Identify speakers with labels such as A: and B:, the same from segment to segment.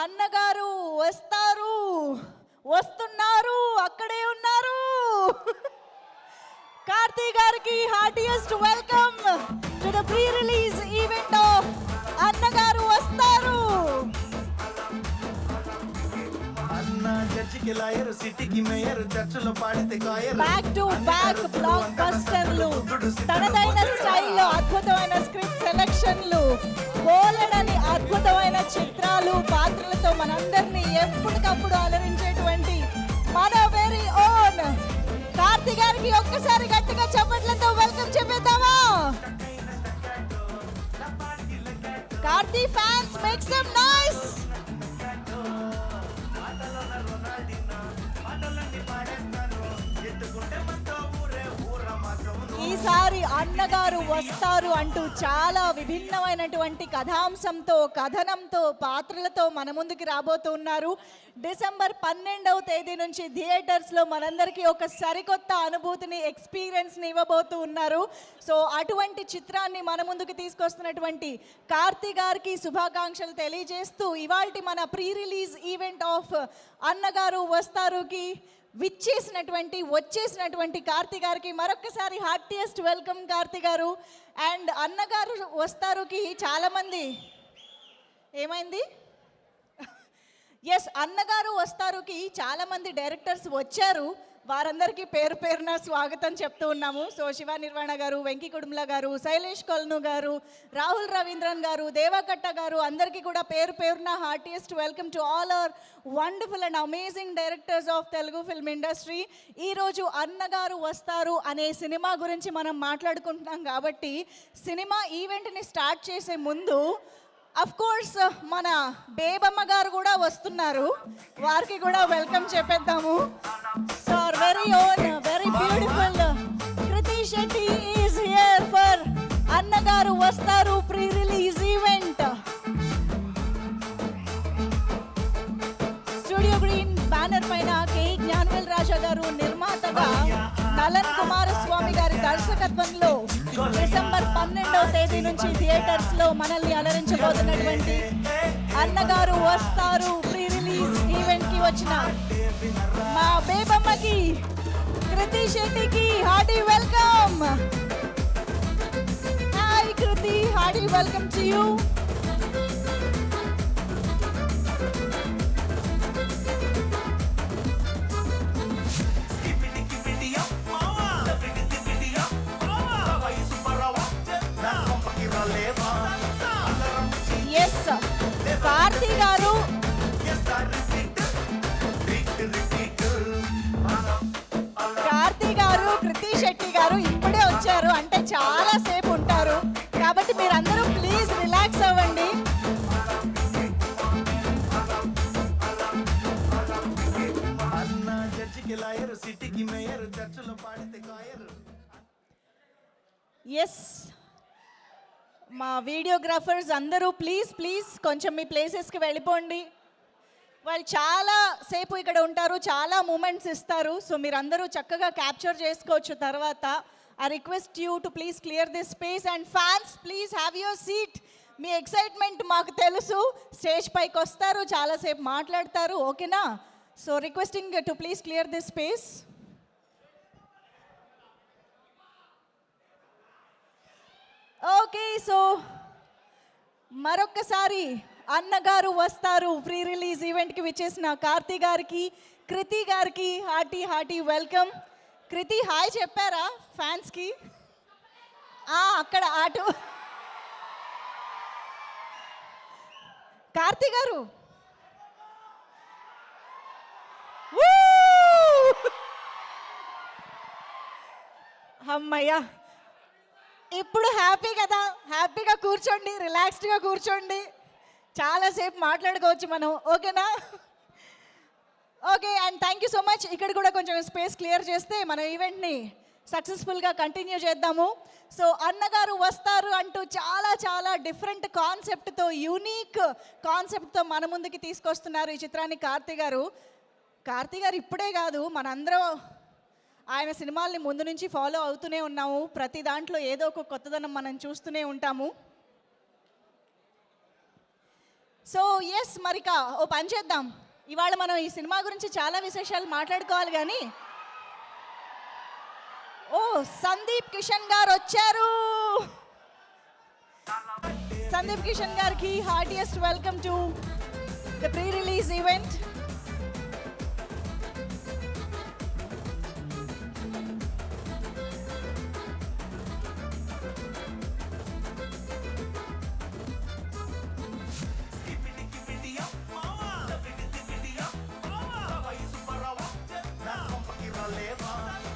A: అన్నగారు వస్తారు, వస్తున్నారు, అక్కడే ఉన్నారు. కార్తీ గారికి heartiest welcome to the pre release event of Annagaru వస్తారు. బ్యాక్ టు బ్యాక్ బ్లాక్ బస్టర్లు, తనదైన స్టైల్లో అద్భుతమైన స్క్రిప్ట్ సెలక్షన్లు, బోలెడని అద్భుతమైన చిత్రాలు, పాత్రలతో మనందరినీ ఎప్పటికప్పుడు అలరించేటువంటి మన వెరీ ఓన్ కార్తీ గారికి ఒక్కసారి గట్టిగా చప్పట్లతో వెల్కమ్ చెప్పేద్దామా? Karthi fans make some noise. ఈసారి అన్నగారు వస్తారు అంటూ చాలా విభిన్నమైనటువంటి కథాంశంతో, కథనంతో, పాత్రలతో మన ముందుకు రాబోతున్నారు. డిసెంబర్ 12వ తేదీ నుంచి థియేటర్స్లో మనందరికీ ఒక సరికొత్త అనుభూతిని, ఎక్స్పీరియన్స్ని ఇవ్వబోతూ ఉన్నారు. సో అటువంటి చిత్రాన్ని మన ముందుకు తీసుకొస్తున్నటువంటి కార్తీ గారికి శుభాకాంక్షలు తెలియజేస్తూ ఇవాల్టి మన ప్రీ రిలీజ్ ఈవెంట్ ఆఫ్ అన్నగారు వస్తారుకి వచ్చేసినటువంటి కార్తీ గారికి మరొకసారి heartiest welcome Karthi garu. And అన్నగారు వస్తారుకి చాలామంది ఏమైంది? ఎస్, అన్నగారు వస్తారుకి చాలామంది డైరెక్టర్స్ వచ్చారు. వారందరికీ పేరు పేరున స్వాగతం చెప్తూ ఉన్నాము. సో శివ నిర్వాణ గారు, వెంకీ కుడుముల గారు, శైలేష్ కొల్ను గారు, రాహుల్ రవీంద్రన్ గారు, దేవకట్ట గారు, అందరికీ కూడా పేరు పేరున heartiest welcome to all hour wonderful and amazing directors of Telugu film industry. ఈరోజు అన్నగారు వస్తారు అనే సినిమా గురించి మనం మాట్లాడుకుంటున్నాం కాబట్టి సినిమా ఈవెంట్ని స్టార్ట్ చేసే ముందు అఫ్ కోర్స్ మన బేబమ్మ గారు కూడా వస్తున్నారు. వారికి కూడా వెల్కమ్ చెప్పేద్దాము. So very own, very beautiful Krithi Shetty is here for Annagaru Vastaru pre release event. Studio green banner పైన కే జ్ఞానవేల్ రాజా గారు నిర్మాతగా, నలన్ కుమారస్వామి గారి దర్శకత్వంలో డిసెంబర్ 12వ తేదీ నుంచి థియేటర్స్ లో మనల్ని అలరించబోతున్నటువంటి అన్నగారు వస్తారు ప్రీ రిలీజ్ ఈవెంట్ కి వచ్చిన మా బేబమ్మకి, కృతి శెట్టికి hearty welcome. Hi Krithi, hearty welcome to you. Yes, Karthi garu Krithi Shetty గారు ఇప్పుడే వచ్చారు అంటే చాలా సేపు ఉంటారు. కాబట్టి మీరందరూ ప్లీజ్ రిలాక్స్ అవ్వండి. ఎస్, మా వీడియోగ్రాఫర్స్ అందరూ ప్లీజ్ ప్లీజ్ కొంచెం మీ ప్లేసెస్కి వెళ్ళిపోండి. వాళ్ళు చాలా సేపు ఇక్కడ ఉంటారు, చాలా మూమెంట్స్ ఇస్తారు. సో మీరందరూ చక్కగా క్యాప్చర్ చేసుకోవచ్చు తర్వాత. I request you to please clear this space. And fans please have your seat. Me excitement మాకు తెలుసు. స్టేజ్ పైకి వస్తారు, చాలాసేపు మాట్లాడతారు, ఓకేనా? So requesting to please clear this space. Okay, so మరొక్కసారి అన్నగారు వస్తారు ప్రీ రిలీజ్ ఈవెంట్కి విచ్చేసిన కార్తీ గారికి, కృతి గారికి హార్టీ వెల్కమ్. కృతి హాయ్ చెప్పారా ఫ్యాన్స్కి? అక్కడ ఆటో. కార్తీ గారు అమ్మయ్యా, ఇప్పుడు హ్యాపీ కదా, హ్యాపీగా కూర్చోండి, రిలాక్స్డ్గా కూర్చోండి, చాలాసేపు మాట్లాడుకోవచ్చు మనం, ఓకేనా? Okay, and thank you so much. ఇక్కడ కూడా కొంచెం స్పేస్ క్లియర్ చేస్తే మన ఈవెంట్ని సక్సెస్ఫుల్గా కంటిన్యూ చేద్దాము. సో అన్నగారు వస్తారు అంటూ చాలా చాలా డిఫరెంట్ కాన్సెప్ట్తో, యూనిక్ కాన్సెప్ట్తో మన ముందుకి తీసుకొస్తున్నారు ఈ చిత్రాన్ని కార్తీ గారు. కార్తీ గారు ఇప్పుడే కాదు, మనందరం ఆయన సినిమాల్ని ముందు నుంచి ఫాలో అవుతూనే ఉన్నాము. ప్రతి దాంట్లో ఏదో ఒక కొత్తదనం మనం చూస్తూనే ఉంటాము. సో ఎస్ మరిక ఓ పని చేద్దాం. ఇవాళ మనం ఈ సినిమా గురించి చాలా విశేషాలు మాట్లాడుకోవాలి కానీ ఓ సందీప్ కిషన్ గారు వచ్చారు. సందీప్ కిషన్ గారికి heartiest welcome to the pre release event.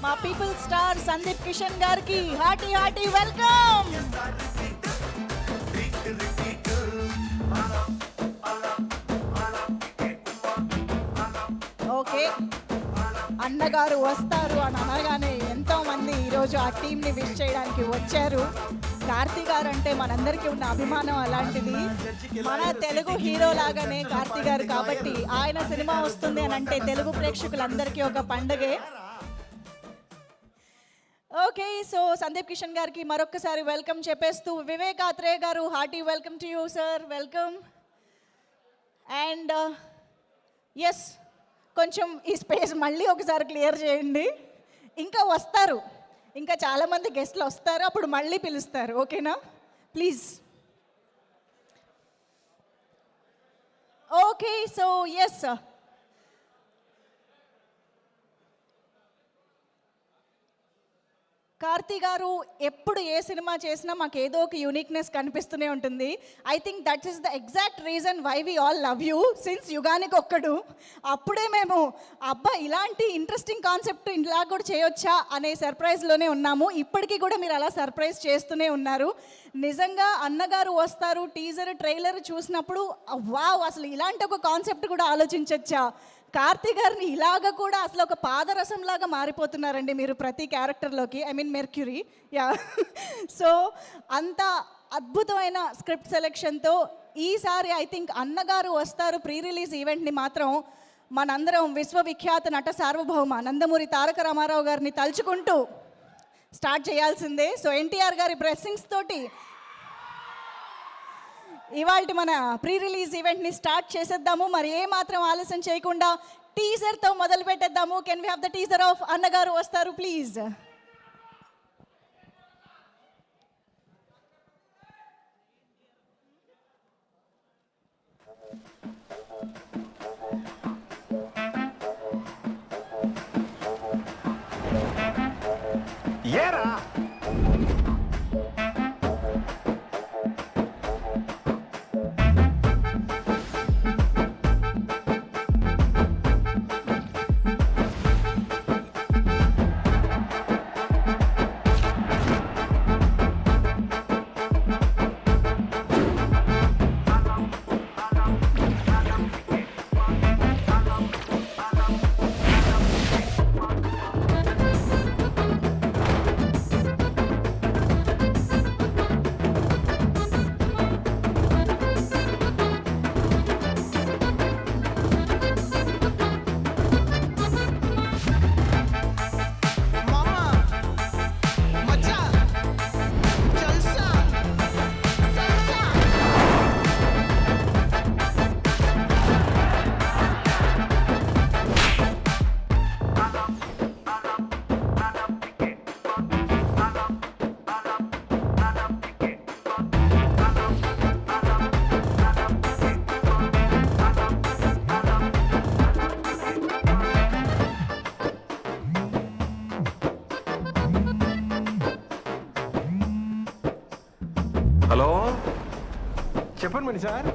A: మా పీపుల్ స్టార్ సందీప్ కిషన్ గారికి హార్టీ వెల్కమ్. ఓకే, అన్నగారు వస్తారు అని అనగానే ఎంతోమంది ఈరోజు ఆ టీంని విష్ చేయడానికి వచ్చారు. కార్తీ గారు అంటే మనందరికీ ఉన్న అభిమానం అలాంటిది. మన తెలుగు హీరో లాగానే కార్తీ గారు కాబట్టి ఆయన సినిమా వస్తుంది అని అంటే తెలుగు ప్రేక్షకులందరికీ ఒక పండగే. ఓకే, సో సందీప్ కిషన్ గారికి మరొకసారి వెల్కమ్ చెప్పేస్తూ Vivek Athreya garu hearty welcome to you sir, welcome. And yes, కొంచెం ఈ స్పేస్ మళ్ళీ ఒకసారి క్లియర్ చేయండి. ఇంకా వస్తారు, ఇంకా చాలామంది గెస్ట్లు వస్తారు, అప్పుడు మళ్ళీ పిలుస్తారు. ఓకేనా, please. Okay, so yes, Karthi garu ఎప్పుడు ఏ సినిమా చేసినా మాకు ఏదో ఒక యూనిక్నెస్ కనిపిస్తూనే ఉంటుంది. I think that is the exact reason why we all love you since Yuganiki Okkadu. అప్పుడే మేము అబ్బా ఇలాంటి ఇంట్రెస్టింగ్ కాన్సెప్ట్ ఇలా కూడా చేయొచ్చా అనే సర్ప్రైజ్లోనే ఉన్నాము. ఇప్పటికీ కూడా మీరు అలా సర్ప్రైజ్ చేస్తూనే ఉన్నారు. నిజంగా అన్నగారు వస్తారు టీజర్ ట్రైలర్ చూసినప్పుడు వావ్ అసలు ఇలాంటి ఒక కాన్సెప్ట్ కూడా ఆలోచించవచ్చా, కార్తీ గారిని ఇలాగ కూడా అసలు ఒక పాదరసంలాగా మారిపోతున్నారండి మీరు ప్రతి క్యారెక్టర్లోకి. I mean mercury, yeah. So అంత అద్భుతమైన స్క్రిప్ట్ సెలెక్షన్తో ఈసారి ఐ థింక్ అన్నగారు వస్తారు ప్రీ రిలీజ్ ఈవెంట్ని మాత్రం మనందరం విశ్వవిఖ్యాత నట సార్వభౌమ నందమూరి తారక రామారావు గారిని తలుచుకుంటూ స్టార్ట్ చేయాల్సిందే. సో ఎన్టీఆర్ గారి బ్లెస్సింగ్స్ తోటి ఇవాళ మన ప్రీ రిలీజ్ ఈవెంట్ని స్టార్ట్ చేసేద్దాము. మరి ఏ మాత్రం ఆలస్యం చేయకుండా టీజర్తో మొదలు పెట్టేద్దాము. Can we have the teaser of Annagaru Vastaru please.
B: Hello, చెప్పండి మణి సార్.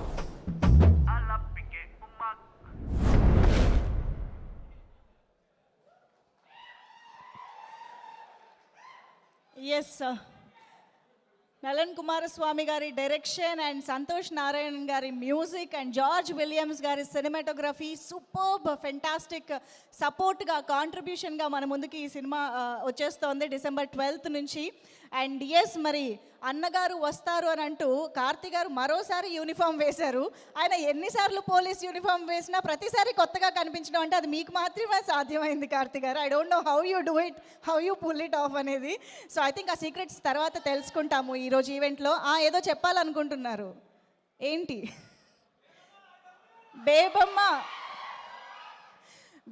A: ఎస్, నలన్ కుమారస్వామి గారి డైరెక్షన్ అండ్ సంతోష్ నారాయణ్ గారి మ్యూజిక్ అండ్ జార్జ్ విలియమ్స్ గారి సినిమాటోగ్రఫీ సూపర్బ్ ఫెంటాస్టిక్ సపోర్ట్గా కాంట్రిబ్యూషన్గా మన ముందుకి ఈ సినిమా వచ్చేస్తోంది December 12th నుంచి. అండ్ ఎస్, మరి అన్నగారు వస్తారు అని అంటూ కార్తీ గారు మరోసారి యూనిఫామ్ వేశారు. ఆయన ఎన్నిసార్లు పోలీస్ యూనిఫామ్ వేసినా ప్రతిసారి కొత్తగా కనిపించడం అంటే అది మీకు మాత్రమే సాధ్యమైంది Karthi garu. I don't know how you do it, how you pull it off అనేది. సో ఐ థింక్ ఆ సీక్రెట్స్ తర్వాత తెలుసుకుంటాము ఈరోజు ఈవెంట్లో. ఏదో చెప్పాలనుకుంటున్నారు, ఏంటి? Bebamma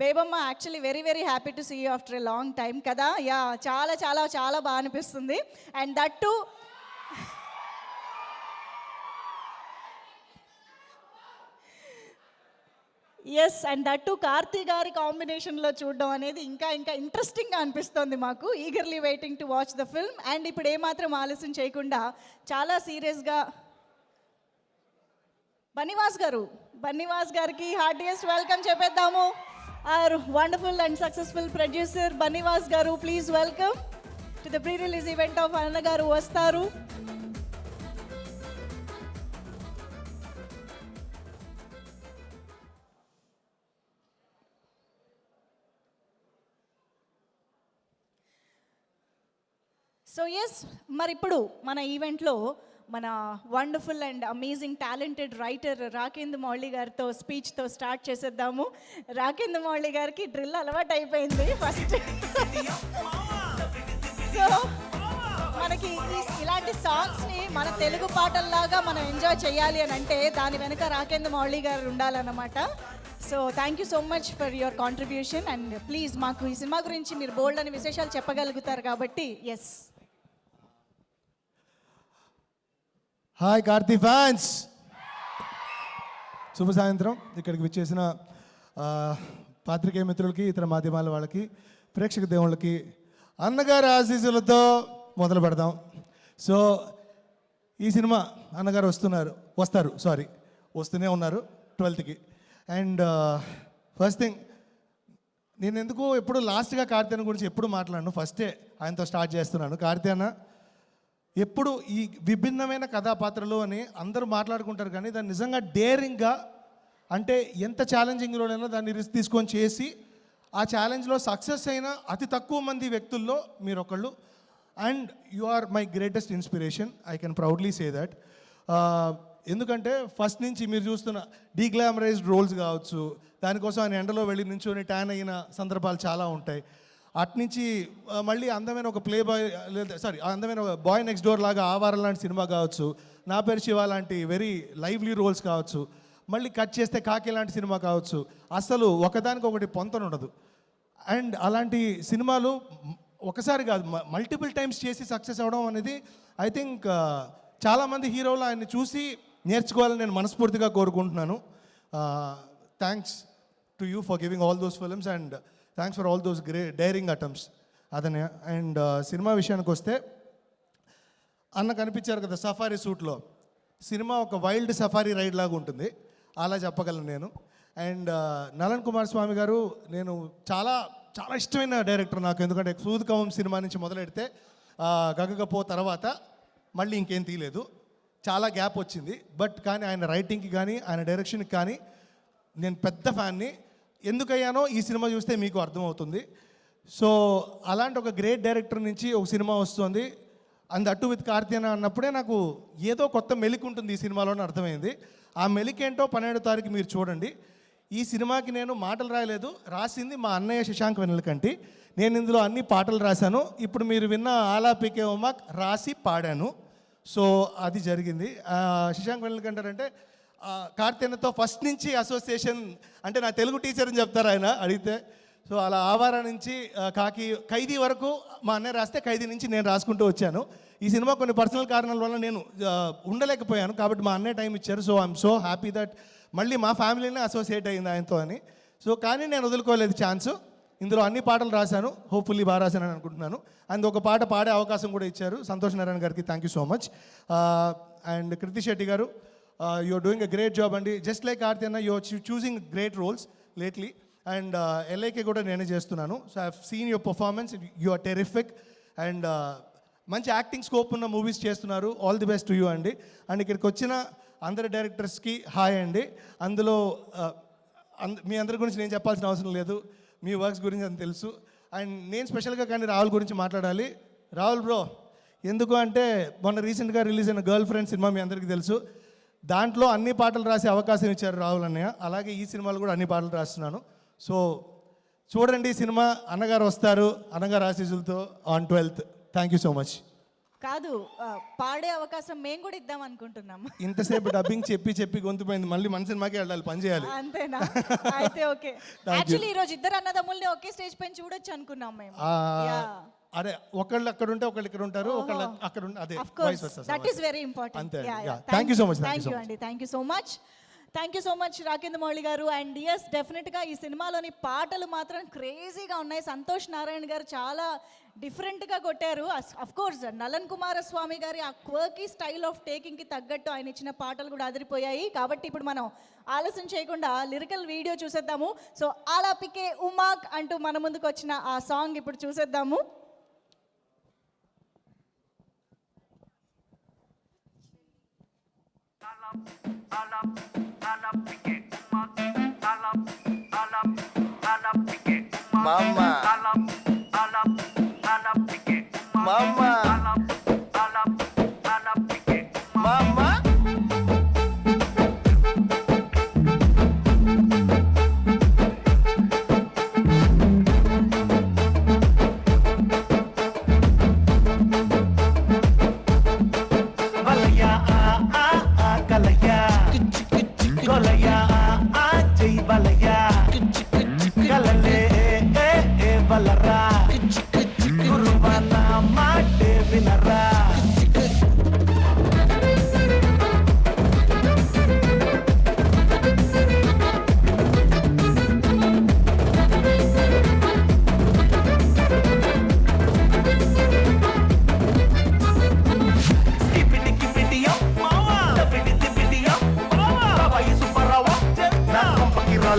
A: Bebamma actually very very happy to see you after a long time కదా. యా, చాలా చాలా చాలా బాగా అనిపిస్తుంది. And that too yes, and that too Karthi గారి కాంబినేషన్లో చూడడం అనేది ఇంకా ఇంకా ఇంట్రెస్టింగ్గా అనిపిస్తుంది మాకు. Eagerly waiting to watch the film. And ఇప్పుడు ఏమాత్రం ఆలస్యం చేయకుండా చాలా సీరియస్గా బన్నీవాస్ గారికి హార్డియెస్ట్ వెల్కమ్ చెప్పేద్దాము. Our wonderful and successful producer Bunny Vas garu, please welcome to the pre release event of Anna garu వస్తారు. సో ఎస్, మరి ఇప్పుడు మన ఈవెంట్లో మన wonderful and amazing talented writer Rakendra Mouli గారితో స్పీచ్తో స్టార్ట్ చేసేద్దాము. రాకేంద్ర మౌళి గారికి డ్రిల్ అలవాటు అయిపోయింది ఫస్ట్. సో మనకి ఇలాంటి సాంగ్స్ని మన తెలుగు పాటల్లాగా మనం ఎంజాయ్ చేయాలి అని అంటే దాని వెనుక రాకేంద్ర మౌళి గారు ఉండాలన్నమాట. So thank you so much for your contribution. And please మాకు ఈ సినిమా గురించి మీరు బోల్డ్ అని విశేషాలు చెప్పగలుగుతారు కాబట్టి ఎస్.
C: హాయ్ కార్తీ ఫ్యాన్స్, శుభ సాయంత్రం. ఇక్కడికి విచ్చేసిన పాత్రికేయ మిత్రులకి, ఇతర మాధ్యమాల వాళ్ళకి, ప్రేక్షక దేవుళ్ళకి అన్నగారి ఆశీస్సులతో మొదలు పెడదాం. సో ఈ సినిమా అన్నగారు వస్తూనే ఉన్నారు 12కి. అండ్ ఫస్ట్ థింగ్, నేను ఎందుకు ఎప్పుడు లాస్ట్గా కార్తీ అన్న గురించి ఎప్పుడు మాట్లాడను, ఫస్టే ఆయనతో స్టార్ట్ చేస్తున్నాను. కార్తీ అన్న ఎప్పుడు ఈ విభిన్నమైన కథాపాత్రలు అని అందరూ మాట్లాడుకుంటారు, కానీ దాన్ని నిజంగా డేరింగ్గా, అంటే ఎంత ఛాలెంజింగ్లోనైనా దాన్ని రిస్క్ తీసుకొని చేసి ఆ ఛాలెంజ్లో సక్సెస్ అయిన అతి తక్కువ మంది వ్యక్తుల్లో మీరు ఒకళ్ళు. And you are my greatest inspiration, I can proudly say that. ఎందుకంటే ఫస్ట్ నుంచి మీరు చూస్తున్న డీగ్లామరైజ్డ్ రోల్స్ కావచ్చు, దానికోసం ఆయన ఎండలో వెళ్ళి నుంచొని ట్యాన్ అయిన సందర్భాలు చాలా ఉంటాయి. అట్నుంచి మళ్ళీ అందమైన ఒక ప్లే బాయ్, అందమైన ఒక బాయ్ నెక్స్ట్ డోర్ లాగా ఆవారం లాంటి సినిమా కావచ్చు, నా పేరు శివ లాంటి వెరీ లైవ్లీ రోల్స్ కావచ్చు, మళ్ళీ కట్ చేస్తే కాకి లాంటి సినిమా కావచ్చు, అసలు ఒకదానికొకటి పొంతన ఉండదు. అండ్ అలాంటి సినిమాలు ఒకసారి కాదు మల్టిపుల్ టైమ్స్ చేసి సక్సెస్ అవ్వడం అనేది ఐ థింక్ చాలామంది హీరోలు ఆయన్ని చూసి నేర్చుకోవాలని నేను మనస్ఫూర్తిగా కోరుకుంటున్నాను. Thanks to you for giving all those films and thanks for all those daring attempts అదనే. అండ్ సినిమా విషయానికి వస్తే, అన్న కనిపించారు కదా సఫారీ సూట్లో, సినిమా ఒక వైల్డ్ సఫారీ రైడ్ లాగా ఉంటుంది, అలా చెప్పగలను నేను. అండ్ నలన్ కుమార్ స్వామి గారు, నేను చాలా చాలా ఇష్టమైన డైరెక్టర్ నాకు. ఎందుకంటే సూద్-కవం సినిమా నుంచి మొదలెడితే గగగపో తర్వాత మళ్ళీ ఇంకేం తీయలేదు, చాలా గ్యాప్ వచ్చింది. బట్ కానీ ఆయన రైటింగ్కి కానీ ఆయన డైరెక్షన్కి కానీ నేను పెద్ద ఫ్యాన్ని. ఎందుకయ్యానో ఈ సినిమా చూస్తే మీకు అర్థమవుతుంది. సో అలాంటి ఒక గ్రేట్ డైరెక్టర్ నుంచి ఒక సినిమా వస్తుంది, అండ్ అటు విత్ కార్తీ అన్నప్పుడే నాకు ఏదో కొత్త మెలిక్ ఉంటుంది ఈ సినిమాలోనే అర్థమైంది. ఆ మెలిక్ ఏంటో 12వ తారీఖు మీరు చూడండి. ఈ సినిమాకి నేను మాటలు రాసింది మా అన్నయ్య శశాంక్ వెన్నెలకంటి. నేను ఇందులో అన్ని పాటలు రాశాను. ఇప్పుడు మీరు విన్న ఆలాపికే ఉమాక్ రాసి పాడాను. సో అది జరిగింది. శశాంక్ వెన్నెలకంటి అంటే కార్తీ అన్నతో ఫస్ట్ నుంచి అసోసియేషన్, అంటే నా తెలుగు టీచర్ అని చెప్తారు ఆయన అడిగితే. సో అలా ఆవారా నుంచి ఖైదీ వరకు మా అన్నయ్య రాస్తే ఖైదీ నుంచి నేను రాసుకుంటూ వచ్చాను. ఈ సినిమా కొన్ని పర్సనల్ కారణాల వల్ల నేను ఉండలేకపోయాను, కాబట్టి మా అన్నయ్య టైం ఇచ్చారు. So I'm so happy that మళ్ళీ మా ఫ్యామిలీనే అసోసియేట్ అయింది ఆయనతో అని. సో కానీ నేను వదులుకోలేదు ఛాన్స్. ఇందులో అన్ని పాటలు రాశాను, హోప్ఫుల్లీ బాగా రాశానని అనుకుంటున్నాను. అండ్ ఒక పాట పాడే అవకాశం కూడా ఇచ్చారు సంతోష్ నారాయణ గారికి, thank you so much. And Kriti Shetty garu, you are doing a great job అండి. జస్ట్ లైక్ కార్తీ అన్న, you are choosing great roles lately. And LIK కూడా నేనే చేస్తున్నాను. So I have seen your performance, you are terrific. And మంచి acting scope ఉన్న movies చేస్తున్నారు. All the best to you అండి. And ఇక్కడికి వచ్చిన అందరి డైరెక్టర్స్కి హాయ్ అండి. అందులో మీ అందరి గురించి నేను చెప్పాల్సిన అవసరం లేదు, మీ వర్క్స్ గురించి అని తెలుసు. అండ్ నేను స్పెషల్గా కానీ రాహుల్ గురించి మాట్లాడాలి. రాహుల్ బ్రో, ఎందుకు అంటే మొన్న రీసెంట్గా రిలీజ్ అయిన గర్ల్ ఫ్రెండ్ సినిమా మీ అందరికీ తెలుసు, దాంట్లో అన్ని పాటలు రాసే అవకాశం ఇచ్చారు రాహుల్ అన్నయ్య. అలాగే ఈ సినిమాలో కూడా అన్ని పాటలు రాస్తున్నాను. సో చూడండి సినిమా, అన్నగారు వస్తారు అన్నగారు ఆశీస్సులతో on 12th. Thank you so much.
A: కాదు పాడే అవకాశం మేము కూడా ఇద్దాం అనుకుంటున్నాం.
C: ఇంతసేపు డబ్బింగ్ చెప్పి చెప్పి గొంతుపోయింది, మళ్ళీ మన సినిమాకి వెళ్ళాలి, పని చేయాలి.
A: అంతేనా? అయితే ఓకే. యాక్చువల్లీ ఈ రోజు ఇద్దరు అన్నదమ్ముల్ని ఒకే స్టేజ్ పైన చూడొచ్చు అనుకున్నాం మేము.
C: అరే ఒకళ్ళు అక్కడ ఉంటే ఒకళ్ళు ఇక్కడ ఉంటారు, ఒకళ్ళు అక్కడ అదే
A: of course that is very important.
C: అంతే. Thank you so much.
A: Thank you అండి, thank you so much. Thank you so much Rakendra Mouli garu. And yes, డెఫినెట్గా ఈ సినిమాలోని పాటలు మాత్రం క్రేజీగా ఉన్నాయి. సంతోష్ నారాయణ గారు చాలా డిఫరెంట్గా కొట్టారు. అఫ్ కోర్స్ నలన్ కుమారస్వామి గారి ఆ క్వర్కీ స్టైల్ ఆఫ్ టేకింగ్కి తగ్గట్టు ఆయన ఇచ్చిన పాటలు కూడా అదిరిపోయాయి. కాబట్టి ఇప్పుడు మనం ఆలస్యం చేయకుండా లిరికల్ వీడియో చూసేద్దాము. సో ఆలాపికే ఉమాక్ అంటూ మన ముందుకు వచ్చిన ఆ సాంగ్ ఇప్పుడు చూసేద్దాము.
D: Mama, mama, mama. Balaya kalaya, golaya jai balaya, kalale balara, guruvana mate vinara.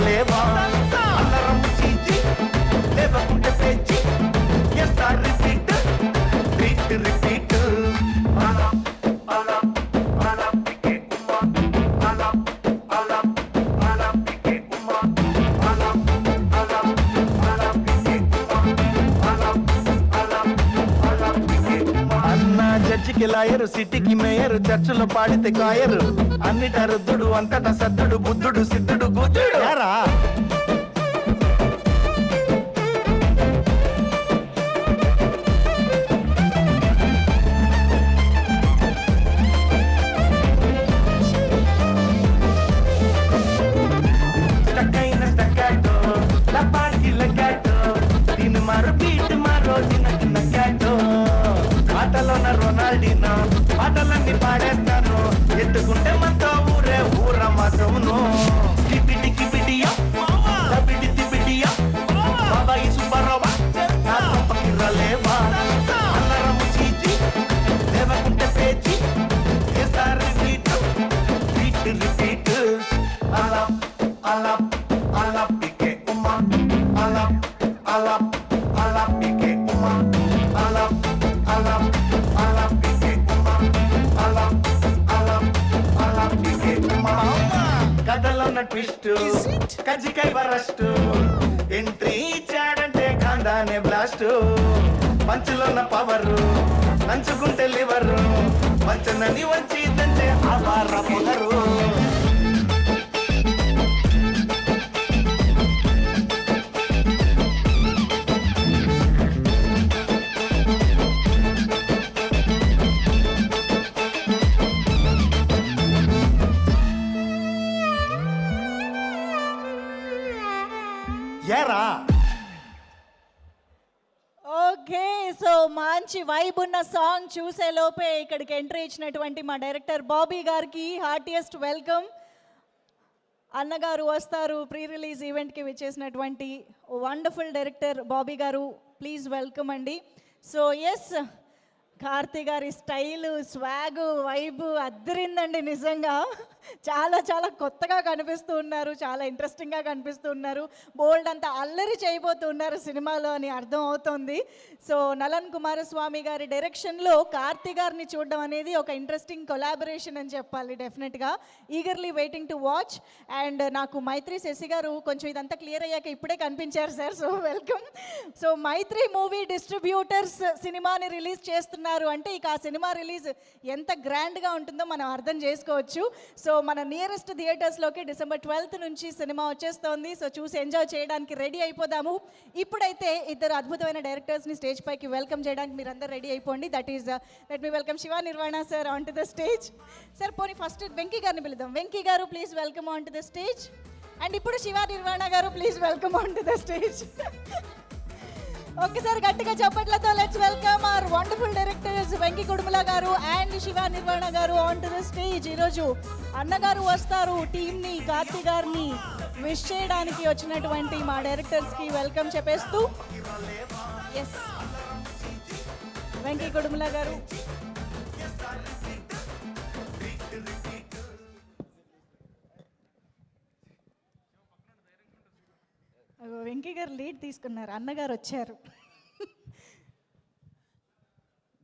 D: Leva, alarm chichi, leva kunte pechi, yes start repeat, repeat. Alam, pike uma, alam, pike uma, alam, pike uma, alam, pike uma. Anna జడ్జికి lawyer, సిటీకి mayor, చర్చిలో పాడితే కాయరు, అన్నిట రుద్దుడు, అంతటా సద్దుడు, బుద్ధుడు, సిద్ధుడు, గుజ్జుడు. యారా స్టక్కైన స్టక్కాటో, లపాకి లగాటో, దీని మారు beat మారో చిన్న క్యాటో. ఆటలోన రొనాల్డినో, పాటలన్నీ పాడేస్తాను, ఎత్తుకుంటే మనతో ఊరే ఊర మాసవును. కిపిటి బాబాయి సుబ్బారావా, నా పంపకి రలేవా, అల్లరము చీచి, లేవకుంటే పేచి, చేస్తారు రిపీట్. అలా పికే ఉమా, అలా పికే ఉమా, అలా పికే ఉమా, అలా పికే ఉమా. కథలో ఉన్న ట్విస్ట్, కజ్జికాయ వరస్ట్, ఎంట్రీ ఇచ్చాడంటే కాందానే బ్లాస్ట్. పంచులో ఉన్న పవరు, నంచుకుంటే లివరు, పంచనని వచ్చి దంచే ఆవార పొగరు. ఏరా
A: ఓకే, సో మంచి వైబ్ ఉన్న సాంగ్ చూసే లోపే ఇక్కడికి ఎంట్రీ ఇచ్చినటువంటి మా డైరెక్టర్ బాబీ గారికి హార్టియెస్ట్ వెల్కమ్. అన్నగారు వస్తారు ప్రీ రిలీజ్ ఈవెంట్కి విచ్చేసినటువంటి వండర్ఫుల్ డైరెక్టర్ బాబీ గారు, ప్లీజ్ వెల్కమ్ అండి. సో ఎస్, కార్తీ గారి స్టైలు, స్వాగు, వైబు అద్దరిందండి నిజంగా. చాలా చాలా కొత్తగా కనిపిస్తూ ఉన్నారు, చాలా ఇంట్రెస్టింగ్గా కనిపిస్తూ ఉన్నారు, బోల్డ్ అంతా అల్లరి చేయబోతూ ఉన్నారు సినిమాలో అని అర్థం అవుతుంది. సో నలన్ కుమారస్వామి గారి డైరెక్షన్లో కార్తీ గారిని చూడడం అనేది ఒక ఇంట్రెస్టింగ్ కొలాబరేషన్ అని చెప్పాలి. డెఫినెట్గా eagerly waiting to watch. And నాకు మైత్రి శశి గారు కొంచెం ఇదంతా క్లియర్ అయ్యాక ఇప్పుడే కనిపించారు సార్, సో వెల్కమ్. సో మైత్రి మూవీ డిస్ట్రిబ్యూటర్స్ సినిమాని రిలీజ్ చేస్తున్నారు అంటే ఇక ఆ సినిమా రిలీజ్ ఎంత గ్రాండ్గా ఉంటుందో మనం అర్థం చేసుకోవచ్చు. సో సో మన నియరెస్ట్ థియేటర్స్లోకి December 12th నుంచి సినిమా వచ్చేస్తోంది. సో చూసి ఎంజాయ్ చేయడానికి రెడీ అయిపోదాము. ఇప్పుడైతే ఇద్దరు అద్భుతమైన డైరెక్టర్స్ని స్టేజ్ పైకి వెల్కమ్ చేయడానికి మీరందరూ రెడీ అయిపోండి. That is let me welcome Shiva Nirvana sir on to the stage. Sir పోనీ ఫస్ట్ వెంకీ గారిని పిలుద్దాం. వెంకీ గారు please welcome on to the stage. And ఇప్పుడు శివ నిర్వాణ గారు please welcome on to the stage. ఒక్కసారి గట్టిగా చప్పట్లతో let's welcome our wonderful directors Venky Kudumula గారు అండ్ శివ నిర్వాణ గారు ఆన్ టు ద స్టేజ్. ఈరోజు అన్నగారు వస్తారు టీమ్ని కార్తీ గారిని విష్ చేయడానికి వచ్చినటువంటి మా డైరెక్టర్స్కి వెల్కమ్ చెప్పేస్తూ ఎస్ వెంకీ కుడుముల గారు. వెంకీ గారు లీడ్ తీసుకున్నారు, అన్నగారు వచ్చారు.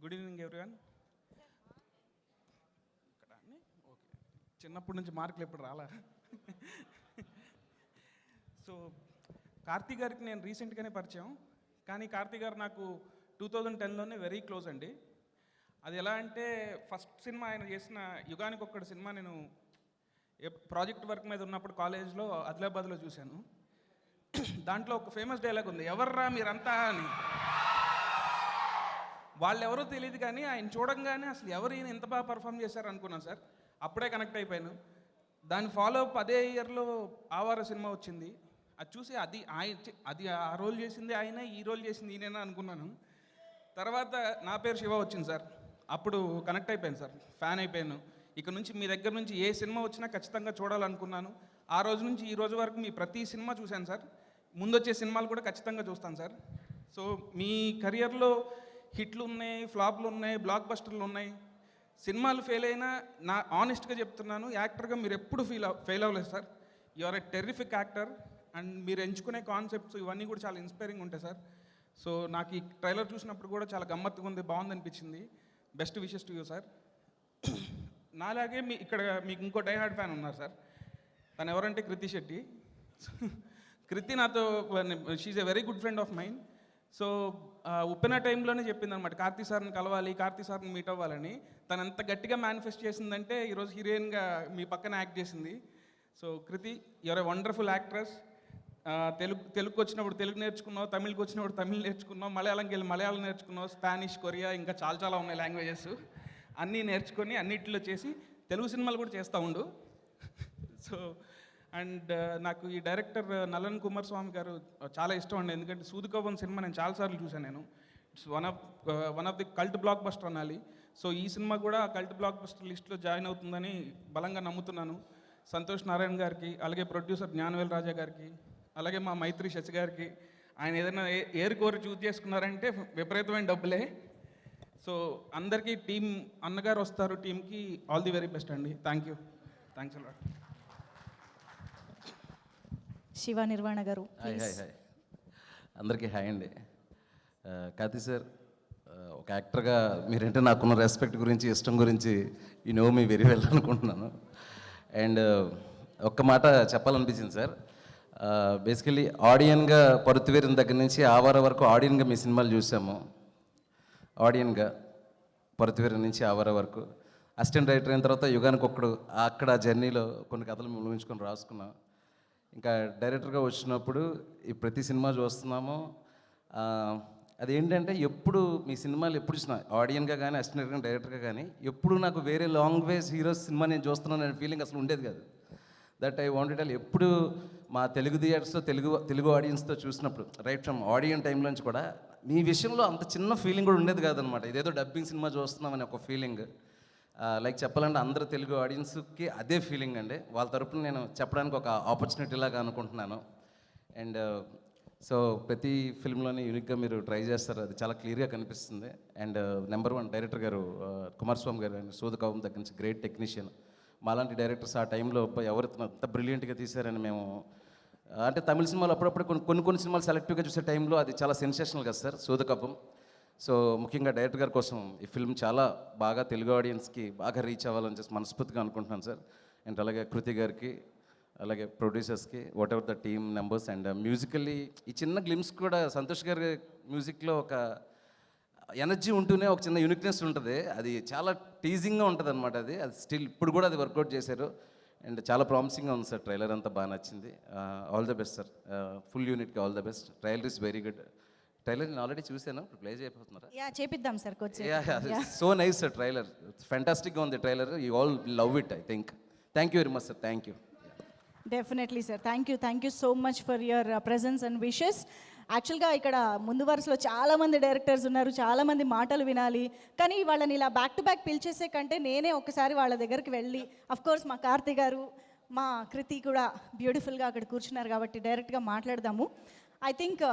E: Good evening everyone. ఓకే, చిన్నప్పటి నుంచి మార్కులు ఎప్పుడు రాలా. సో కార్తీ గారికి నేను రీసెంట్గానే పరిచయం, కానీ కార్తీ గారు నాకు 2010లోనే వెరీ క్లోజ్ అండి. అది ఎలా అంటే ఫస్ట్ సినిమా ఆయన చేసిన యుగానికి ఒక్కడి సినిమా నేను ప్రాజెక్ట్ వర్క్ మీద ఉన్నప్పుడు కాలేజ్లో ఆదిలాబాద్లో చూశాను. దాంట్లో ఒక ఫేమస్ డైలాగ్ ఉంది, ఎవర్రా మీరంతా అని. వాళ్ళెవరో తెలియదు కానీ ఆయన చూడంగానే అసలు ఎవరు ఈయన ఎంత బాగా పర్ఫామ్ చేశారు అనుకున్నాను సార్. అప్పుడే కనెక్ట్ అయిపోయాను. దాని ఫాలో అప్ అదే ఇయర్లో ఆవార సినిమా వచ్చింది. అది చూసి అది ఆ రోల్ చేసింది ఆయన, ఈ రోల్ చేసింది ఈయన అనుకున్నాను. తర్వాత నా పేరు శివ వచ్చింది సార్. అప్పుడు కనెక్ట్ అయిపోయాను సార్, ఫ్యాన్ అయిపోయాను. ఇక నుంచి మీ దగ్గర నుంచి ఏ సినిమా వచ్చినా ఖచ్చితంగా చూడాలనుకున్నాను. ఆ రోజు నుంచి ఈ రోజు వరకు మీ ప్రతి సినిమా చూశాను సార్. ముందొచ్చే సినిమాలు కూడా ఖచ్చితంగా చూస్తాను సార్. సో మీ కెరియర్లో హిట్లు ఉన్నాయి, ఫ్లాప్లు ఉన్నాయి, బ్లాక్ బస్టర్లు ఉన్నాయి. సినిమాలు ఫెయిల్ అయినా నా ఆనెస్ట్గా చెప్తున్నాను, యాక్టర్గా మీరు ఎప్పుడు ఫెయిల్ అవ్వలేదు sir. You are a terrific actor and మీరు ఎంచుకునే కాన్సెప్ట్స్ ఇవన్నీ కూడా చాలా ఇన్స్పైరింగ్ ఉంటాయి సార్. సో నాకు ఈ ట్రైలర్ చూసినప్పుడు కూడా చాలా గమ్మత్తుగా ఉంది, బాగుంది అనిపించింది. Best wishes to you sir. నాలాగే ఇక్కడ మీకు ఇంకో డై హార్డ్ ఫ్యాన్ ఉన్నారు సార్. తను ఎవరంటే కృతి శెట్టి. కృతి నాతో she's a very good friend of mind. So Uppena టైంలోనే చెప్పింది అనమాట, కార్తీ సార్ని కలవాలి, కార్తీ సార్ని మీట్ అవ్వాలని. తను ఎంత గట్టిగా మేనిఫెస్ట్ చేసిందంటే ఈరోజు హీరోయిన్గా మీ పక్కన యాక్ట్ చేసింది. So Kriti, your a wonderful actress. తెలుగుకి వచ్చినప్పుడు తెలుగు నేర్చుకున్నావు, తమిళ్కి వచ్చినప్పుడు తమిళ్ నేర్చుకున్నావు, మలయాళంకి వెళ్ళి మలయాళం నేర్చుకున్నావు, స్పానిష్, కొరియా, ఇంకా చాలా చాలా ఉన్నాయి లాంగ్వేజెస్. అన్నీ నేర్చుకొని అన్నిటిలో చేసి తెలుగు సినిమాలు కూడా చేస్తూ ఉండు. సో అండ్ నాకు ఈ డైరెక్టర్ నలన్ కుమార్ స్వామి గారు చాలా ఇష్టం అండి. ఎందుకంటే సూదుకవ్వం సినిమా నేను చాలాసార్లు చూశాను. నేను it's one of the cult block buster అనాలి. సో ఈ సినిమా కూడా కల్ట్ బ్లాక్ బస్టర్ లిస్ట్లో జాయిన్ అవుతుందని బలంగా నమ్ముతున్నాను. సంతోష్ నారాయణ గారికి, అలాగే ప్రొడ్యూసర్ జ్ఞానవేల్ రాజా గారికి, అలాగే మా మైత్రి శశి గారికి. ఆయన ఏదైనా కోరి చూస్ చేసుకున్నారంటే విపరీతమైన డబ్బులే. సో అందరికీ టీం అన్నగారు వస్తారు టీంకి, ఆల్ ది వెరీ బెస్ట్ అండి. Thank you, thanks a lot.
A: Shiva Nirvana garu.
F: Hi అందరికీ హాయ్ అండి. కార్తీ సార్, ఒక యాక్టర్గా మీరంటే నాకున్న రెస్పెక్ట్ గురించి, ఇష్టం గురించి you know me very well అనుకుంటున్నాను. అండ్ ఒక్క మాట చెప్పాలనిపించింది సార్. బేసికలీ ఆడియన్గా పరుతువేరిన దగ్గర నుంచి ఆవార వరకు ఆడియన్గా మీ సినిమాలు చూసాము. ఆడియన్గా పరుతువేరి నుంచి ఆవార వరకు అసిస్టెంట్ డైరెక్టర్ అయిన తర్వాత యుగానికి ఒక్కడు అక్కడ జర్నీలో కొన్ని కథలు ముగించుకొని రాసుకున్నాం. ఇంకా డైరెక్టర్గా వచ్చినప్పుడు ఈ ప్రతి సినిమా చూస్తున్నాము. అదేంటంటే ఎప్పుడు మీ సినిమాలు ఎప్పుడు చూసినా ఆడియన్గా కానీ అసిస్టెంట్ కానీ డైరెక్టర్గా కానీ ఎప్పుడు నాకు వేరే లాంగ్వేజ్ హీరోస్ సినిమా నేను చూస్తున్నాను అనే ఫీలింగ్ అసలు ఉండేది కాదు. That I wanted tell. ఎప్పుడు మా తెలుగు థియేటర్స్తో తెలుగు ఆడియన్స్తో చూసినప్పుడు రైట్ ఫ్రమ్ ఆడియన్ టైంలోంచి కూడా మీ విషయంలో అంత చిన్న ఫీలింగ్ కూడా ఉండేది కాదనమాట. ఇదేదో డబ్బింగ్ సినిమా చూస్తున్నామని ఒక ఫీలింగ్. లైక్ చెప్పాలంటే అందరూ తెలుగు ఆడియన్స్కి అదే ఫీలింగ్ అండి. వాళ్ళ తరపున నేను చెప్పడానికి ఒక ఆపర్చునిటీ లాగా అనుకుంటున్నాను. అండ్ సో ప్రతి ఫిల్మ్లోని యూనిక్గా మీరు ట్రై చేస్తారు, అది చాలా క్లియర్గా కనిపిస్తుంది. అండ్ నెంబర్ 1 డైరెక్టర్ గారు కుమారస్వామి గారు అండి, సూదకవ్వం దగ్గర నుంచి గ్రేట్ టెక్నీషియన్. మాలాంటి డైరెక్టర్స్ ఆ టైంలో ఎవరు అంత బ్రిలియంట్గా తీశారని మేము, అంటే తమిళ సినిమాలు అప్పుడప్పుడు కొన్ని సినిమాలు సెలెక్టివ్గా చూసే టైంలో అది చాలా సెన్సేషనల్ కదా సార్ సూదకవ్వం. సో ముఖ్యంగా డైరెక్టర్ గారి కోసం ఈ ఫిల్మ్ చాలా బాగా తెలుగు ఆడియన్స్కి బాగా రీచ్ అవ్వాలని చెప్పి మనస్ఫూర్తిగా అనుకుంటున్నాను సార్. అండ్ అలాగే కృతి గారికి, అలాగే ప్రొడ్యూసర్స్కి, whatever the team members. And musically ఈ చిన్న గ్లిమ్స్ కూడా సంతోష్ గారి మ్యూజిక్లో ఒక ఎనర్జీ ఉంటూనే ఒక చిన్న యూనిక్నెస్ ఉంటుంది. అది చాలా టీజింగ్గా ఉంటుంది అనమాట. అది స్టిల్ ఇప్పుడు కూడా అది వర్కౌట్ చేశారు. అండ్ చాలా ప్రామిసింగ్గా ఉంది సార్, ట్రైలర్ అంతా బాగా నచ్చింది. All the best sir, full యూనిట్కి all the best. Trailer is very good. Trailer నేను ఆల్రెడీ చూశాను, ఇప్పుడు ప్లే చేయబోతున్నారా?
A: యా చేపిద్దాం సార్ కొంచెం.
F: సో నైస్ సార్ ట్రైలర్, ఫ్యాంటాస్టిక్గా ఉంది ట్రైలర్. You all love it I think. Thank you very much sir, thank you.
A: Definitely sir, thank you so much for your presence and wishes. యాక్చువల్గా ఇక్కడ ముందు వరుసలో చాలామంది డైరెక్టర్స్ ఉన్నారు, చాలామంది మాటలు వినాలి, కానీ వాళ్ళని ఇలా బ్యాక్ టు బ్యాక్ పిలిచేసే కంటే నేనే ఒకసారి వాళ్ళ దగ్గరికి వెళ్ళి, కోర్స్ మా కార్తీ గారు, మా కృతి కూడా బ్యూటిఫుల్గా అక్కడ కూర్చున్నారు కాబట్టి డైరెక్ట్గా మాట్లాడదాము. ఐ థింక్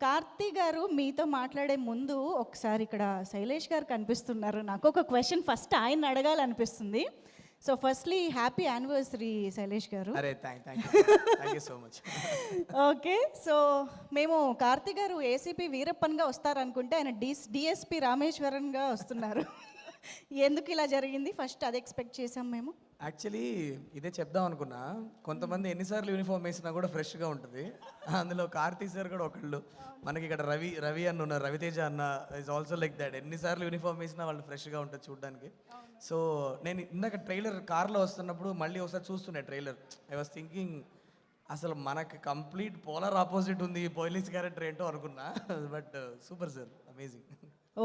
A: కార్తీ గారు మీతో మాట్లాడే ముందు ఒకసారి ఇక్కడ శైలేష్ గారు కనిపిస్తున్నారు. నాకు ఒక క్వశ్చన్ ఫస్ట్ ఆయన అడగాలనిపిస్తుంది. So firstly happy anniversary Shailesh garu.
G: అరే thank you so much.
A: Okay, so మేము కార్తీ గారు ఏసీపీ వీరప్పన్గా వస్తారనుకుంటే ఆయన డిఎస్పీ రామేశ్వరన్గా వస్తున్నారు. ఎందుకు ఇలా జరిగింది? ఫస్ట్ అది ఎక్స్పెక్ట్ చేసాం మేము.
G: యాక్చువల్లీ ఇదే చెప్దాం అనుకున్నా, కొంతమంది ఎన్నిసార్లు యూనిఫామ్ వేసినా కూడా ఫ్రెష్గా ఉంటుంది. అందులో కార్తీక్ సార్ కూడా ఒకళ్ళు, మనకి ఇక్కడ రవి అన్న ఉన్నారు, రవితేజ అన్న ఇస్ ఆల్సో లైక్ దాట్. ఎన్నిసార్లు యూనిఫామ్ వేసినా వాళ్ళు ఫ్రెష్గా ఉంటుంది చూడడానికి. సో నేను ఇందాక ట్రైలర్ కార్లో వస్తున్నప్పుడు మళ్ళీ ఒకసారి చూస్తుండే ట్రైలర్, ఐ వాస్ థింకింగ్ అసలు మనకి కంప్లీట్ పోలార్ ఆపోజిట్ ఉంది ఈ పోలీస్ క్యారెక్టర్ ఏంటో అనుకున్నా. But super sir, amazing.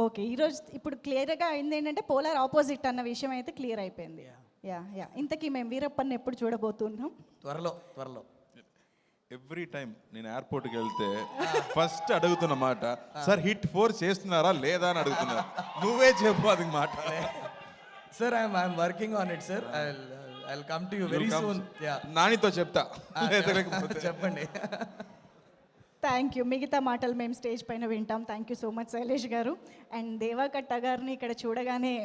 A: Okay, ఈరోజు ఇప్పుడు క్లియర్గా అయింది ఏంటంటే పోలార్ ఆపోజిట్ అన్న విషయం అయితే క్లియర్ అయిపోయింది. యా ఇంతకీ మేము వీరప్పని ఎప్పుడు చూడబోతున్నాం?
G: త్వరలో.
H: ఎవ్రీ టైం నేను ఎయిర్పోర్ట్కి వెళ్తే ఫస్ట్ అడుగుతున్న మాట, సార్ హిట్ 4 చేస్తున్నారా లేదా అని అడుగుతున్నా. నువ్వే చెప్పు అది మాట.
G: Sir I'm working on it sir. I'll come to you very soon.
H: నానితో చెప్తా.
G: చెప్పండి.
A: Thank you. మిగతా మాటలు మేము స్టేజ్ పైన వింటాం. Thank you so much Shailesh garu. And Deva Katta గారిని ఇక్కడ చూడగానే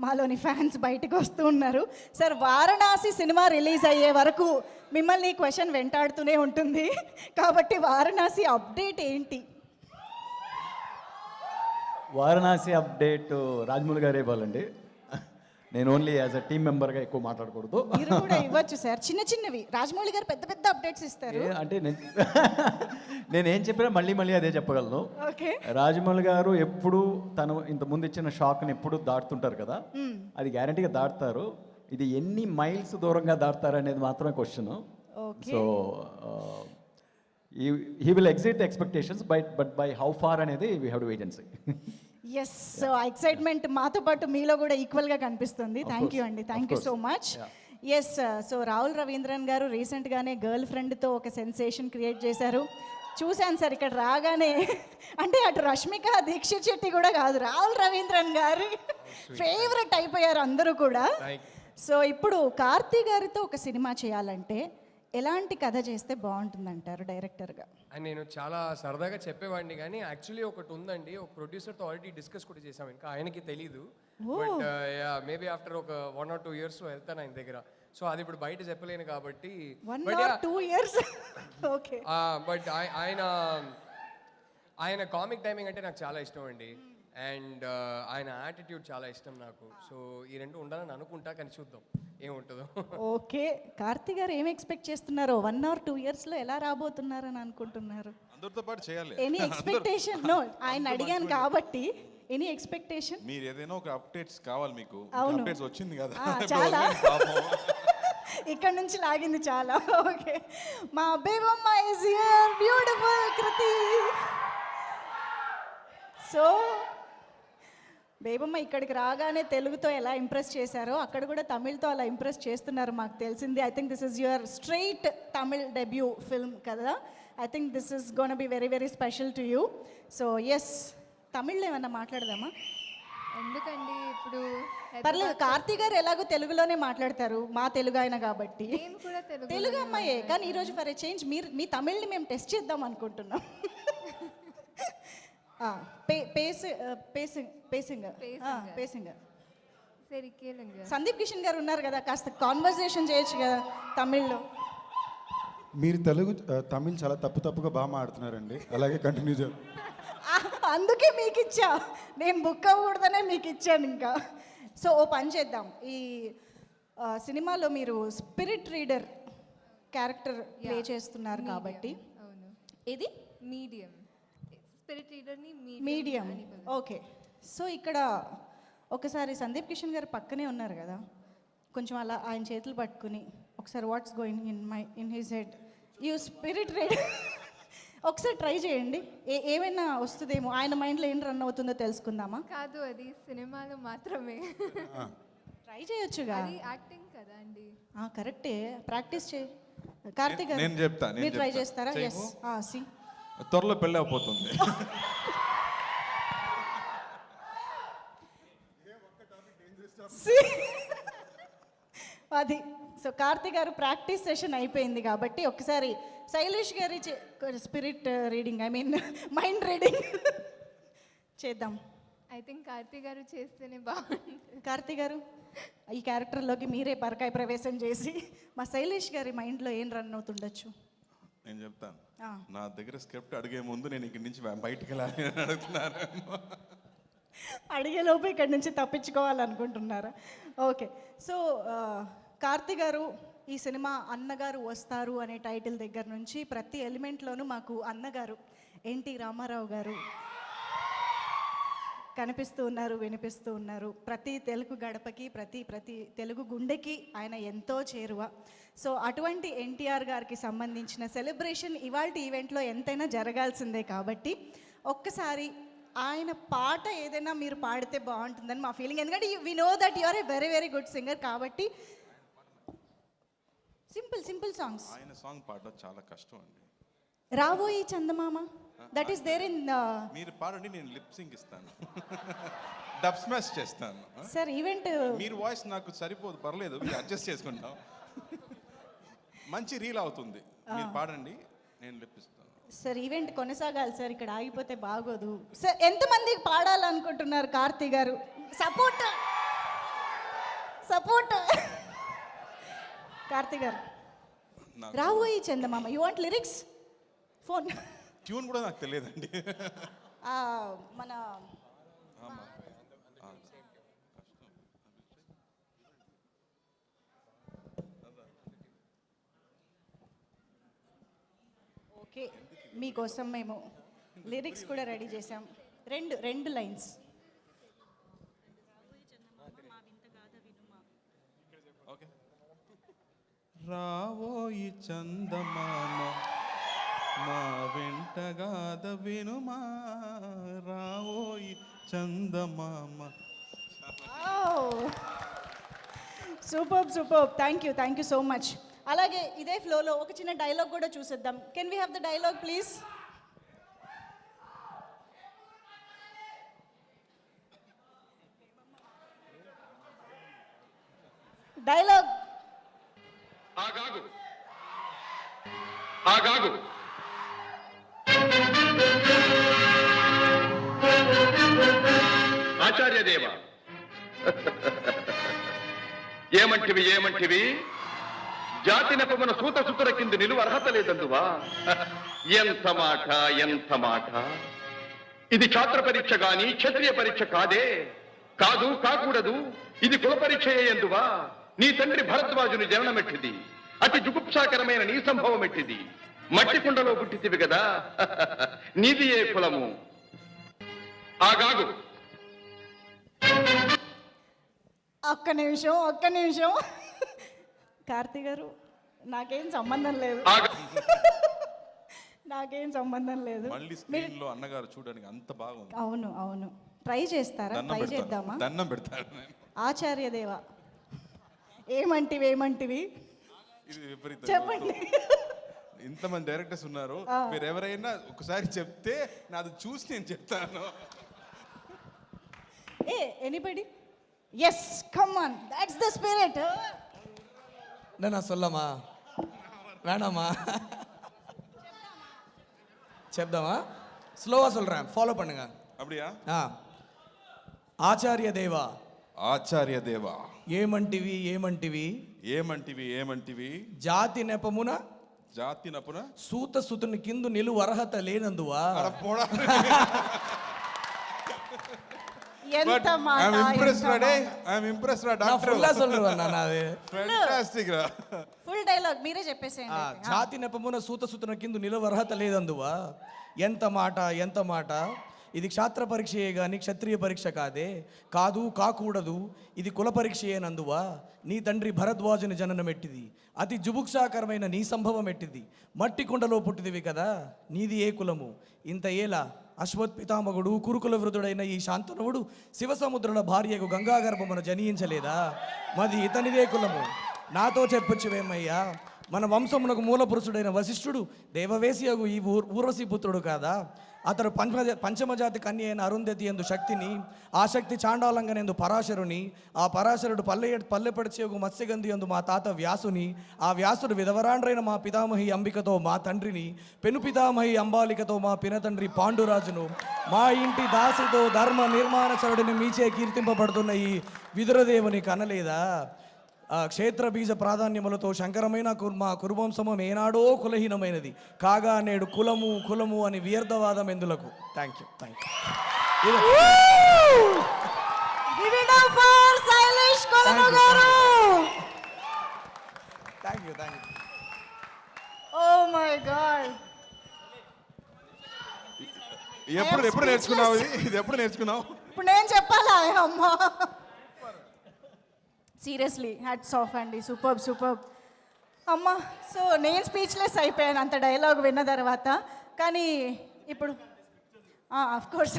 A: మాలోని ఫ్యాన్స్ బయటకు వస్తూ ఉన్నారు. సార్, వారణాసి సినిమా రిలీజ్ అయ్యే వరకు మిమ్మల్ని ఈ క్వశ్చన్ వెంటాడుతూనే ఉంటుంది కాబట్టి వారణాసి అప్డేట్ ఏంటి?
I: వారణాసి అప్డేట్ రాజమౌళి గారే ఇవ్వాలండి. నేను ఓన్లీ యాజ్ అ టీమ్ మెంబర్గా ఎక్కువ మాట్లాడకూడదు.
A: మీరు కూడా ఇవ్వచ్చు సార్, చిన్నవి. రాజమౌళి గారు పెద్ద పెద్ద అప్డేట్స్ ఇస్తారు.
I: అంటే నేను ఏం చెప్పినా మళ్ళీ అదే చెప్పగలను.
A: ఓకే,
I: రాజమౌళి గారు ఎప్పుడు తను ఇంత ముందు ఇచ్చిన షాక్ని ఎప్పుడు దాటుతుంటారు కదా, అది గ్యారంటీగా దాటుతారు. ఇది ఎన్ని మైల్స్ దూరంగా దాటుతారు అనేది మాత్రమే question. So he will exit the expectations but by how far అనేది we have to wait and see.
A: Yes, so excitement మాతో పాటు మీలో కూడా ఈక్వల్గా కనిపిస్తుంది. థ్యాంక్ యూ అండి, thank you so much. Yes, so Rahul Ravindran garu రీసెంట్గానే గర్ల్ ఫ్రెండ్తో ఒక సెన్సేషన్ క్రియేట్ చేశారు. చూశాను సార్ ఇక్కడ రాగానే. అంటే అటు రష్మిక దీక్షిత్ శెట్టి కూడా కాదు, రాహుల్ రవీంద్రన్ గారి ఫేవరెట్ అయిపోయారు అందరూ కూడా. సో ఇప్పుడు కార్తీ గారితో ఒక సినిమా చేయాలంటే ఎలాంటి కథ చేస్తే బాగుంటుందంటారు డైరెక్టర్గా?
J: అండ్ నేను చాలా సరదాగా చెప్పేవాడిని, కానీ యాక్చువల్లీ ఒకటి ఉందండి, ఒక ప్రొడ్యూసర్తో ఆల్రెడీ డిస్కస్ కూడా చేసాం, ఇంకా ఆయనకి తెలీదు. బట్ మేబీ ఆఫ్టర్ ఒక 1 or 2 years వెళ్తాను ఆయన దగ్గర. సో అది ఇప్పుడు బయట చెప్పలేను కాబట్టి.
A: 1 or 2 years? ఓకే.
J: బట్ ఆయన కామిక్ టైమింగ్ అంటే నాకు చాలా ఇష్టం అండి. అండ్ ఆయన యాటిట్యూడ్ చాలా ఇష్టం నాకు. సో ఈ రెండు ఉండాలని అనుకుంటా, కానీ చూద్దాం ఏముంటుందో.
A: ఓకే, కార్తీ గారు ఏం ఎక్స్పెక్ట్ చేస్తున్నారో? 1 or 2 yearsలో ఎలా రాబోతున్నారని అనుకుంటున్నారు?
H: అందరితో పాటు చేయాలి.
A: Any expectation? నో, ఆయన అడిగాను కాబట్టి ఎనీ ఎక్స్పెక్టేషన్?
H: మీరు ఏదైనా ఒక అప్డేట్స్ కావాలి మీకు.
A: అవును,
H: అప్డేట్స్ వచ్చింది కదా
A: చాలా. ఇక్కడ నుంచి లాగింది చాలా. ఓకే, మా Bebamma is here, beautiful Kriti. So Bebamma ఇక్కడికి రాగానే తెలుగుతో ఎలా ఇంప్రెస్ చేశారో అక్కడ కూడా తమిళ్తో అలా ఇంప్రెస్ చేస్తున్నారు మాకు తెలిసింది. I think this is your straight Tamil debut film కదా. I think this is gonna be very very special to you. So yes, తమిళ్లో ఏమన్నా మాట్లాడదామా?
K: ఎందుకండి ఇప్పుడు
A: పర్లేదు, కార్తీ గారు ఎలాగో తెలుగులోనే మాట్లాడతారు, మా తెలుగు ఆయన కాబట్టి.
K: నేను కూడా
A: తెలుగు అమ్మాయే, కానీ ఈరోజు ఫర్ ఎ చేంజ్ మీ తమిళ్ని మేము టెస్ట్ చేద్దాం అనుకుంటున్నాం.
K: సరే కేளுங்க.
A: సందీప్ కిషన్ గారు ఉన్నారు కదా, కాస్త కాన్వర్సేషన్ చేయొచ్చు కదా తమిళ్లో.
L: మీరు తమిళ్ చాలా తప్పుగా బాగా మాడుతున్నారండి, అలాగే కంటిన్యూ చేయండి.
A: అందుకే మీకు ఇచ్చా, నేను బుక్ అవ్వకూడదనే మీకు ఇచ్చాను ఇంకా. సో ఓ పని చేద్దాం, ఈ సినిమాలో మీరు స్పిరిట్ రీడర్ క్యారెక్టర్ ప్లే చేస్తున్నారు కాబట్టి.
K: అవును,
A: ఇది
K: మీడియం స్పిరిట్ రీడర్ని
A: మీడియం. ఓకే, సో ఇక్కడ ఒకసారి సందీప్ కిషన్ గారు పక్కనే ఉన్నారు కదా, కొంచెం అలా ఆయన చేతులు పట్టుకుని ఒకసారి what's going in his head you spirit ready ఒకసారి ట్రై చేయండి. ఏమైనా వస్తుందేమో, ఆయన మైండ్లో ఏం రన్ అవుతుందో తెలుసుకుందామా?
K: కాదు, అది సినిమాలో మాత్రమే.
A: ట్రై చేయొచ్చుగా.
K: అది యాక్టింగ్ కదా అండి.
A: కరెక్టే, ప్రాక్టీస్ చేయి. కార్తీక్ గారు
H: నేను చెప్తా, నేను
A: మీరు ట్రై
H: చెప్తా.
A: చేస్తారా?
H: చెయ్యు.
A: ఎస్ సి
H: త్వరలో పెళ్ళి అయిపోతుంది.
A: అది సో కార్తీక్ గారు ప్రాక్టీస్ సెషన్ అయిపోయింది కాబట్టి ఒకసారి శైలేష్ గారి spirit reading, I mean mind reading చేద్దాం.
K: ఐ థింక్ కార్తీ గారు చేస్తేనే బాగుంటుంది.
A: కార్తీక్ గారు ఈ క్యారెక్టర్లోకి మీరే పరకాయ ప్రవేశం చేసి మా శైలేష్ గారి మైండ్లో ఏం రన్ అవుతుండొచ్చు?
H: నేను చెప్తాను.
A: ఆ.
H: నా దగ్గర స్క్రిప్ట్ అడిగే ముందు నేను ఇక్కడి నుంచి బయటికి వెళ్ళాలి అని అడుగుతున్నాను.
A: అడిగేలోపు ఇక్కడి నుంచి తప్పించుకోవాలనుకుంటున్నారా? ఓకే, సో కార్తీక్ గారు ఈ సినిమా అన్నగారు వస్తారు అనే టైటిల్ దగ్గర నుంచి ప్రతి ఎలిమెంట్లోనూ మాకు అన్నగారు ఎన్టీ రామారావు గారు కనిపిస్తూ ఉన్నారు, వినిపిస్తూ ఉన్నారు. ప్రతి తెలుగు గడపకి, ప్రతి తెలుగు గుండెకి ఆయన ఎంతో చేరువ. సో అటువంటి ఎన్టీఆర్ గారికి సంబంధించిన సెలబ్రేషన్ ఇవాళ ఈవెంట్లో ఎంతైనా జరగాల్సిందే కాబట్టి ఒక్కసారి ఆయన పాట ఏదైనా మీరు పాడితే బాగుంటుందని మా ఫీలింగ్. ఎందుకంటే we know that you are a very very good singer కాబట్టి సింపుల్ సాంగ్స్.
H: ఆయన సాంగ్ పాడడం చాలా కష్టం అండి.
A: రాబోయి చందమామ, దట్ ఈస్ దేర్ ఇన్.
H: మీరు పాడండి, నేను లిప్ సింగ్ ఇస్తాను, డబ్ స్మాష్ చేస్తాను.
A: సార్ ఈవెంట్
H: మీరు వాయిస్ నాకు సరిపోదు, పర్లేదు, మీరు అడ్జస్ట్ చేసుకుంటాం. మంచి రీల్ అవుతుంది. మీరు పాడండి, నేను లిప్ ఇస్తాను.
A: సార్ ఈవెంట్ కొనసాగాలి సార్, ఇక్కడ ఆగిపోతే బాగోదు సార్. ఎంతమంది పాడాలనుకుంటున్నారు కార్తీ గారు? సపోర్ట్ కార్తీ గారు. రాబోయి చందమామ, you want lyrics? Phone
H: tune కూడా నాకు తెలియదండి.
A: మన ఓకే, మీకోసం మేము లిరిక్స్ కూడా రెడీ చేసాం. రెండు లైన్స్.
H: రావోయి చందమామ మా వెంటగాద వినుమా, రావోయి చందమామ.
A: Super, thank you so much. అలాగే ఇదే ఫ్లోలో ఒక చిన్న డైలాగ్ కూడా చూసేద్దాం. Can we have the dialogue please? Dialogue.
M: ఆగాగు ఆచార్యదేవ, ఏమంటివి జాతి నెపమున సూత సుతుర కింద నిలువ అర్హత లేదందువా? ఎంత మాట! ఇది క్షాత్ర పరీక్ష గాని క్షత్రియ పరీక్ష కాదే. కాకూడదు. ఇది కుల పరీక్ష ఎందువా? నీ తండ్రి భరద్వాజుని జననమెట్టిది, అతి జుగుప్సాకరమైన నీ సంభవం ఎట్టిది. మట్టి కుండలో పుట్టితివి కదా, నీది ఏ కులము? ఆగాగు.
A: ఒక్క నిమిషం కార్తీ గారు, నాకేం సంబంధం లేదు.
H: మళ్ళీ స్క్రీన్ లో అన్నగారు చూడడానికి అంత బాగుంది.
A: అవును, ట్రై చేస్తారా? ట్రై చేద్దామా?
H: దండం పెడతారు.
A: ఆచార్య దేవ, ఏమంటివి
H: ఇది విపరీతం.
A: చెప్పండి.
H: ఇంతమంది డైరెక్టర్స్ ఉన్నారు, మీరు ఎవరైనా ఒకసారి చెప్తే నాది చూసి నేను చెప్తాను.
A: Anybody? Yes, come on, that's the spirit.
G: நான் சொல்லமா வேணாமா? చెప్దామా? స్లోగా சொல்றேன், ஃபாலோ பண்ணுங்க.
H: அப்படியா?
G: ఆచార్య దేవా,
H: ఏమంటివి
G: జాతి నెపమున
H: సూత
G: సుతుని కిందు నిలువ అర్హత లేనందువా?
A: ఎంత మాట! ఫుల్ డైలాగ్ మీరే చెప్పేసేయండి.
G: జాతి నెపమున సూత సుతుని కిందు నిలువ అర్హత లేదందువా? ఎంత మాట! ఇది క్షాత్ర పరీక్షయే కానీ క్షత్రియ పరీక్ష కాదే, కాదు కాకూడదు, ఇది కుల పరీక్షయే నందువా. నీ తండ్రి భరద్వాజుని జననం ఎట్టిది, అతి జుభుక్షాకరమైన నీ సంభవం ఎట్టిది, మట్టి కుండలో పుట్టిదివి కదా, నీది ఏ కులము. ఇంత ఏలా అశ్వత్పితామగుడు కురుకుల వృధుడైన ఈ శాంతనువుడు శివసముద్రుల భార్యకు గంగాగర్భమును జనించలేదా, మది ఇతనిదే కులము. నాతో చెప్పొచ్చువేమయ్యా, మన వంశమునకు మూల పురుషుడైన వశిష్ఠుడు దేవవేశియగు ఈ ఊర్వశీ పుత్రుడు కాదా. అతడు పంచమజాతి కన్య అయిన అరుంధతి ఎందు శక్తిని, ఆ శక్తి చాండాలంగనందు పరాశరుని, ఆ పరాశరుడు పల్లెపడిచేగు మత్స్యగంధి ఎందు మా తాత వ్యాసుని, ఆ వ్యాసుడు విధవరాండ్రైన మా పితామహి అంబికతో మా తండ్రిని, పెను పితామహి అంబాలికతో మా పినతండ్రి పాండురాజును, మా ఇంటి దాసితో ధర్మ నిర్మాణచరుడిని మీచే కీర్తింపబడుతున్న ఈ విదురదేవుని కనలేదా. క్షేత్ర బీజ ప్రాధాన్యములతో శంకరమైన మా కురువంశమం ఏనాడో కులహీనమైనది కాగా నేడు కులము కులము అని వ్యర్థవాదం ఎందులకు. Thank you.
A: Oh my god.
H: ఎప్పుడు నేర్చుకున్నావు ఇది ఎప్పుడు నేర్చుకున్నావు?
A: ఇప్పుడు నేను చెప్పాలా? అమ్మా సీరియస్లీ హ్యాట్స్ ఆఫ్ అండి, సూపర్. అమ్మా సో నేను స్పీచ్లెస్ అయిపోయాను అంత డైలాగ్ విన్న తర్వాత. కానీ ఇప్పుడు ఆఫ్ కోర్స్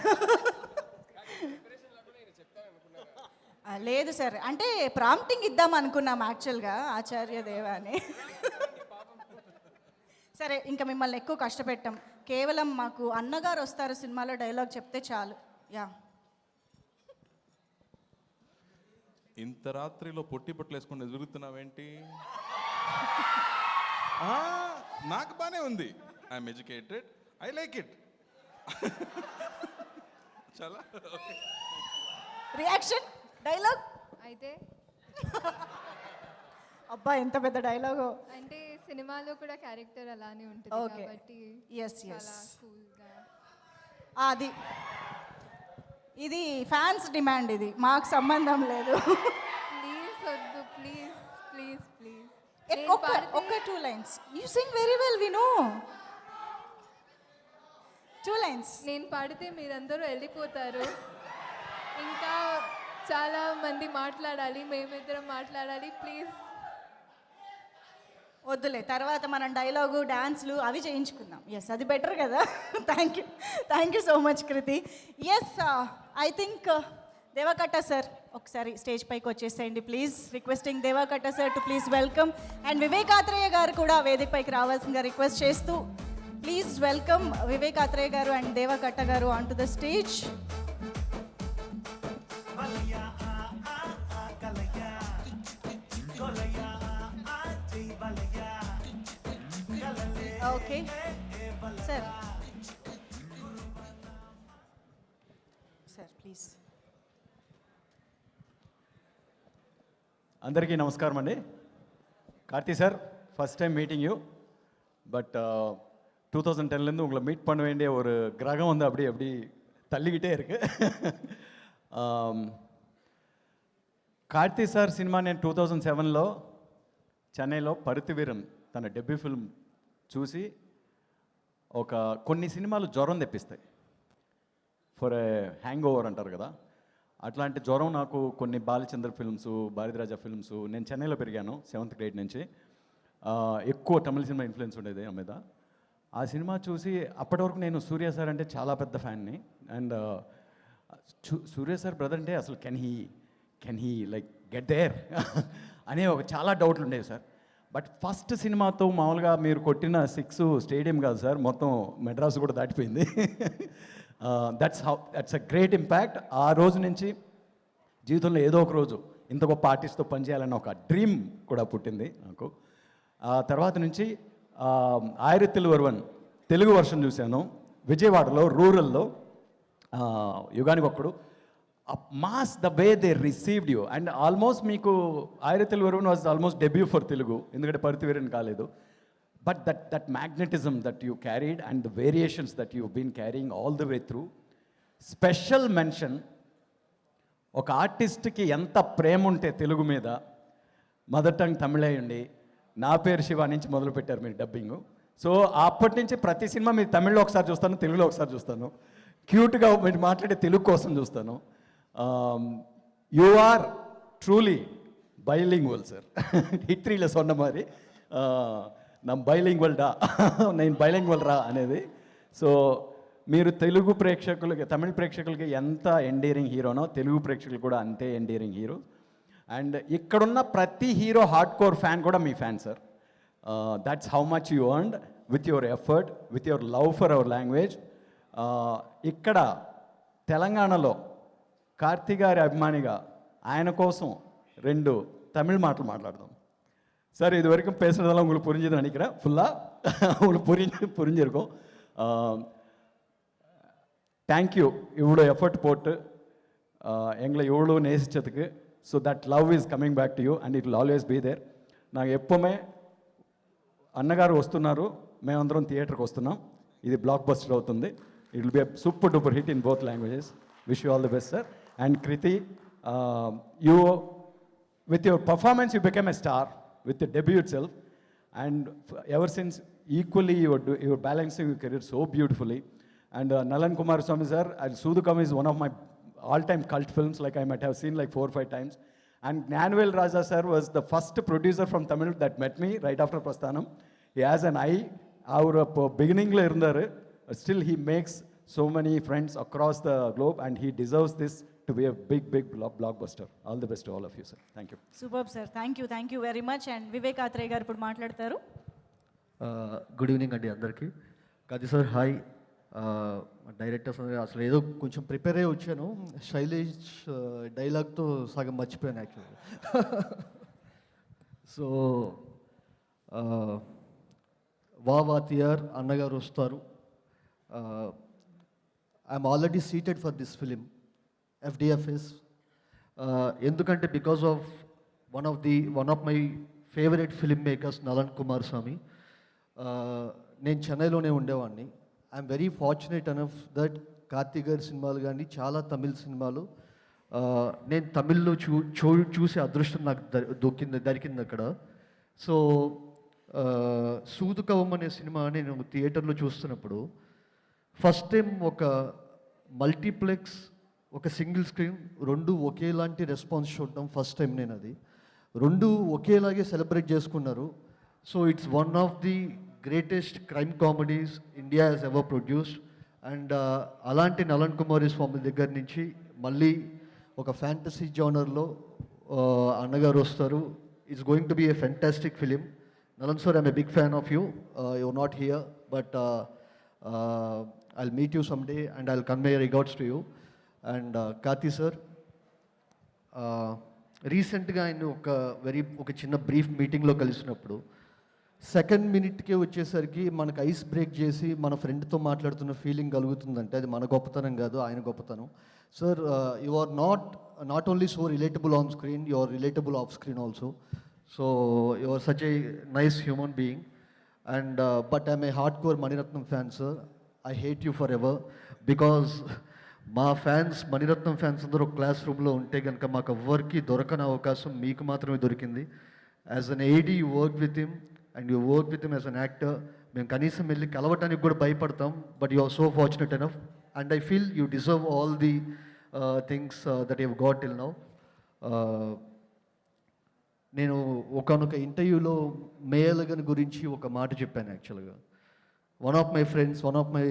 A: లేదు సార్, అంటే ప్రాంప్టింగ్ ఇద్దాం అనుకున్నాం యాక్చువల్గా ఆచార్య దేవా అని. సరే ఇంకా మిమ్మల్ని ఎక్కువ కష్టపెట్టాం, కేవలం మాకు అన్నగారు వస్తారు సినిమాలో డైలాగ్ చెప్తే చాలు. యా.
H: ఇంత రాత్రిలో పొట్టి బట్టలు వేసుకుని ఎదుగుతున్నావేంటి? నాకు బానే ఉంది, I'm educated, I like it. చాలా
A: రియాక్షన్ డైలాగ్
K: అయితే
A: అబ్బా ఎంత పెద్ద డైలాగో.
K: అంటే సినిమాలో కూడా క్యారెక్టర్ అలానే ఉంటుంది
A: ఓకే.
K: కాబట్టి
A: ఎస్
K: చాలా కూల్గా.
A: అది ఇది ఫ్యాన్స్ డిమాండ్, ఇది మాకు సంబంధం లేదు.
K: ప్లీజ్ వద్దు, ప్లీజ్ ప్లీజ్ ప్లీజ్.
A: ఒక్క 2 lines. You sing very well, we know. 2 lines.
K: నేను పాడితే మీరందరూ వెళ్ళిపోతారు, ఇంకా చాలా మంది మాట్లాడాలి, మేమిద్దరం మాట్లాడాలి, ప్లీజ్
A: వద్దులే, తర్వాత మనం డైలాగు డాన్స్లు అవి చేయించుకుందాం. ఎస్ అది బెటర్ కదా. Thank you so much Kriti. Yes I think Devakatta sir ఒకసారి స్టేజ్ పైకి వచ్చేసేయండి please. Requesting Devakatta sir to please welcome. And Vivek Athreya garu కూడా వేదిక పైకి రావాల్సిందిగా రిక్వెస్ట్ చేస్తూ ప్లీజ్ వెల్కమ్ వివేక్ ఆత్రేయ గారు and Devakatta garu on to the stage. Okay sir, please.
I: అందరికీ నమస్కారం అండి. Karthi sir first time meeting you, but 2010லேருந்து உங்களை மீட் பண்ண வேண்டிய ஒரு கிரகம் வந்து அப்படி தள்ளிக்கிட்டே இருக்கு. కార్తీ సార్ సినిమా నేను 2007లో చెన్నైలో పరుతివీరన్ తన డెబ్యూ ఫిల్మ్ చూసి, కొన్ని సినిమాలు జ్వరం తెప్పిస్తాయి, ఫర్ ఏ హ్యాంగ్ ఓవర్ అంటారు కదా, అట్లాంటి జ్వరం నాకు కొన్ని బాలచంద్ర ఫిల్మ్స్, భారతిరాజా ఫిల్మ్స్, నేను చెన్నైలో పెరిగాను 7th grade నుంచి, ఎక్కువ తమిళ సినిమా ఇన్ఫ్లుయెన్స్ ఉండేది నా మీద. ఆ సినిమా చూసి అప్పటి వరకు నేను సూర్య సార్ అంటే చాలా పెద్ద ఫ్యాన్ని, అండ్ సూర్య సార్ బ్రదర్ అంటే అసలు can he like get there అనే చాలా డౌట్లు ఉండేవి సార్. బట్ ఫస్ట్ సినిమాతో మామూలుగా మీరు కొట్టిన 6 స్టేడియం కాదు సార్, మొత్తం మెడ్రాస్ కూడా దాటిపోయింది. That's a great impact. ఆ రోజు నుంచి జీవితంలో ఏదో ఒక రోజు ఇంత గొప్ప ఆర్టిస్ట్తో పనిచేయాలన్న ఒక డ్రీమ్ కూడా పుట్టింది నాకు. ఆ తర్వాత నుంచి ఆయిరత్తిల్ ఒరువన్ తెలుగు వర్షన్ చూశాను విజయవాడలో రూరల్లో, Yuganiki Okkadu. Mass the way they received you, and almost మీకు Aayirathil Oruvan was almost debut for Telugu, ఎందుకంటే పరుతివీరన్ కాలేదు. But that magnetism that you carried and the variations that you've been carrying all the way through. Special mention, ఒక ఆర్టిస్ట్కి ఎంత ప్రేమ ఉంటే తెలుగు మీద, mother tongue తమిళే ఉండి, నా పేరు శివ నుంచి మొదలుపెట్టారు మీరు డబ్బింగ్. సో అప్పటి నుంచి ప్రతి సినిమా మీరు తమిళ్లో ఒకసారి చూస్తాను, తెలుగులో ఒకసారి చూస్తాను. క్యూట్గా మీరు మాట్లాడే తెలుగు కోసం చూస్తాను. You are truly bilingual sir. హిట్రీలో సొన్న మరి నమ్ బైలింగ్వల్ డా నేను బైలింగ్వల్ రా అనేది. సో మీరు తెలుగు ప్రేక్షకులకి, తమిళ ప్రేక్షకులకి ఎంత ఎండీరింగ్ హీరోనో తెలుగు ప్రేక్షకులు కూడా అంతే ఎండీరింగ్ హీరో. అండ్ ఇక్కడున్న ప్రతి హీరో హార్డ్ కోర్ ఫ్యాన్ కూడా మీ fan sir. That's how much you earned with your effort, with your love for our language. ఇక్కడ తెలంగాణలో కార్తీ గారి అభిమానిగా ఆయన కోసం 2 తమిళ్ మాటలు మాట్లాడదాం சார். இது வரைக்கும் பேசுனதெல்லாம் உங்களுக்கு புரிஞ்சுதுன்னு நினைக்கிறேன். ஃபுல்லாக உங்களுக்கு புரிஞ்சிருக்கும். தேங்க்யூ இவ்வளோ எஃபர்ட் போட்டு எங்களை இவ்வளோ நேசித்ததுக்கு. So that love is coming back to you and it will always be there. నాకు ఎప్పుమే అన్నగారు వస్తున్నారు, మేమందరం థియేటర్కి వస్తున్నాం, ఇది బ్లాక్ బస్టర్ అవుతుంది. It will be a super duper hit in both languages. Wish you all the best sir. And Kriti, you with your performance you became a star with the debut itself, and ever since equally you are balancing your career so beautifully. And Nalan Kumar Swamy sir, Soodukam is one of my all-time cult films, like I might have seen like 4 or 5 times. And Gnanavel Raja sir was the first producer from Tamil that met me right after Prasthanam. He has an eye, our beginning la irundaru, still he makes so many friends across the globe, and he deserves this to be a big blockbuster. All the best to all of you, sir. Thank you.
A: Super sir, thank you very much. And Vivek Athreya garu ఇప్పుడు మాట్లాడతారు.
N: Good evening అండి అందరికీ. కాదు sir, hi. Directors అసలు ఏదో కొంచెం prepare అయ్యి వచ్చాను, శైలేష్ డైలాగ్తో సగం మర్చిపోయాను యాక్చువల్గా. సో వాతియార్ అన్నగారు వస్తారు. I'm already seated for this film FDFS. ఎందుకంటే because of one of my favourite film makers Nalan Kumar Swamy. నేను చెన్నైలోనే ఉండేవాడిని. I'm very fortunate enough that Karthi గారి సినిమాలు కానీ చాలా తమిళ సినిమాలు నేను తమిళ్లో చూసే అదృష్టం నాకు దొరికింది అక్కడ. సో సూదుకవం అనే సినిమా నేను థియేటర్లో చూస్తున్నప్పుడు ఫస్ట్ టైం ఒక మల్టీప్లెక్స్, ఒక సింగిల్ స్క్రీన్, 2 ఒకేలాంటి రెస్పాన్స్ చూడటం ఫస్ట్ టైం. నేను అది 2 ఒకేలాగే సెలబ్రేట్ చేసుకున్నారు. So it's one of the greatest crime comedies India has ever produced. And అలాంటి నలన్ కుమార్ స్వామి దగ్గర నుంచి మళ్ళీ ఒక ఫ్యాంటసీ జోనర్లో అన్నగారు వస్తారు. It's going to B A fantastic film. Nalan sir, I'm a big fan of you. You're not here, but I'll meet you someday and I'll convey regards to you. And Karthi sir, రీసెంట్గా ఆయన ఒక చిన్న brief మీటింగ్లో కలిసినప్పుడు 2nd మినిట్కే వచ్చేసరికి మనకు ice break చేసి మన ఫ్రెండ్తో మాట్లాడుతున్న ఫీలింగ్ కలుగుతుందంటే అది మన గొప్పతనం కాదు, ఆయన గొప్పతనం. Sir, you are not only so relatable on screen, you are relatable off screen also. So you are such a nice human being, and but I'm a hardcore Maniratnam fan, sir. I hate you forever because మా fans, Mani Ratnam fans అందరూ class రూమ్లో ఉంటే కనుక మాకు ఎవ్వరికి దొరకని అవకాశం మీకు మాత్రమే దొరికింది. As an AD you work with him and you work with him as an actor. మేము కనీసం వెళ్ళి కలవటానికి కూడా భయపడతాం, but you are so fortunate enough and I feel you deserve all the things that you got till now. నేను ఒకనొక ఇంటర్వ్యూలో మేయలగన్ గురించి ఒక మాట చెప్పాను యాక్చువల్గా. One of my friends, one of my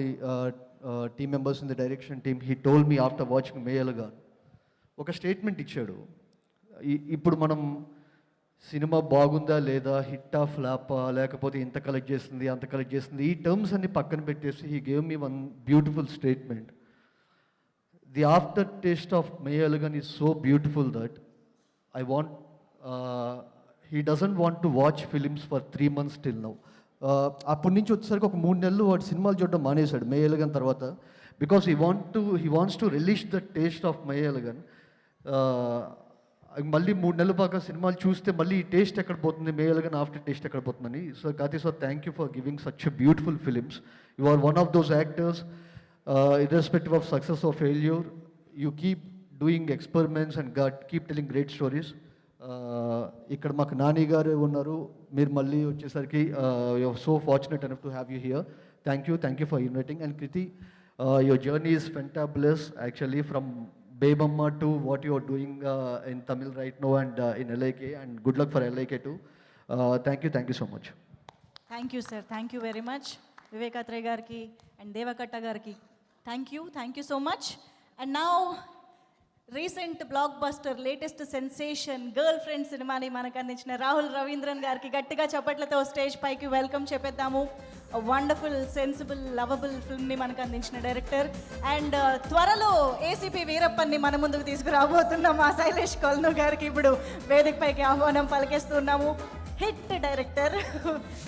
N: team members in the direction team, he told me after watching మేయలగన్ ఒక statement ఇచ్చాడు. ఇప్పుడు మనం సినిమా బాగుందా లేదా, హిట్టా ఫ్లాపా, లేకపోతే ఇంత కలెక్ట్ చేస్తుంది అంత కలెక్ట్ చేస్తుంది, ఈ టర్మ్స్ అన్ని పక్కన పెట్టేసి he gave me one beautiful statement. The after taste of Meiyazhagan is so beautiful that I want he doesn't want to watch films for 3 months till now. అప్పటి నుంచి వచ్చేసరికి ఒక 3 నెలలు వాడు సినిమాలు చూడడం మానేశాడు మేయలగన్ తర్వాత, because he wants to release the taste of Meiyazhagan. మళ్ళీ 3 నెలల బాగా సినిమాలు చూస్తే మళ్ళీ ఈ టేస్ట్ ఎక్కడ పోతుంది, మేయలగన్ ఆఫ్టర్ టేస్ట్ ఎక్కడ పోతుందని. So Karthi sir, thank you for giving such beautiful films. You are one of those actors, irrespective of success or failure, you keep doing experiments and keep telling great stories. ఇక్కడ మాకు నాని గారు ఉన్నారు, మీరు మళ్ళీ వచ్చేసరికి you are so fortunate enough to have you here. Thank you for inviting. And Kriti, Your journey is fantabulous, actually, from Bebamma to what you are doing in Tamil right now and in LIK, and good luck for LIK too. Thank you so much.
A: Thank you sir, thank you very much. Vivekatreya గారికి and Deva Katta గారికి thank you so much. And now recent block buster latest sensation girl friend సినిమాని మనకు అందించిన రాహుల్ రవీంద్రన్ గారికి గట్టిగా చప్పట్లతో stage పైకి welcome చెప్పేద్దాము. Wonderful sensible lovable ఫిల్మ్ని మనకు అందించిన డైరెక్టర్. అండ్ త్వరలో ఏసీపీ వీరప్పన్ని మన ముందుకు తీసుకురాబోతున్నాం. ఆ శైలేష్ కొల్ను గారికి ఇప్పుడు వేదిక పైకి ఆహ్వానం పలికేస్తున్నాము. Hit director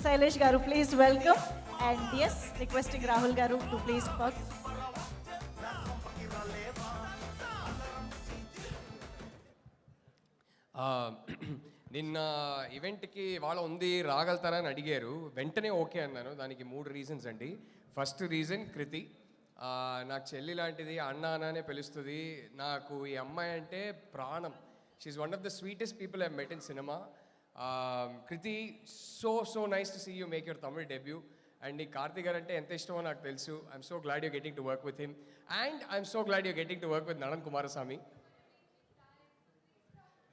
A: Sailesh garu, please welcome. And yes, requesting Rahul garu to please talk.
J: నిన్న ఈవెంట్కి వాళ్ళ ఉంది రాగలుగుతారా అని అడిగారు. వెంటనే ఓకే అన్నాను. దానికి 3 రీజన్స్ అండి. ఫస్ట్ రీజన్ కృతి. నాకు చెల్లి లాంటిది, అన్న అనే పిలుస్తుంది. నాకు ఈ అమ్మాయి అంటే ప్రాణం. She's one of the sweetest people I met in cinema. Kriti, so nice to see you make your Tamil debut. And నీ కార్తీక్ గారు అంటే ఎంత ఇష్టమో నాకు తెలుసు. I'm so glad you getting to work with him. And I'm so glad you getting to work with Nalan Kumaraswamy.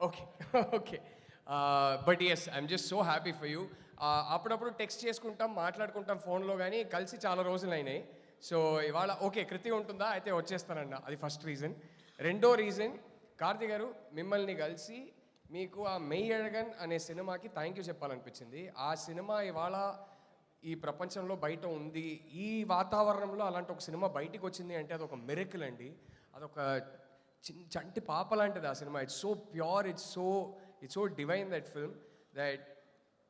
J: Okay but yes, I'm just so happy for you. అప్పుడప్పుడు text చేసుకుంటాం, మాట్లాడుకుంటాం ఫోన్లో, కానీ కలిసి చాలా రోజులు అయినాయి. సో ఇవాళ ఓకే కృతి ఉంటుందా, అయితే వచ్చేస్తానన్న. అది ఫస్ట్ రీజన్. రెండో రీజన్, కార్తీక్ గారు మిమ్మల్ని కలిసి మీకు ఆ మెయ్యడగన్ అనే సినిమాకి థ్యాంక్ యూ చెప్పాలనిపించింది. ఆ సినిమా ఇవాళ ఈ ప్రపంచంలో బయట ఉంది. ఈ వాతావరణంలో అలాంటి ఒక సినిమా బయటికి వచ్చింది అంటే అదొక మిరకిల్ అండి. అదొక చంటి పాప లాంటిది ఆ cinema. It's so pure, it's so divine that film, that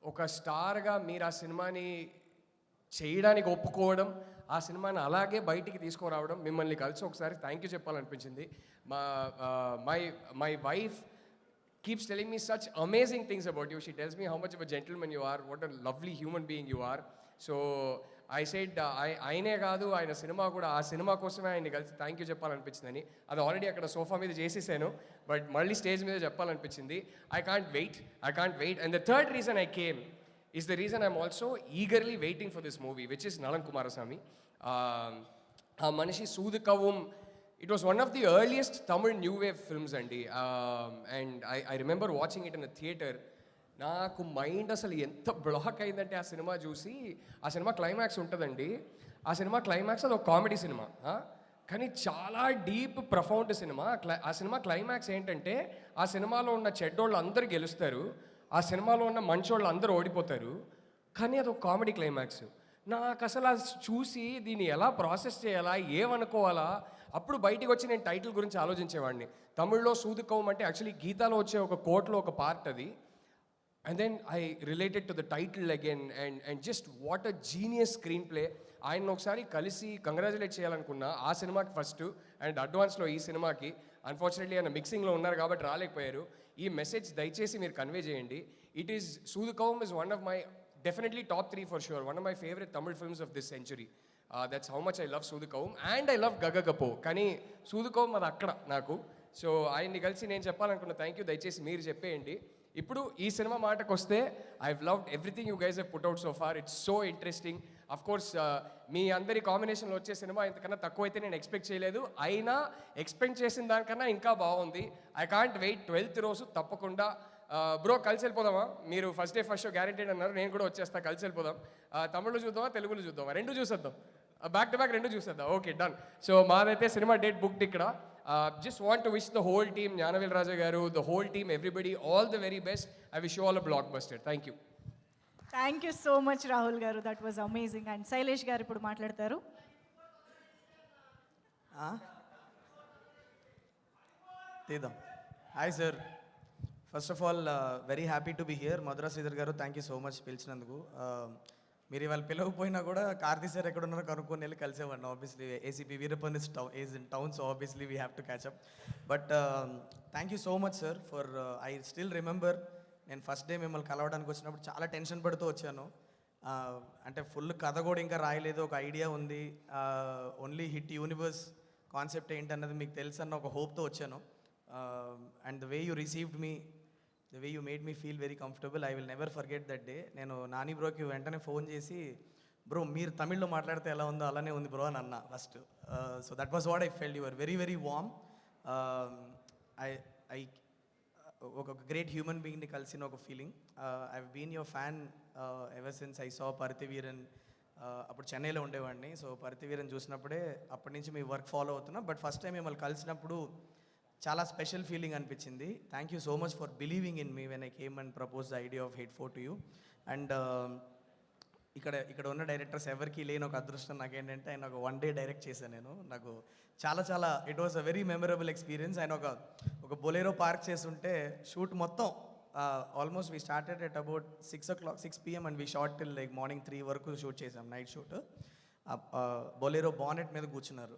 J: ఒక స్టార్గా మీరు ఆ సినిమాని చేయడానికి ఒప్పుకోవడం, ఆ సినిమాని అలాగే బయటికి తీసుకురావడం, మిమ్మల్ని కలిసి ఒకసారి థ్యాంక్ యూ చెప్పాలనిపించింది. My wife keeps telling me such amazing things about you. She tells me how much of a gentleman you are, what a lovely human being you are. So I said, ఆయనే కాదు, ఆయన cinema కూడా, ఆ cinema కోసమే ఆయన్ని కలిసి thank you చెప్పాలనిపించిందని. అది already అక్కడ సోఫా మీద చేసేసాను, బట్ మళ్ళీ స్టేజ్ మీద చెప్పాలనిపించింది. I can't wait. And the third reason I came is the reason I'm also eagerly waiting for this movie, which is Nalan Kumarasamy. ఆ మనిషి సూది కవ్వం. It was one of the earliest Tamil new wave films అండి. And I remember watching it in a theater. నాకు mind అసలు ఎంత black అయిందంటే ఆ cinema చూసి. ఆ సినిమా క్లైమాక్స్ ఉంటుందండి. ఆ సినిమా క్లైమాక్స్ అది ఒక కామెడీ సినిమా, కానీ చాలా డీప్ ప్రొఫౌండ్ సినిమా. ఆ సినిమా క్లైమాక్స్ ఏంటంటే, ఆ సినిమాలో ఉన్న చెడ్డోళ్ళు అందరూ గెలుస్తారు, ఆ సినిమాలో ఉన్న మంచోళ్ళు అందరూ ఓడిపోతారు, కానీ అది ఒక కామెడీ క్లైమాక్స్. నాకు అసలు అది చూసి దీన్ని ఎలా ప్రాసెస్ చేయాలా, ఏమనుకోవాలా, అప్పుడు బయటికి వచ్చి నేను టైటిల్ గురించి ఆలోచించేవాడిని. తమిళ్లో సూదుకవం అంటే యాక్చువల్లీ గీతాలో వచ్చే ఒక కోట్లో ఒక పార్ట్ అది. And then I related to the title again. And just what a genius screenplay. ఆయన ఒకసారి కలిసి కంగ్రాచులేట్ చేయాలనుకున్నా ఆ సినిమాకి ఫస్ట్, అండ్ అడ్వాన్స్లో ఈ సినిమాకి. అన్ఫార్చునేట్లీ ఆయన మిక్సింగ్లో ఉన్నారు కాబట్టి రాలేకపోయారు. ఈ మెసేజ్ దయచేసి మీరు కన్వే చేయండి. It is Soodhu Kavvum is one of my definitely top 3 for sure. One of my favourite Tamil films of this century. That's how much I love Soodhu Kavvum. And I love గగగపో, కానీ సూదుకవం అది అక్కడ నాకు. సో ఆయన్ని కలిసి నేను చెప్పాలనుకున్న థ్యాంక్ యూ దయచేసి మీరు చెప్పేయండి. ఇప్పుడు ఈ సినిమా మాటకు వస్తే, I loved everything you guys have put out so far. It's so interesting. Of course మీ అందరి కాంబినేషన్లో వచ్చే సినిమా ఇంతకన్నా తక్కువైతే నేను ఎక్స్పెక్ట్ చేయలేదు. అయినా ఎక్స్పెక్ట్ చేసిన దానికన్నా ఇంకా బాగుంది. I can't wait. 12th రోజు తప్పకుండా. బ్రో కలిసి వెళ్ళిపోదామా? మీరు first day first show guaranteed అన్నారు, నేను కూడా వచ్చేస్తా. కలిసి వెళ్ళిపోదాం. తమిళ్లో చూద్దామా, తెలుగులో చూద్దామా? రెండు చూసేద్దాం. బ్యాక్ టు బ్యాక్ రెండు చూసేద్దాం. Okay, done. సో మాదైతే సినిమా డేట్ బుక్డ్ ఇక్కడ. Just want to wish the whole team, Gnanavel Raja garu, the whole team, everybody, all the very best. I wish you all a blockbuster. Thank you.
A: Thank you so much Rahul garu, that was amazing. And Shailesh garu ఇప్పుడు మాట్లాడతారు.
G: తీద్దాం. Hi sir, first of all very happy to be here. Madhura Sreedhar garu, thank you so much పిలిచినందుకు. మీరు ఇవాళ పిలవకపోయినా కూడా Karthi sir ఎక్కడ ఉన్నారో కనుక్కొని వెళ్ళి కలిసేవాడిని. Obviously ACP Veerappan is in town, so obviously we have to catch up. But thank you so much sir for I still remember, నేను ఫస్ట్ డే మిమ్మల్ని కలవడానికి వచ్చినప్పుడు చాలా టెన్షన్ పడుతూ వచ్చాను. అంటే ఫుల్ కథ కూడా ఇంకా రాయలేదు, ఒక ఐడియా ఉంది, ఓన్లీ హిట్ యూనివర్స్ కాన్సెప్ట్ ఏంటన్నది మీకు తెలుసు అన్న ఒక హోప్తో వచ్చాను. And the way you received me, the way you made me feel very comfortable, I will never forget that day. నేను నాని బ్రోకి వెంటనే ఫోన్ చేసి, బ్రో మీరు తమిళ్లో మాట్లాడితే ఎలా ఉందో అలానే ఉంది బ్రో అని అన్నా first. So that was what I felt. Your very very warm. I ఒక గ్రేట్ హ్యూమన్ బీయింగ్ని కలిసిన ఒక feeling. I been your fan ever since I saw Paruthiveeran. అప్పుడు చెన్నైలో ఉండేవాడిని. సో పర్తివీరన్ చూసినప్పుడే అప్పటి నుంచి మీ వర్క్ ఫాలో అవుతున్నా. బట్ ఫస్ట్ టైం మిమ్మల్ని కలిసినప్పుడు చాలా స్పెషల్ ఫీలింగ్ అనిపించింది. Thank you so much for believing in me when I came and propose the idea of hit 4 to you. And ఇక్కడ ఉన్న డైరెక్టర్స్ ఎవరికి లేని ఒక అదృష్టం నాకేంటంటే ఆయన ఒక 1 డే డైరెక్ట్ చేశాను నేను. నాకు చాలా it was a very memorable experience. ఆయన ఒక బొలేరో పార్క్ చేస్తుంటే షూట్ మొత్తం almost we started at about 6 PM and we short till like morning 3 వరకు షూట్ చేసాం, నైట్ షూట్. బొలేరో బానెట్ మీద కూర్చున్నారు,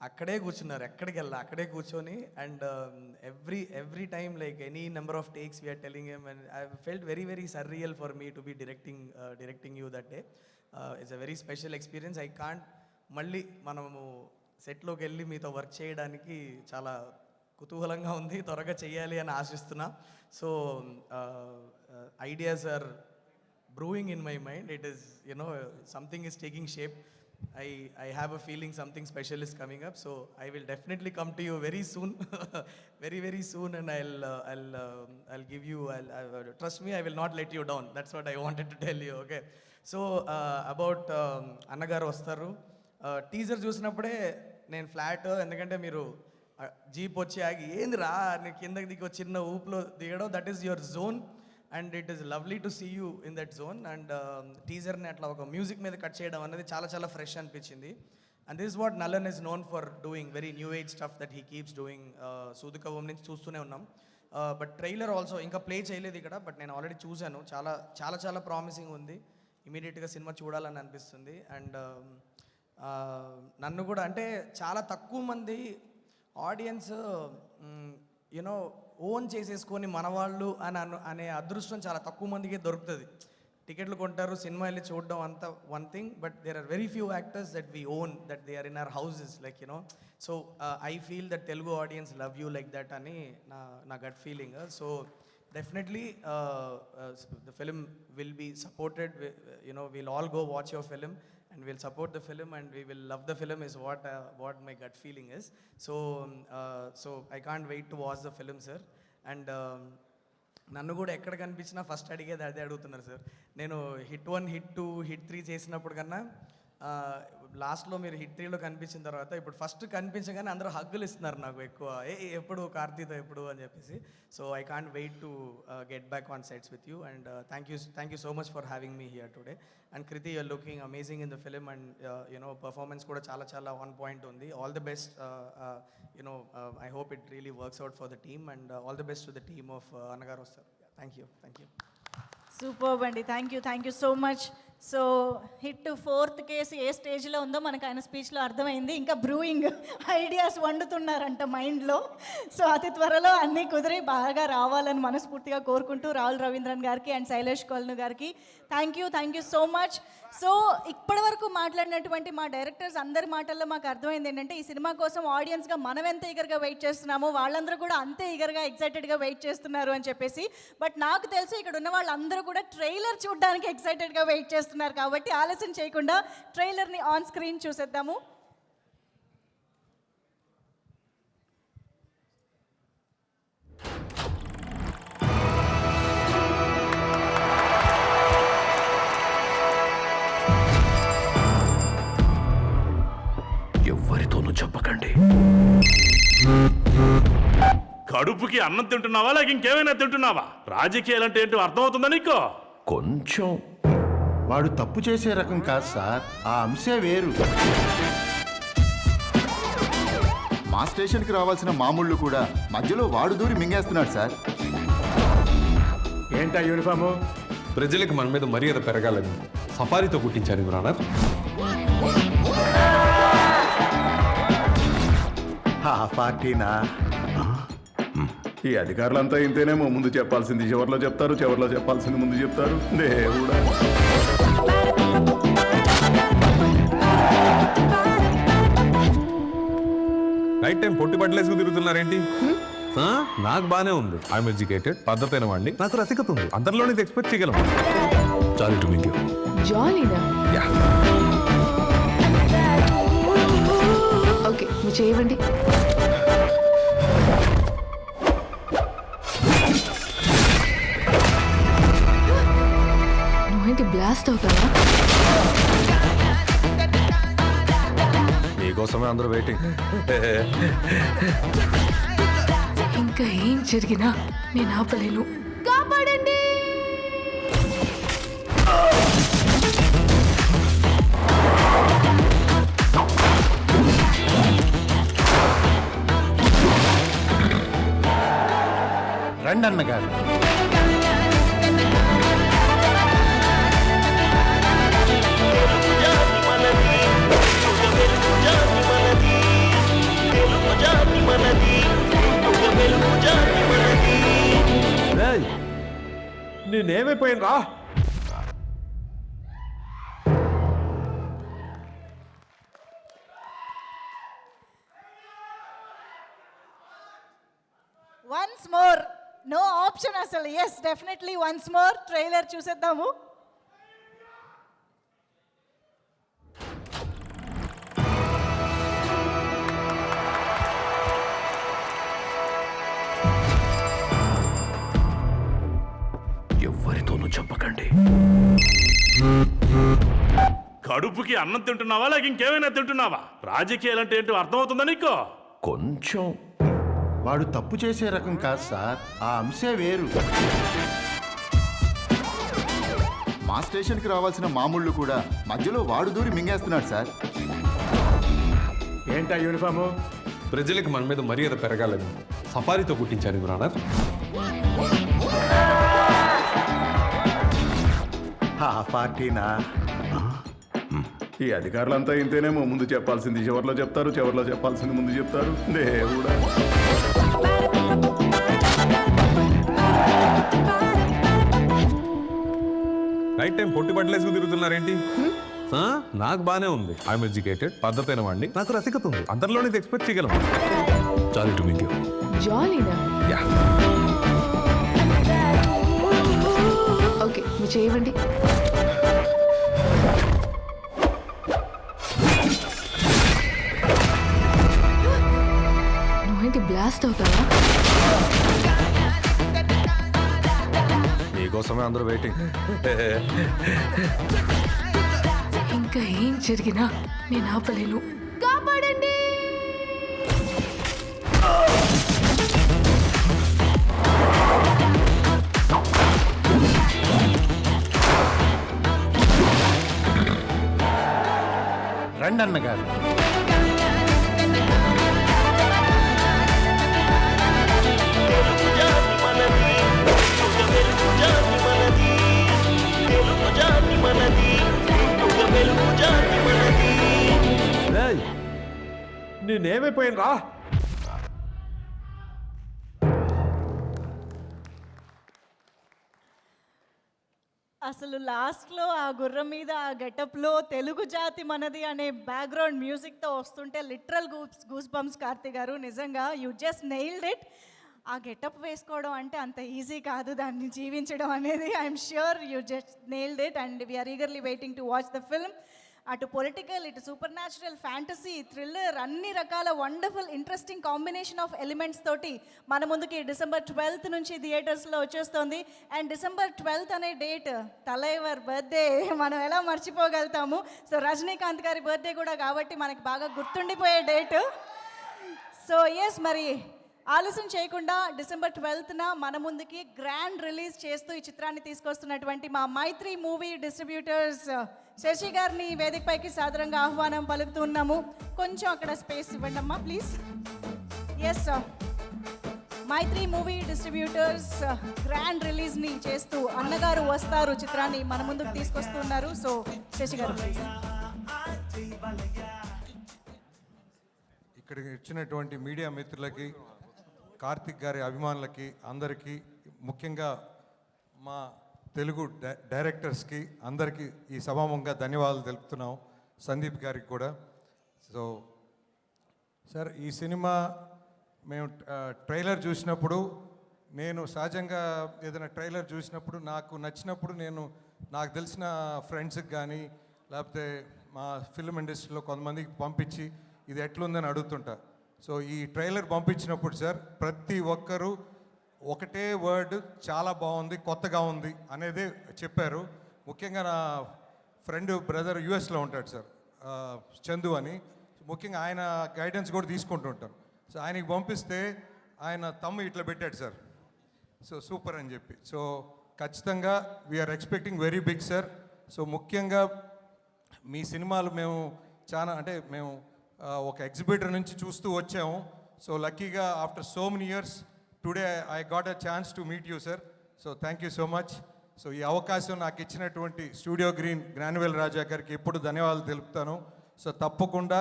G: ఎక్కడికి వెళ్ళా అక్కడే కూర్చొని. And every time like any number of takes we're telling him. And I felt very surreal for me to be directing you that day. It's a very special experience. I can't మళ్ళీ మనము సెట్లోకి వెళ్ళి మీతో work చేయడానికి చాలా కుతూహలంగా ఉంది, త్వరగా చేయాలి అని ఆశిస్తున్నా. So ideas are brewing in my mind. It is, something is taking shape. I have a feeling something special is coming up. So I will definitely come to you very soon, very soon, and I'll give you. Trust me, I will not let you down. That's what I wanted to tell you. Okay. So about Annagaru vastaru. Teaser చూసినప్పుడే నేను flat, ఎందుకంటే మీరు jeep వచ్చి ఆగి ఏందిరా కిందకి దిగి చిన్న ఊపులో దిగడం, that is your zone. And it is lovely to see you in that zone. And టీజర్ని అట్లా ఒక మ్యూజిక్ మీద కట్ చేయడం అనేది చాలా ఫ్రెష్ అనిపించింది. And this what Nalan is known for doing, very new age stuff that he keeps doing. Soodhu Kavvum నుంచి చూస్తూనే ఉన్నాం. బట్ ట్రైలర్ ఆల్సో ఇంకా ప్లే చేయలేదు ఇక్కడ, బట్ నేను ఆల్రెడీ చూశాను. చాలా ప్రామిసింగ్ ఉంది. ఇమీడియట్గా సినిమా చూడాలని అనిపిస్తుంది. అండ్ నన్ను కూడా అంటే చాలా తక్కువ మంది ఆడియన్స్ ఓన్ చేసేసుకొని మనవాళ్ళు అనే అదృష్టం చాలా తక్కువ మందికి దొరుకుతుంది. టికెట్లు కొంటారు, సినిమా వెళ్ళి చూడడం అంతా one thing, but there are very few actors that we own, that they are in our houses, like so I feel that Telugu audience love you like that అని నా gut feeling. So definitely the film will be supported. We'll all go watch your film and we'll support the film and we will love the film is what my gut feeling is. So I can't wait to watch the film, sir. And నన్ను కూడా ఎక్కడ కనిపించినా first అడిగేది అదే అడుగుతున్నారు sir. నేను hit 1, hit 2, hit 3 చేసినప్పుడు కన్నా లాస్ట్లో మీరు హిట్ 3లో కనిపించిన తర్వాత ఇప్పుడు ఫస్ట్ కనిపించగానే అందరూ హగ్గులు ఇస్తున్నారు నాకు ఎక్కువ, ఎప్పుడు కార్తీతో ఎప్పుడు అని చెప్పేసి. So I can't wait to get back on sets with you. And thank you so much for having me here today. And Kriti, you're looking amazing in the film. And performance కూడా చాలా ఆన్ పాయింట్ ఉంది. All the best. I hope it really works out for the team, and all the best to the team of Annagaru sir. Thank you.
A: Super అండి. Thank you so much. So hit 4th case ఏ స్టేజ్లో ఉందో మనకు ఆయన స్పీచ్లో అర్థమైంది. ఇంకా brewing ideas వండుతున్నారంట మైండ్లో. సో అతి త్వరలో అన్నీ కుదిరి బాగా రావాలని మనస్ఫూర్తిగా కోరుకుంటూ రాహుల్ రవీంద్రన్ గారికి అండ్ శైలేష్ కొల్ను గారికి thank you so much. So ఇప్పటి వరకు మాట్లాడినటువంటి మా డైరెక్టర్స్ అందరి మాటల్లో మాకు అర్థమైంది ఏంటంటే ఈ సినిమా కోసం ఆడియన్స్గా మనం ఎంత ఈగర్గా వెయిట్ చేస్తున్నామో వాళ్ళందరూ కూడా అంతే ఈగర్గా ఎక్సైటెడ్గా వెయిట్ చేస్తున్నారు అని చెప్పేసి. బట్ నాకు తెలుసు ఇక్కడ ఉన్న వాళ్ళందరూ కూడా ట్రైలర్ చూడడానికి ఎక్సైటెడ్గా వెయిట్ చేస్తున్నారు. కాబట్టి ఆలస్యం చేయకుండా ట్రైలర్ని ఆన్ స్క్రీన్ చూసేద్దాము.
M: ఎవ్వరితోనూ చెప్పకండి.
O: కడుపుకి అన్నం తింటున్నావా లేక ఇంకేమైనా తింటున్నావా? రాజకీయాలంటే ఏంటో అర్థమవుతుందా నీకు?
M: కొంచెం.
L: వాడు తప్పు చేసే రకం కాదు సార్, ఆ అంశే వేరు. మా స్టేషన్కి రావాల్సిన మామూళ్ళు కూడా మధ్యలో వాడు దూరి మింగేస్తున్నాడు సార్.
B: ఏంటా యూనిఫాము? ప్రజలకు మన మీద మర్యాద పెరగాలని సఫారీతో కుట్టించారు ఇమ్రానర్.
L: పార్టీనా? ఈ అధికారులంతా ఇంతేనేమో, ముందు చెప్పాల్సింది చివరిలో చెప్తారు, చివరిలో చెప్పాల్సింది ముందు చెప్తారు. దేవుడా.
B: నైట్ టైం పొట్టి బట్టలేసుకు తిరుగుతున్నారేంటి? నాకు బానే ఉంది. ఐఎమ్ ఎడ్యుకేటెడ్, పద్ధతైన వాడిని, నాకు రసికత ఉంది. అందరిలోనే ఎక్స్పెక్ట్ చేయగలం. చాలు టు మీట్ యూ.
K: జాలీనా? ఓకే, మీరు చేయవండి. నువ్వేంటి బ్లాస్ట్ అవుతావా?
B: నీకోసమే అందరూ వెయిటింగ్.
K: ఇంకా ఏం జరిగినా నేను ఆపలేను. కాపాడండి.
L: రండి అన్నగారు.
B: నేనేమైపోయాను రా?
A: వన్స్ మోర్, నో ఆప్షన్ అసలు. Yes, definitely once more trailer చూసేద్దాము.
O: ఎవ్వరితోనూ చెప్పకండి. కడుపుకి అన్నం తింటున్నావా లేక ఇంకేమైనా తింటున్నావా? రాజకీయాలు అంటే ఏంటో అర్థమవుతుందా నీకు?
L: కొంచెం వాడు తప్పు చేసే రకం కాదు సార్, ఆ అంశే వేరు. మా స్టేషన్కి రావాల్సిన మామూళ్ళు కూడా మధ్యలో వాడు దూరి మింగేస్తున్నాడు సార్.
B: ఏంటా యూనిఫాము? ప్రజలకు మన మీద మర్యాద పెరగాలని సఫారీతో కుట్టించాను గురానర్.
L: ఆ పార్టీనా? ఈ అధికారులంతా ఇంతేనేమో, ముందు చెప్పాల్సింది చివరిలో చెప్తారు, చివరిలో చెప్పాల్సింది ముందు చెప్తారు. దేవుడా.
B: రైట్ టైం పొట్టి బట్టలేసుకు తిరుగుతున్నారేంటి? నాకు బానే ఉంది. ఐఎమ్ ఎడ్యుకేటెడ్, పద్ధతైన వాడిని, నాకు రసికత ఉంది. అందరిలోనే ఎక్స్పెక్ట్ చేయగలం. చాలు టు మీట్ యు.
K: జాలీనా?
B: యా.
K: ఓకే, మీరు చేయవండి. నువ్వేంటి బ్లాస్ట్ అవుతావా?
B: నీకోసమే అందరూ వెయిటింగ్.
K: ఇంకా ఏం జరిగినా నేను ఆపలేను. కాపాడండి.
L: రండి అన్నగారు.
B: నేనేమైపోయాను రా?
A: అసలు లాస్ట్లో ఆ గుర్రం మీద ఆ గెటప్లో తెలుగు జాతి మనది అనే బ్యాక్గ్రౌండ్ మ్యూజిక్తో వస్తుంటే literal goose bumps. Karthi garu, నిజంగా యూ జస్ట్ నెయిల్డ్ ఇట్. ఆ గెటప్ వేసుకోవడం అంటే అంత ఈజీ కాదు, దాన్ని జీవించడం అనేది. I'm sure you just nailed it and we're eagerly waiting to watch the film. అటు పొలిటికల్, ఇటు సూపర్ న్యాచురల్, ఫ్యాంటసీ, థ్రిల్లర్, అన్ని రకాల wonderful interesting combination of elements తోటి మన ముందుకి December 12th నుంచి థియేటర్స్లో వచ్చేస్తుంది. అండ్ December 12th అనే డేట్ తలైవర్ బర్త్డే, మనం ఎలా మర్చిపోగలుగుతాము? సో రజనీకాంత్ గారి బర్త్డే కూడా కాబట్టి మనకి బాగా గుర్తుండిపోయే డేట్. సో ఎస్, మరి ఆలస్యం చేయకుండా December 12th మన ముందుకి గ్రాండ్ రిలీజ్ చేస్తూ ఈ చిత్రాన్ని తీసుకొస్తున్నటువంటి మా మైత్రి మూవీ డిస్ట్రిబ్యూటర్స్ శశి గారిని వేదికపైకి సాదరంగా ఆహ్వానం పలుకుతున్నాము. కొంచెం అక్కడ స్పేస్ ఇవ్వండి అమ్మా please. Yes, Mythri movie distributors grand రిలీజ్ని చేస్తూ అన్నగారు వస్తారు చిత్రాన్ని మన ముందుకు తీసుకొస్తున్నారు. సో శశి గారు ప్లీజ్.
P: ఇక్కడికి ఇచ్చినటువంటి మీడియా మిత్రులకి, కార్తిక్ గారి అభిమానులకి అందరికీ, ముఖ్యంగా మా తెలుగు డైరెక్టర్స్కి అందరికీ ఈ సభాముఖంగా ధన్యవాదాలు తెలుపుతున్నాం. సందీప్ గారికి కూడా. సో సార్, ఈ సినిమా మేము ట్రైలర్ చూసినప్పుడు, నేను సహజంగా ఏదైనా ట్రైలర్ చూసినప్పుడు నాకు నచ్చినప్పుడు నేను నాకు తెలిసిన ఫ్రెండ్స్కి కానీ లేకపోతే మా ఫిల్మ్ ఇండస్ట్రీలో కొంతమందికి పంపించి ఇది ఎట్లుందని అడుగుతుంటా. సో ఈ ట్రైలర్ పంపించినప్పుడు సార్ ప్రతి ఒక్కరూ ఒకటే వర్డ్ చాలా బాగుంది, కొత్తగా ఉంది అనేదే చెప్పారు. ముఖ్యంగా నా ఫ్రెండ్ బ్రదర్ యూఎస్లో ఉంటాడు సార్, చందు అని. ముఖ్యంగా ఆయన గైడెన్స్ కూడా తీసుకుంటుంటాను. సో ఆయనకి పంపిస్తే ఆయన తమ్ము ఇట్లా పెట్టాడు సార్, సో సూపర్ అని చెప్పి. సో ఖచ్చితంగా we're expecting very big sir. So ముఖ్యంగా మీ సినిమాలు మేము చాలా అంటే మేము ఒక ఎగ్జిబిటర్ నుంచి చూస్తూ వచ్చాము. సో లక్కీగా after so many years today I got a chance to meet you sir. So thank you so much. So ఈ అవకాశం నాకు ఇచ్చినటువంటి స్టూడియో గ్రీన్ జ్ఞానవేల్ రాజా గారికి ఎప్పుడు ధన్యవాదాలు తెలుపుతాను. సో తప్పకుండా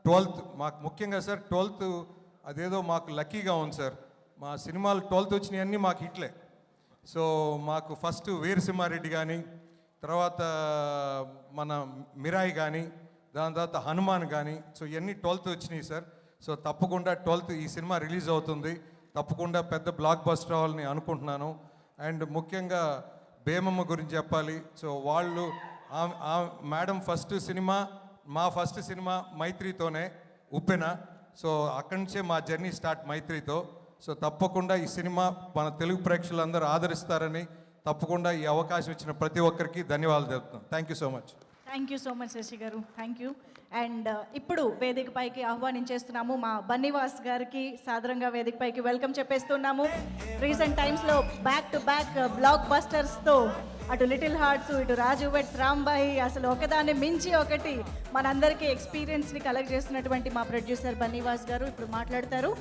P: 12th మాకు ముఖ్యంగా సార్ 12th అదేదో మాకు లక్కీగా ఉంది సార్. మా సినిమాలు 12th వచ్చినాయన్నీ మాకు హిట్లే. సో మాకు ఫస్ట్ వీరసింహారెడ్డి కానీ, తర్వాత మన మిరాయి కానీ, దాని తర్వాత హనుమాన్ కానీ, సో ఇవన్నీ 12th వచ్చినాయి సార్. సో తప్పకుండా 12th ఈ సినిమా రిలీజ్ అవుతుంది. తప్పకుండా పెద్ద బ్లాక్ బస్టర్ అవ్వాలని అనుకుంటున్నాను. అండ్ ముఖ్యంగా బేమమ్మ గురించి చెప్పాలి. సో వాళ్ళు మేడం ఫస్ట్ సినిమా, మా ఫస్ట్ సినిమా మైత్రితోనే, ఉప్పెన. సో అక్కడి నుంచే మా జర్నీ స్టార్ట్ మైత్రితో. సో తప్పకుండా ఈ సినిమా మన తెలుగు ప్రేక్షకులందరూ ఆదరిస్తారని తప్పకుండా ఈ అవకాశం ఇచ్చిన ప్రతి ఒక్కరికి ధన్యవాదాలు తెలుపుతున్నాను. Thank you so much.
A: Thank you so much Sasi garu, thank you. And ఇప్పుడు వేదికపైకి ఆహ్వానించేస్తున్నాము మా బన్నీవాస్ గారికి సాదరంగా వేదికపైకి వెల్కమ్ చెప్పేస్తున్నాము. రీసెంట్ టైమ్స్లో బ్యాక్ టు బ్యాక్ బ్లాక్ బస్టర్స్తో అటు లిటిల్ హార్ట్స్, ఇటు రాజు వెట్స్, రాంబాయి, అసలు ఒకదాన్ని మించి ఒకటి మనందరికీ ఎక్స్పీరియన్స్ని కలెక్ట్ చేస్తున్నటువంటి మా ప్రొడ్యూసర్ బన్నీవాస్ గారు ఇప్పుడు మాట్లాడతారు.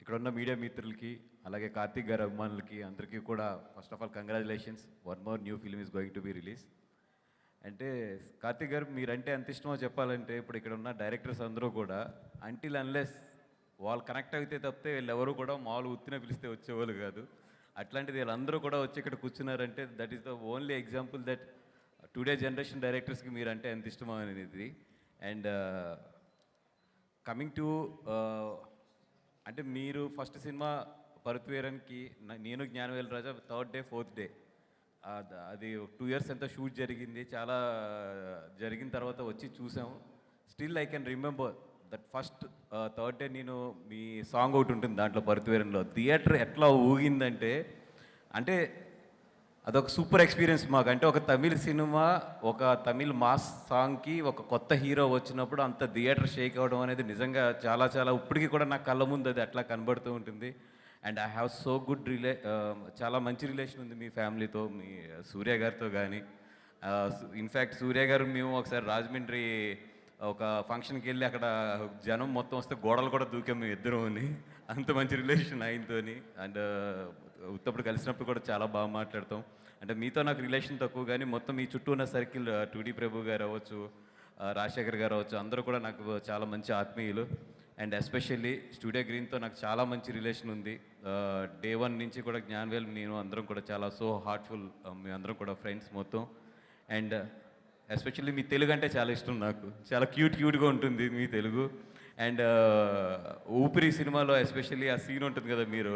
I: ఇక్కడ ఉన్న మీడియా మిత్రులకి, అలాగే కార్తీక్ గారి అభిమానులకి అందరికీ కూడా first of all congratulations. One more new film is going to be release. అంటే కార్తీక్ గారు మీరంటే ఎంత ఇష్టమో చెప్పాలంటే, ఇప్పుడు ఇక్కడ ఉన్న డైరెక్టర్స్ అందరూ కూడా అంటిల్ అన్లెస్ వాళ్ళు కనెక్ట్ అయితే తప్పితే వీళ్ళెవరూ కూడా మామూలు ఉత్తిన పిలిస్తే వచ్చేవాళ్ళు కాదు. అట్లాంటిది వీళ్ళందరూ కూడా వచ్చి ఇక్కడ కూర్చున్నారంటే that is the only example that today generation డైరెక్టర్స్కి మీరంటే ఎంత ఇష్టమో అనేది. అండ్ కమింగ్ టు అంటే మీరు ఫస్ట్ సినిమా పరుత్వీరన్కి నేను జ్ఞానవేల్ రాజా 3rd డే 4th డే అది 2 years ఎంత షూట్ జరిగింది, చాలా జరిగిన తర్వాత వచ్చి చూసాము. Still I can remember that first 3rd day నేను మీ సాంగ్ ఒకటి ఉంటుంది దాంట్లో పరుత్వీరన్లో. థియేటర్ ఎట్లా ఊగిందంటే, అంటే అదొక సూపర్ ఎక్స్పీరియన్స్ మాకు. అంటే ఒక తమిళ్ సినిమా, ఒక తమిళ్ మాస్ సాంగ్కి ఒక కొత్త హీరో వచ్చినప్పుడు అంత థియేటర్ షేక్ అవ్వడం అనేది నిజంగా చాలా చాలా ఇప్పటికీ కూడా నా కళ్ళ ముందు అది అట్లా కనబడుతూ ఉంటుంది. And I have so good చాలా మంచి రిలేషన్ ఉంది మీ ఫ్యామిలీతో, మీ సూర్య గారితో కానీ. ఇన్ఫ్యాక్ట్ సూర్య గారు మేము ఒకసారి రాజమండ్రి ఒక ఫంక్షన్కి వెళ్ళి అక్కడ జనం మొత్తం వస్తే గోడలు కూడా దూకాం మేము ఇద్దరుని. అంత మంచి రిలేషన్ ఆయనతోని. అండ్ ఉత్తప్పుడు కలిసినప్పుడు కూడా చాలా బాగా మాట్లాడతాం. అంటే మీతో నాకు రిలేషన్ తక్కువ కానీ మొత్తం మీ చుట్టూ ఉన్న సర్కిల్ 2D ప్రభు గారు అవ్వచ్చు, రాజశేఖర్ గారు అవ్వచ్చు, అందరూ కూడా నాకు చాలా మంచి ఆత్మీయులు. అండ్ ఎస్పెషల్లీ స్టూడియో గ్రీన్తో నాకు చాలా మంచి రిలేషన్ ఉంది. డే 1 నుంచి కూడా జ్ఞానవేల్ నేను అందరం కూడా చాలా సో హార్ట్ఫుల్, మీ అందరం కూడా ఫ్రెండ్స్ మొత్తం. అండ్ ఎస్పెషల్లీ మీ తెలుగు అంటే చాలా ఇష్టం నాకు, చాలా క్యూట్గా ఉంటుంది మీ తెలుగు. అండ్ ఊపిరి సినిమాలో ఎస్పెషల్లీ ఆ సీన్ ఉంటుంది కదా మీరు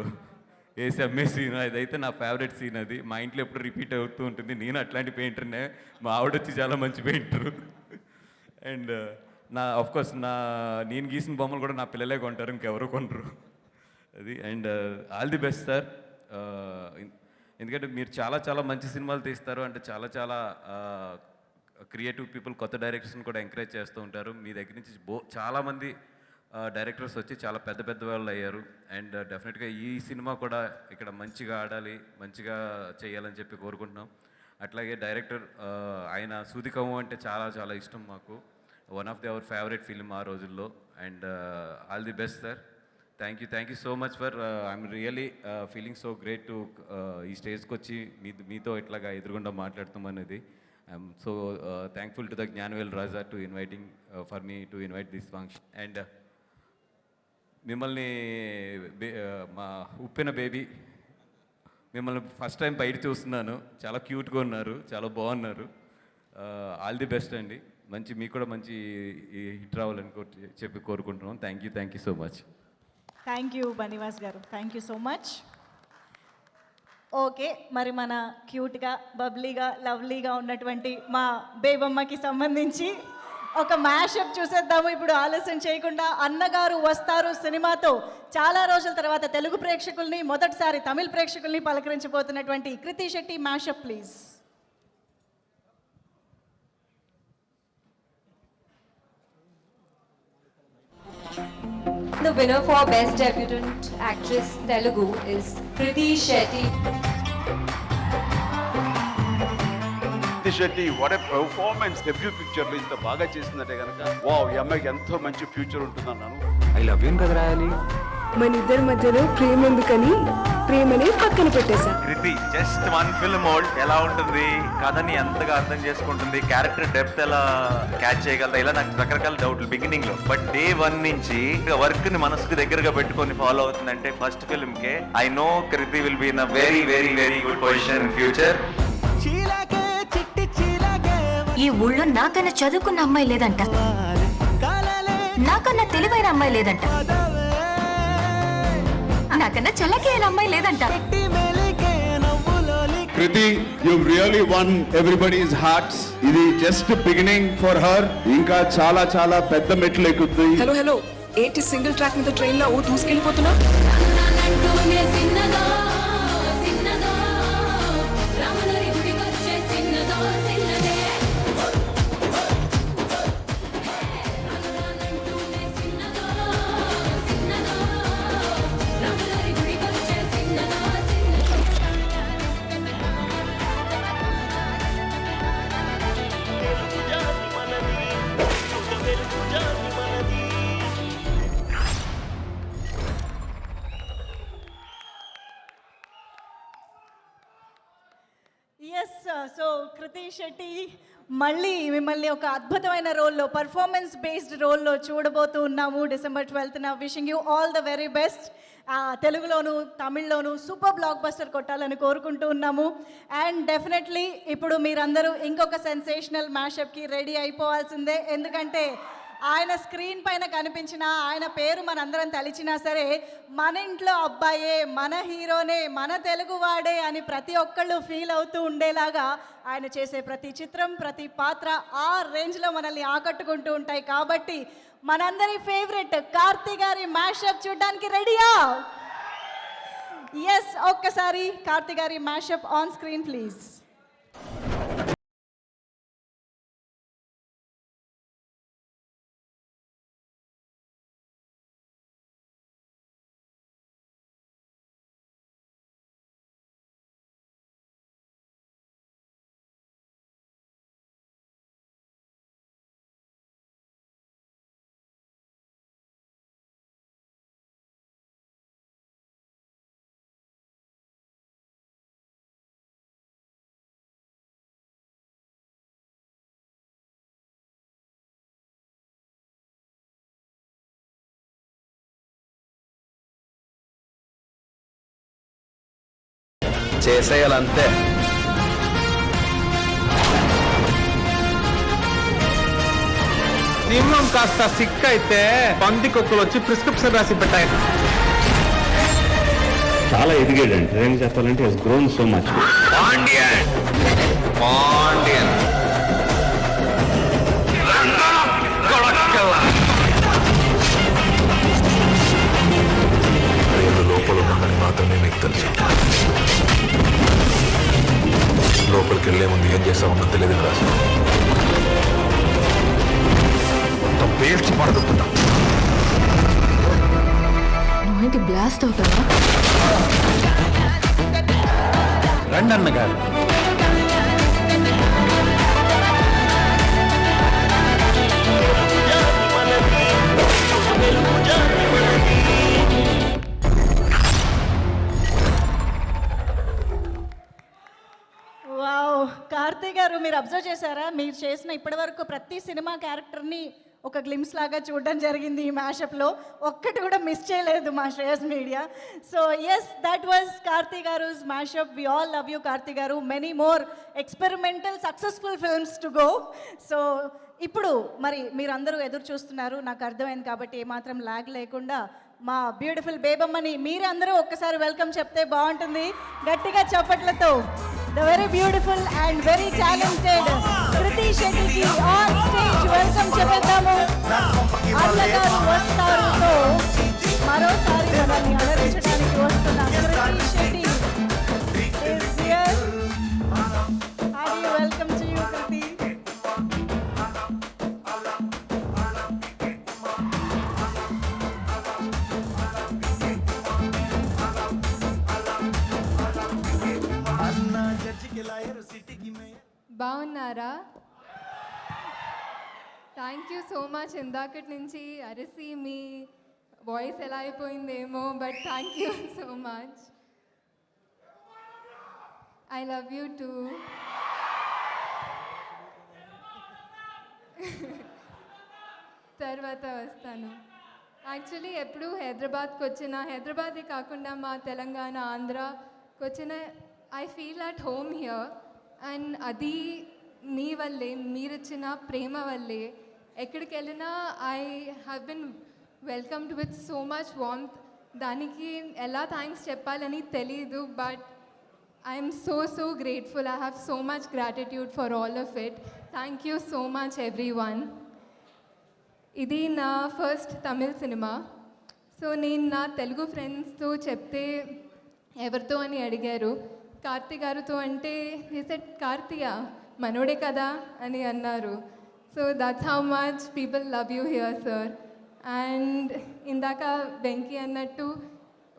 I: వేసి అమ్మే సీన్, అదైతే నా ఫేవరెట్ సీన్. అది మా ఇంట్లో ఎప్పుడు రిపీట్ అవుతూ ఉంటుంది. నేను అట్లాంటి పెయింటర్నే, మా ఆవిడ వచ్చి చాలా మంచి పెయింటరు. అండ్ ఆఫ్కోర్స్ నేను గీసిన బొమ్మలు కూడా నా పిల్లలే కొంటారు, ఇంకెవరు కొనరు అది. And all the best sir. ఎందుకంటే మీరు చాలా చాలా మంచి సినిమాలు తీస్తారు. అంటే చాలా చాలా క్రియేటివ్ పీపుల్, కొత్త డైరెక్టర్స్ని కూడా ఎంకరేజ్ చేస్తూ ఉంటారు. మీ దగ్గర నుంచి చాలామంది డైరెక్టర్స్ వచ్చి చాలా పెద్ద పెద్ద వాళ్ళు అయ్యారు. అండ్ డెఫినెట్గా ఈ సినిమా కూడా ఇక్కడ మంచిగా ఆడాలి, మంచిగా చేయాలని చెప్పి కోరుకుంటున్నాం. అట్లాగే డైరెక్టర్ ఆయన సూదికము అంటే చాలా చాలా ఇష్టం మాకు. One of the our favourite film ఆ రోజుల్లో. And all the best sir. Thank you so much for I'm really feeling so great to ఈ స్టేజ్కి వచ్చి మీతో ఇట్లాగా ఎదురుగుండా మాట్లాడతాం అనేది. I'm so thankful to the Gnanavel Raja to inviting for me to invite this function. And మిమ్మల్ని మా ఉప్పెన బేబీ మిమ్మల్ని ఫస్ట్ టైం బయట చూస్తున్నాను. చాలా క్యూట్గా ఉన్నారు, చాలా బాగున్నారు. ఆల్ ది బెస్ట్ అండి. మీకు కూడా మంచి హిట్ రావాలని చెప్పి కోరుకుంటున్నాం. Thank you so much.
A: Thank you Bunny Vas garu, thank you so much. Okay, మరి మన క్యూట్గా బబ్లీగా లవ్లీగా ఉన్నటువంటి మా బేబమ్మకి సంబంధించి ఒక మ్యాషప్ చూసేద్దాము ఇప్పుడు ఆలస్యం చేయకుండా. అన్నగారు వస్తారు సినిమాతో చాలా రోజుల తర్వాత తెలుగు ప్రేక్షకుల్ని, మొదటిసారి తమిళ ప్రేక్షకుల్ని పలకరించబోతున్నటువంటి Kriti Shetty mashup please.
Q: The winner for Best Debutant Actress Telugu is Kriti Shetty.
L: Kriti Shetty what a performance. Debut picture లో ఇంత బాగా చేసిందంటే కనుక వావ్, ఈ అమ్మాయికి ఎంతో మంచి ఫ్యూచర్ ఉంటుందన్నాను.
J: ఐ లవ్ యూ కదా రాయాలి.
K: మన ఇద్దరి మధ్యలో ప్రేమ ఎందుకని ప్రేమనే పక్కన పెట్టేశా.
D: కృతి జస్ట్ వన్ ఫిల్మ్ ఓల్డ్, ఎలా ఉంటుంది కథని ఎంతగా అర్థం చేసుకుంటుంది, క్యారెక్టర్ డెప్త్ ఎలా క్యాచ్ చేయగలదా, ఇలా నాకు రకరకాల డౌట్లు బిగినింగ్ లో. బట్ డే 1 నుంచి వర్క్ ని మనసుకు దగ్గరగా పెట్టుకొని ఫాలో అవుతుందంటే ఫస్ట్ ఫిల్మ్ కే I know Kriti will be in a very very very good position in future.
K: ఈ ఊళ్ళో నాకన్నా చదువుకున్న అమ్మాయి లేదంట, నాకన్నా తెలివైన అమ్మాయి లేదంట, నాకన్నా చల్లకి అయిన అమ్మాయి లేదంట.
L: Kriti, you really won everybody's hearts. ఇది జస్ట్ బిగినింగ్ ఫర్ హర్. ఇంకా చాలా చాలా పెద్ద మెట్లు ఎక్కుద్ది.
K: హలో హలో, ఏంటి సింగిల్ ట్రాక్ మీద ట్రైన్ లో దూసుకెళ్ళిపోతున్నా?
A: ఎస్, సో కృతి శెట్టి మళ్ళీ మిమ్మల్ని ఒక అద్భుతమైన రోల్లో, పర్ఫార్మెన్స్ బేస్డ్ రోల్లో చూడబోతూ ఉన్నాము December 12th. Wishing you all the very best. తెలుగులోను తమిళ్లోను సూపర్ బ్లాక్ బస్టర్ కొట్టాలని కోరుకుంటూ ఉన్నాము. అండ్ డెఫినెట్లీ ఇప్పుడు మీరందరూ ఇంకొక సెన్సేషనల్ మ్యాషప్కి రెడీ అయిపోవాల్సిందే. ఎందుకంటే ఆయన స్క్రీన్ పైన కనిపించిన ఆయన పేరు మనందరం తలిచినా సరే మన ఇంట్లో అబ్బాయే, మన హీరోనే, మన తెలుగువాడే అని ప్రతి ఒక్కళ్ళు ఫీల్ అవుతూ ఉండేలాగా ఆయన చేసే ప్రతి చిత్రం, ప్రతి పాత్ర ఆ రేంజ్లో మనల్ని ఆకట్టుకుంటూ ఉంటాయి. కాబట్టి మనందరి ఫేవరెట్ కార్తీ గారి మ్యాషప్ చూడడానికి రెడీయా? ఎస్, ఒక్కసారి కార్తీ గారి మ్యాషప్ ఆన్ స్క్రీన్ ప్లీజ్.
F: చేసేయాలంతే. సింహం కాస్త సిక్ అయితే పందికొక్కులు వచ్చి ప్రిస్క్రిప్షన్ రాసి పెట్టాయి.
O: చాలా ఎదిగాడండి. ఏం చెప్పాలంటే has grown so much.
F: Pandian Pandian
L: లోపల ఉన్నానని మాత్రమే మీకు తెలుసు. లోపలికి వెళ్ళే ముందు ఏం చేస్తామో తెలియదు రాసు. మొత్తం పేల్చి పడదుకుంటా.
K: నువ్వేంటి బ్లాస్ట్ అవుతావా?
I: రండి అన్నగారు.
A: వావ్, కార్తీ గారు మీరు అబ్జర్వ్ చేశారా? మీరు చేసిన ఇప్పటివరకు ప్రతి సినిమా క్యారెక్టర్ని ఒక గ్లిమ్స్ లాగా చూడడం జరిగింది ఈ మ్యాషప్లో. ఒక్కటి కూడా మిస్ చేయలేదు మా Shreyas media. So yes, that was Karthi గారుస్ mashup. We all love you Karthi garu. Many more experimental successful films to go. So ఇప్పుడు మరి మీరందరూ ఎదురు చూస్తున్నారు, నాకు అర్థమైంది. కాబట్టి ఏమాత్రం ల్యాగ్ లేకుండా మా బ్యూటిఫుల్ బేబమ్మని మీరే అందరూ ఒక్కసారి వెల్కమ్ చెప్తే బాగుంటుంది గట్టిగా చప్పట్లతో. The very beautiful and very talented Kriti శెట్టికి ఆన్ స్టేజ్ వెల్కమ్ చెప్పేద్దాము. అన్నగారు వస్తారుతో మరోసారి మనల్ని అలరించడానికి వస్తున్న Kriti Shetty is here. Hearty welcome to you, Kriti.
R: బాగున్నారా? Thank you so much. ఇందాకటి నుంచి అరిసి మీ వాయిస్ ఎలా అయిపోయిందేమో, but thank you so much. I love you too. తర్వాత వస్తాను. యాక్చువల్లీ ఎప్పుడు హైదరాబాద్కి వచ్చిన, హైదరాబాదే కాకుండా మా తెలంగాణ, ఆంధ్రాకి వచ్చిన, I feel at home here. And అది మీ వల్లే, మీరిచ్చిన ప్రేమ వల్లే. ఎక్కడికి వెళ్ళినా I have been welcomed with so much warmth. దానికి ఎలా థ్యాంక్స్ చెప్పాలని తెలీదు, but I'm so grateful. I have so much gratitude for all of it. Thank you so much every one. ఇది నా ఫస్ట్ తమిళ్ సినిమా. సో నేను నా తెలుగు ఫ్రెండ్స్తో చెప్తే ఎవరితో అని అడిగారు. కార్తీ గారితో అంటే సెట్ కార్తీయ మనోడే కదా అని అన్నారు. So that's how much people love you here sir. And ఇందాక వెంకీ అన్నట్టు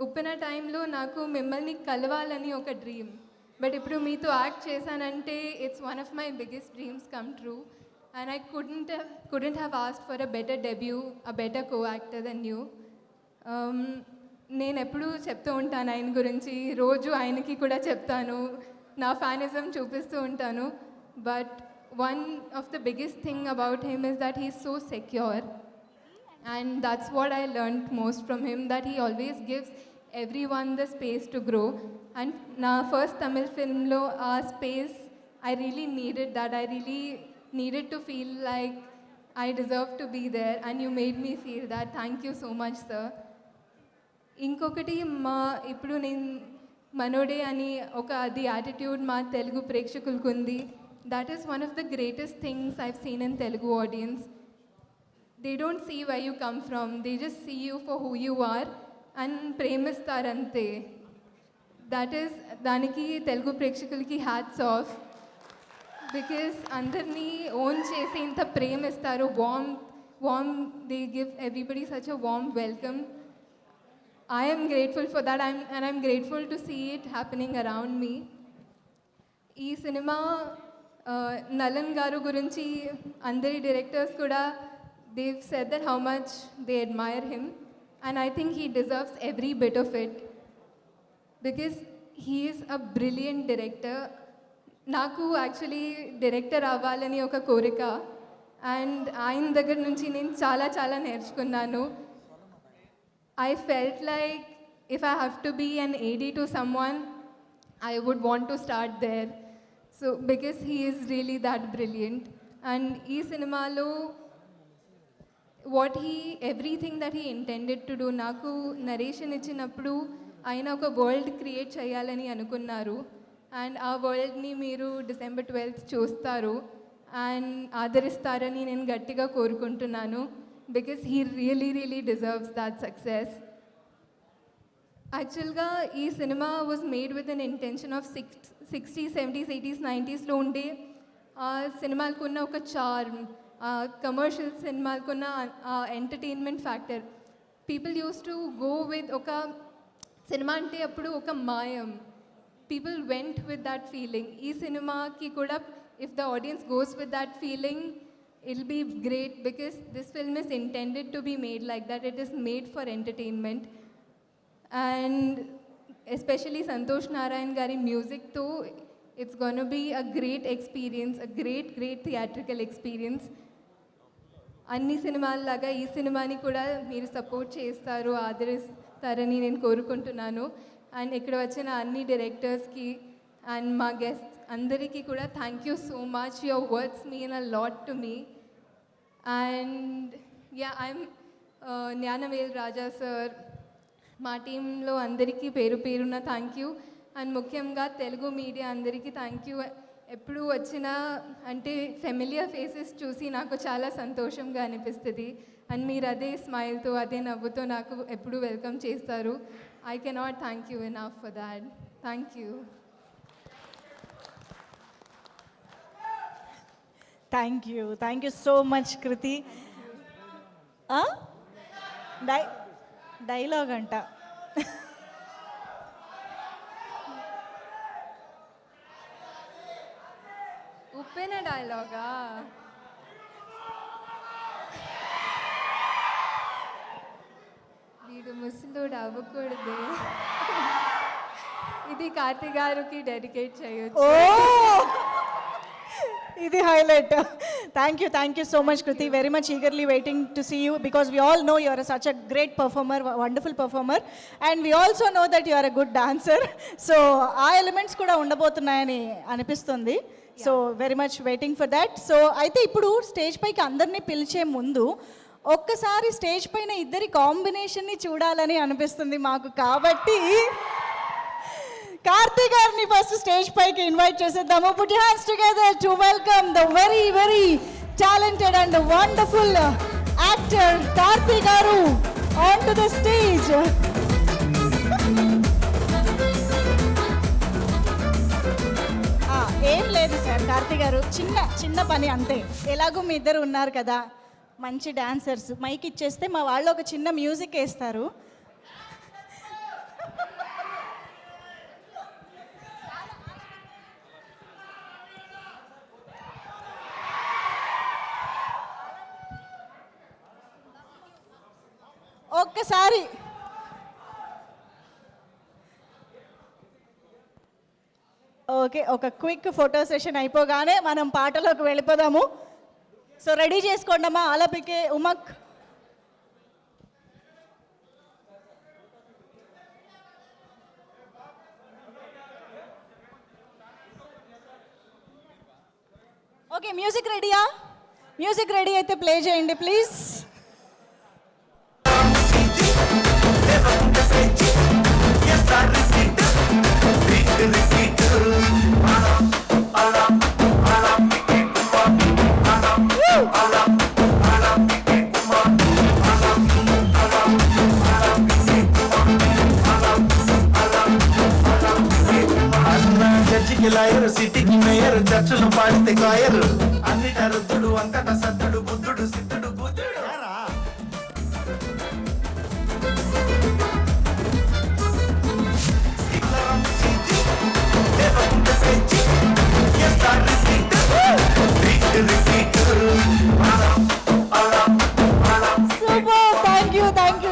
R: ఉప్పిన టైంలో నాకు మిమ్మల్ని కలవాలని ఒక డ్రీమ్, బట్ ఇప్పుడు మీతో యాక్ట్ చేశానంటే it's one of my biggest dreams come true. And I couldn't have asked for a better debut, a better co-actor than you. నేను ఎప్పుడూ చెప్తూ ఉంటాను ఆయన గురించి, రోజు ఆయనకి కూడా చెప్తాను, నా ఫ్యానిజం చూపిస్తూ ఉంటాను. But one of the biggest thing about him is that he is so secure. And that's what I learned most from him, that he always gives everyone the space to grow. And na first Tamil film lo aa space, I really needed that. I really needed to feel like I deserve to be there, and you made me feel that. Thank you so much, sir. ఇంకొకటి మా ఇప్పుడు నేను మనోడే అని ఒక అది attitude మా తెలుగు ప్రేక్షకులకు ఉంది. That is one of the greatest things I've seen in Telugu audience. They don't see why you come from, they just see you for who you are and ప్రేమిస్తారంతే. దట్ ఈస్ దానికి తెలుగు ప్రేక్షకులకి హ్యాట్స్ ఆఫ్. బికాస్ అందరినీ own చేసి ఇంత ప్రేమిస్తారు, warm they give everybody such a warm welcome. I am grateful for that, and I'm grateful to see it happening around me. ఈ cinema Nalan గారు గురించి అందరి డైరెక్టర్స్ కూడా they've said that how much they admire him, and I think he deserves every bit of it because he is a brilliant director. నాకు actually director అవ్వాలని ఒక కోరిక, and ఆయన దగ్గర నుంచి నేను చాలా నేర్చుకున్నాను. I felt like if I have to be an AD to someone, I would want to start there. So, because he is really that brilliant. And ee cinemalo, everything that he intended to do, naku narration ichinappudu, ayana oka world create cheyalani anukunnaru. And aa world ni meeru December 12th చూస్తారు and ఆదరిస్తారని నేను గట్టిగా కోరుకుంటున్నాను. Because he really deserves that success. Actually, this cinema was made with an intention of 60s, 70s, 80s, 90s lo unde cinema kunna oka charm, commercial cinema kunna entertainment factor. People used to go with oka cinema ante appudu oka mayam. People went with that feeling. Ee cinema ki kuda, if the audience goes with that feeling, it'll be great because this film is intended to be made like that. It is made for entertainment. And especially Santosh Narayan gari music too, it's going to be a great experience, a great theatrical experience. Anni సినిమాల లాగా ఈ సినిమాని కూడా మీరు support చేస్తారు, ఆదరిస్తారని నేను కోరుకుంటున్నాను. అండ్ ఇక్కడ వచ్చిన అన్ని డైరెక్టర్స్కి అండ్ మా గెస్ట్స్ అందరికీ కూడా thank you so much. Your words mean a lot to me. And yeah, I'm Gnanavel Raja sir, మా టీంలో అందరికీ పేరు పేరున థ్యాంక్ యూ. అండ్ ముఖ్యంగా తెలుగు మీడియా అందరికీ థ్యాంక్ యూ. ఎప్పుడు వచ్చినా అంటే ఫెమిలియర్ ఫేసెస్ చూసి నాకు చాలా సంతోషంగా అనిపిస్తుంది. అండ్ మీరు అదే స్మైల్తో అదే నవ్వుతో నాకు ఎప్పుడు వెల్కమ్ చేస్తారు. I cannot thank you enough for that. Thank you.
A: Thank you so much Kriti. Dialogue అంట.
R: ఉప్పెన డైలాగా? వీడు ముసలుడు అవ్వకూడదు. ఇది కార్తీక్ గారికి డెడికేట్ చేయొచ్చు.
A: ఇది highlight. Thank you so much Kriti. Very much eagerly waiting to see you because we all know you are such a great performer, wonderful performer, and we also know that you are a good dancer. So ఆ elements కూడా ఉండబోతున్నాయని అనిపిస్తుంది. So very much waiting for that. So అయితే ఇప్పుడు stage పైకి అందరినీ పిలిచే ముందు ఒక్కసారి స్టేజ్ పైన ఇద్దరి కాంబినేషన్ని చూడాలని అనిపిస్తుంది మాకు. కాబట్టి కార్తీక్ గారిని ఫస్ట్ స్టేజ్ పైకి ఇన్వైట్ చేసేద్దాము. Put your hands together to welcome the very very talented and wonderful actor Karthik garu on to the stage. ఏం లేదు సార్, కార్తీక్ గారు చిన్న పని అంతే. ఎలాగో మీ ఇద్దరు ఉన్నారు కదా మంచి డాన్సర్స్, మైక్ ఇచ్చేస్తే మా వాళ్ళు ఒక చిన్న మ్యూజిక్ వేస్తారు. ఒక్కసారి ఓకే, ఒక క్విక్ ఫోటో సెషన్ అయిపోగానే మనం పాటలోకి వెళ్ళిపోదాము. సో రెడీ చేసుకోండమ్మా. ఆలపికే ఉమక్. ఓకే, మ్యూజిక్ రెడీయా? మ్యూజిక్ రెడీ అయితే ప్లే చేయండి ప్లీజ్.
D: జడ్జికి లాయరు, సిటీకి మేయరు, చర్చలు పాడితే కాయరు, అన్నిట రుద్దుడు అంతట సద్దుడు బుద్ధుడు సిద్ధుడు బుద్ధుడు.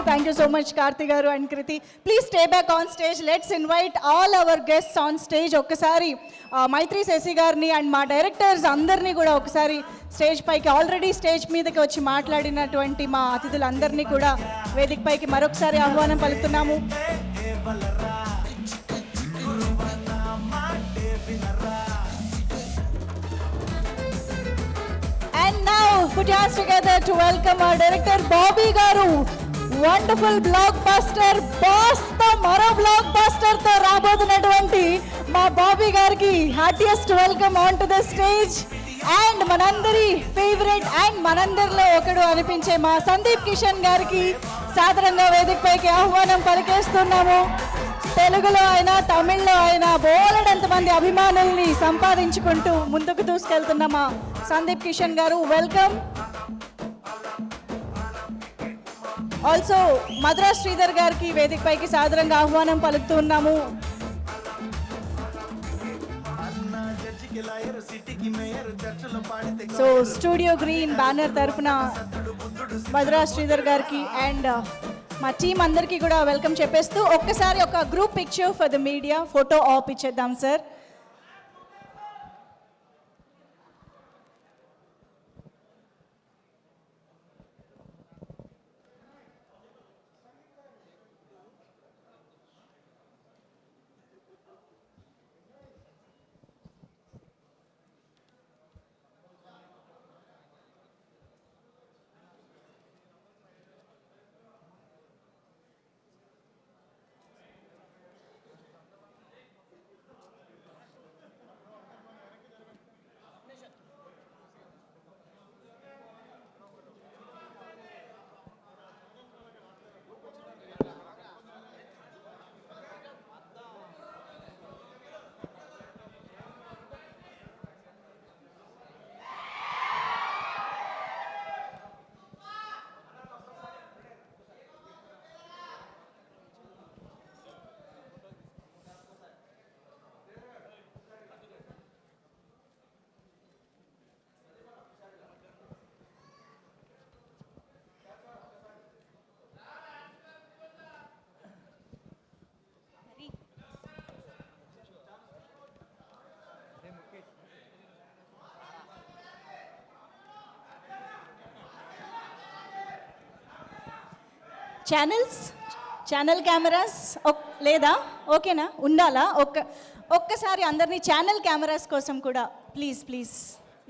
A: Thank you so much Karthi garu and Kriti. Please stay back on stage. Let's invite all our guests on stage. Okkasari Maitri Sesi garni and ma directors andarni kuda okkasari stage paiki already stage meedaki vachi maatladinatuvanti ma athidulandarni kuda vedik paiki marokasari ahvanam palutunnamu. And now put your hands together to welcome our director Bobby garu. Wonderful block buster boss తో మరో block buster తో రాబోతున్నటువంటి మా బాబీ గారికి heartiest welcome on to the stage. And మనందరి favourite and మనందరిలో ఒకడు అనిపించే మా సందీప్ కిషన్ గారికి సాధారణంగా వేదికపైకి ఆహ్వానం పలికేస్తున్నాము. తెలుగులో అయినా తమిళ్లో అయినా బోలెడంతమంది అభిమానుల్ని సంపాదించుకుంటూ ముందుకు దూసుకెళ్తున్న మా సందీప్ కిషన్ గారు వెల్కమ్. ఆల్సో మధురా శ్రీధర్ గారికి వేదికపైకి సాదరంగా ఆహ్వానం పలుకుతున్నాము. సో స్టూడియో గ్రీన్ బ్యానర్ తరఫున మధురా శ్రీధర్ గారికి అండ్ మా టీం అందరికీ కూడా వెల్కమ్ చెప్పేస్తూ ఒక్కసారి ఒక group picture for the media photo op ఇచ్చేద్దాం సార్. ఛానల్ కెమెరాస్ లేదా? ఓకేనా? ఉండాలా? ఒక్కసారి అందరినీ ఛానల్ కెమెరాస్ కోసం కూడా ప్లీజ్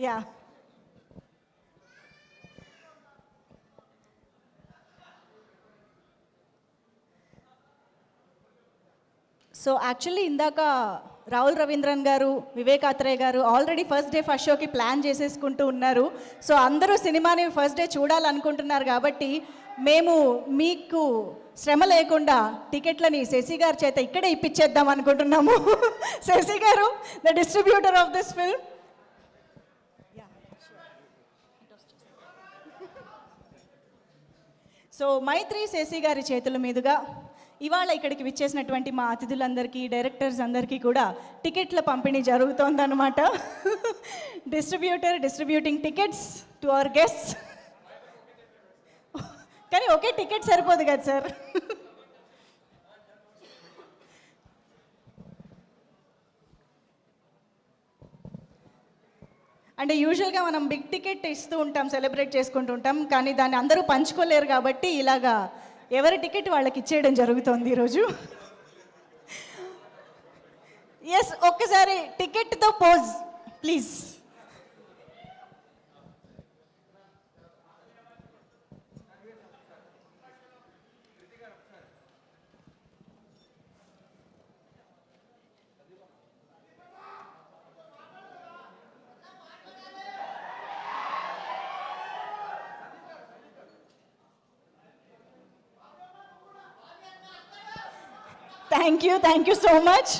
A: యా. సో యాక్చువల్లీ ఇందాక రాహుల్ రవీంద్రన్ గారు, వివేక్ ఆత్రేయ గారు ఆల్రెడీ ఫస్ట్ డే ఫస్ట్ షోకి ప్లాన్ చేసేసుకుంటూ ఉన్నారు. సో అందరూ సినిమాని ఫస్ట్ డే చూడాలనుకుంటున్నారు కాబట్టి మేము మీకు శ్రమ లేకుండా టికెట్లని శశి గారి చేత ఇక్కడే ఇప్పించేద్దాం అనుకుంటున్నాము. Sasi garu, the distributor of this film. So Mythri Sasi గారి చేతుల మీదుగా ఇవాళ ఇక్కడికి విచ్చేసినటువంటి మా అతిథులందరికీ, డైరెక్టర్స్ అందరికీ కూడా టికెట్ల పంపిణీ జరుగుతోందన్నమాట. Distributing tickets to our guests. కానీ ఒకే టికెట్ సరిపోదు కదా సార్. అంటే యూజువల్గా మనం బిగ్ టికెట్ ఇస్తూ ఉంటాం, సెలబ్రేట్ చేసుకుంటూ ఉంటాం, కానీ దాన్ని అందరూ పంచుకోలేరు కాబట్టి ఇలాగా ఎవరి టికెట్ వాళ్ళకి ఇచ్చేయడం జరుగుతోంది ఈరోజు. ఎస్, ఒక్కసారి టికెట్తో pose please. Thank you so much.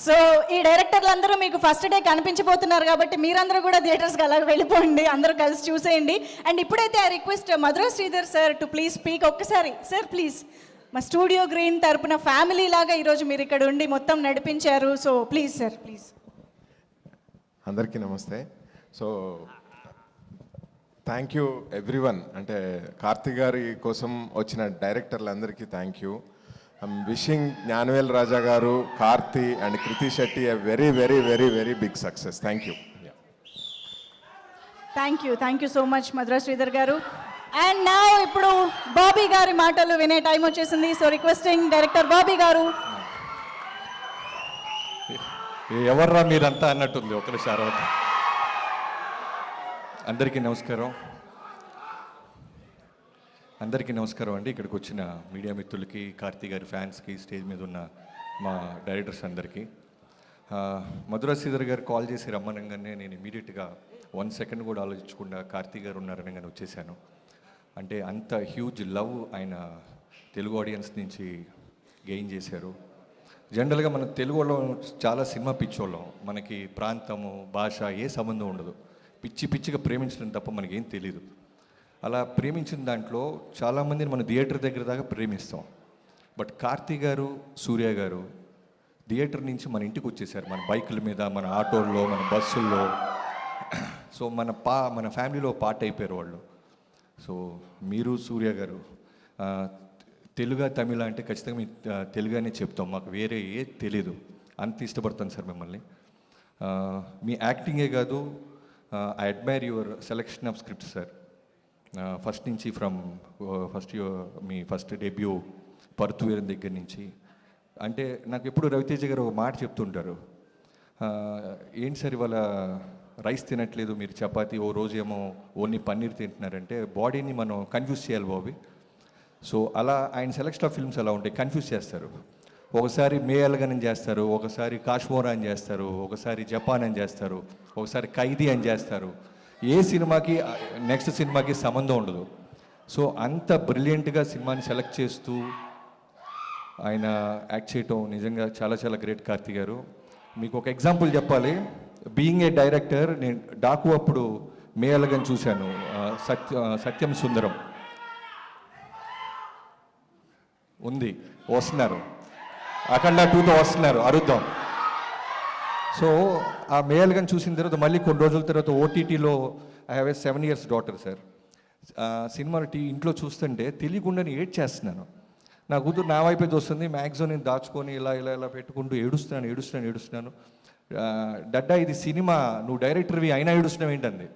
A: So ఈ డైరెక్టర్లు అందరూ మీకు ఫస్ట్ డే కనిపించబోతున్నారు కాబట్టి మీరందరూ కూడా థియేటర్స్కి అలా వెళ్ళిపోండి, అందరూ కలిసి చూసేయండి. అండ్ ఇప్పుడైతే I request Madhura Sreedhar sir to please speak. ఒక్కసారి సార్ ప్లీజ్, మా స్టూడియో గ్రీన్ తరపున ఫ్యామిలీ లాగా ఈరోజు మీరు ఇక్కడ ఉండి మొత్తం నడిపించారు. So please sir, please.
S: అందరికీ నమస్తే. So thank you everyone. అంటే కార్తీక్ గారి కోసం వచ్చిన డైరెక్టర్లందరికీ thank you. I'm wishing Gnanavel Raja garu, Karthi and Kriti Shetty a very very very very big success. Thank you.
A: Thank you so much Madhura Sreedhar గారు. అండ్ నా ఇప్పుడు బాబీ గారి మాటలు వినే టైం వచ్చేసింది. సో రిక్వెస్టింగ్ డైరెక్టర్ బాబీ గారు.
T: ఎవర్రా మీరంతా అన్నట్టుంది ఒకసారి. అందరికీ నమస్కారం. అండి. ఇక్కడికి వచ్చిన మీడియా మిత్రులకి, కార్తీ గారి ఫ్యాన్స్కి, స్టేజ్ మీద ఉన్న మా డైరెక్టర్స్ అందరికీ. మధుర శ్రీధర్ గారు కాల్ చేసి రమ్మనగానే నేను ఇమీడియట్గా 1 సెకండ్ కూడా ఆలోచించకుండా కార్తీ గారు ఉన్నారనగానే వచ్చేసాను. అంటే అంత హ్యూజ్ లవ్ ఆయన తెలుగు ఆడియన్స్ నుంచి గెయిన్ చేశారు. జనరల్గా మన తెలుగు వాళ్ళం చాలా సినిమా పిచ్చోళ్ళం. మనకి ప్రాంతము, భాష ఏ సంబంధం ఉండదు. పిచ్చిగా ప్రేమించడం తప్ప మనకేం తెలీదు. అలా ప్రేమించిన దాంట్లో చాలామందిని మన థియేటర్ దగ్గర దాకా ప్రేమిస్తాం. బట్ కార్తీ గారు, సూర్య గారు థియేటర్ నుంచి మన ఇంటికి వచ్చేసారు. మన బైకుల మీద, మన ఆటోల్లో, మన బస్సుల్లో. సో మన ఫ్యామిలీలో పార్ట్ అయిపోయారు వాళ్ళు. సో మీరు సూర్య గారు తెలుగు, తమిళ అంటే ఖచ్చితంగా మీ తెలుగునే చెప్తాం. మాకు వేరే ఏ తెలీదు. అంత ఇష్టపడతాను సార్ మిమ్మల్ని. మీ యాక్టింగే కాదు, I admire your selection of script sir. First నుంచి మీ ఫస్ట్ డెబ్యూ పరుతువీరం దగ్గర నుంచి. అంటే నాకు ఎప్పుడు రవితేజ గారు ఒక మాట చెప్తుంటారు, ఏంటి సార్ ఇవాళ రైస్ తినట్లేదు మీరు, చపాతీ, ఓ రోజు ఏమో ఓన్లీ పన్నీర్ తింటున్నారంటే బాడీని మనం కన్ఫ్యూజ్ చేయాలి బాబీ. సో అలా ఆయన సెలెక్షన్ ఆఫ్ ఫిల్మ్స్ అలా ఉంటాయి, కన్ఫ్యూజ్ చేస్తారు. ఒకసారి మే అలగన్ అని చేస్తారు, ఒకసారి కాశ్మోరా అని చేస్తారు, ఒకసారి జపాన్ అని చేస్తారు, ఒకసారి ఖైదీ అని చేస్తారు. ఏ సినిమాకి నెక్స్ట్ సినిమాకి సంబంధం ఉండదు. సో అంత బ్రిలియంట్గా సినిమాని సెలెక్ట్ చేస్తూ ఆయన యాక్ట్ చేయటం నిజంగా చాలా చాలా గ్రేట్ కార్తీ గారు. మీకు ఒక ఎగ్జాంపుల్ చెప్పాలి. బీయింగ్ ఏ డైరెక్టర్, నేను డాకు అప్పుడు మే అలగన్ చూశాను, సత్యం సుందరం ఉంది, వస్తున్నారు, అఖండ 2తో వస్తున్నారు, అరుద్దాం. సో ఆ మేల్గాని చూసిన తర్వాత మళ్ళీ కొన్ని రోజుల తర్వాత ఓటీటీలో I have a 7 years daughter sir. Cinema ఇంట్లో చూస్తుంటే తెలియకుండానే ఏడ్ చేస్తున్నాను. నా కూతురు నా వైపే వస్తుంది, మ్యాక్సిమం నేను దాచుకొని ఇలా పెట్టుకుంటూ ఏడుస్తున్నాను. డడ్డా ఇది సినిమా, నువ్వు డైరెక్టర్వి అయినా ఏడుస్తున్నావు ఏంటంది.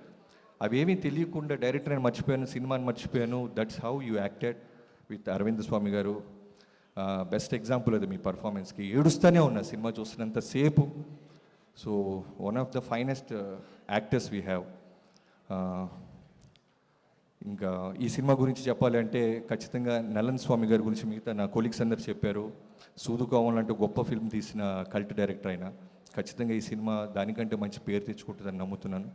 T: అవేమీ తెలియకుండా డైరెక్టర్ అని మర్చిపోయాను, సినిమాని మర్చిపోయాను. That's how you acted. With Arvind Swamy garu. Best example అది మీ పర్ఫార్మెన్స్కి. ఏడుస్తూనే ఉన్నా సినిమా చూస్తున్నంతసేపు. So one of the finest actors we have. ఇంకా ఈ సినిమా గురించి చెప్పాలి అంటే ఖచ్చితంగా నలన్ స్వామి గారి గురించి మిగతా నా కొలీగ్స్ అందరు చెప్పారు. సూదు కోవల్ అంటూ గొప్ప ఫిల్మ్ తీసిన కల్ట్ డైరెక్టర్ అయినా ఖచ్చితంగా ఈ సినిమా దానికంటే మంచి పేరు తెచ్చుకుంటుందని నమ్ముతున్నాను.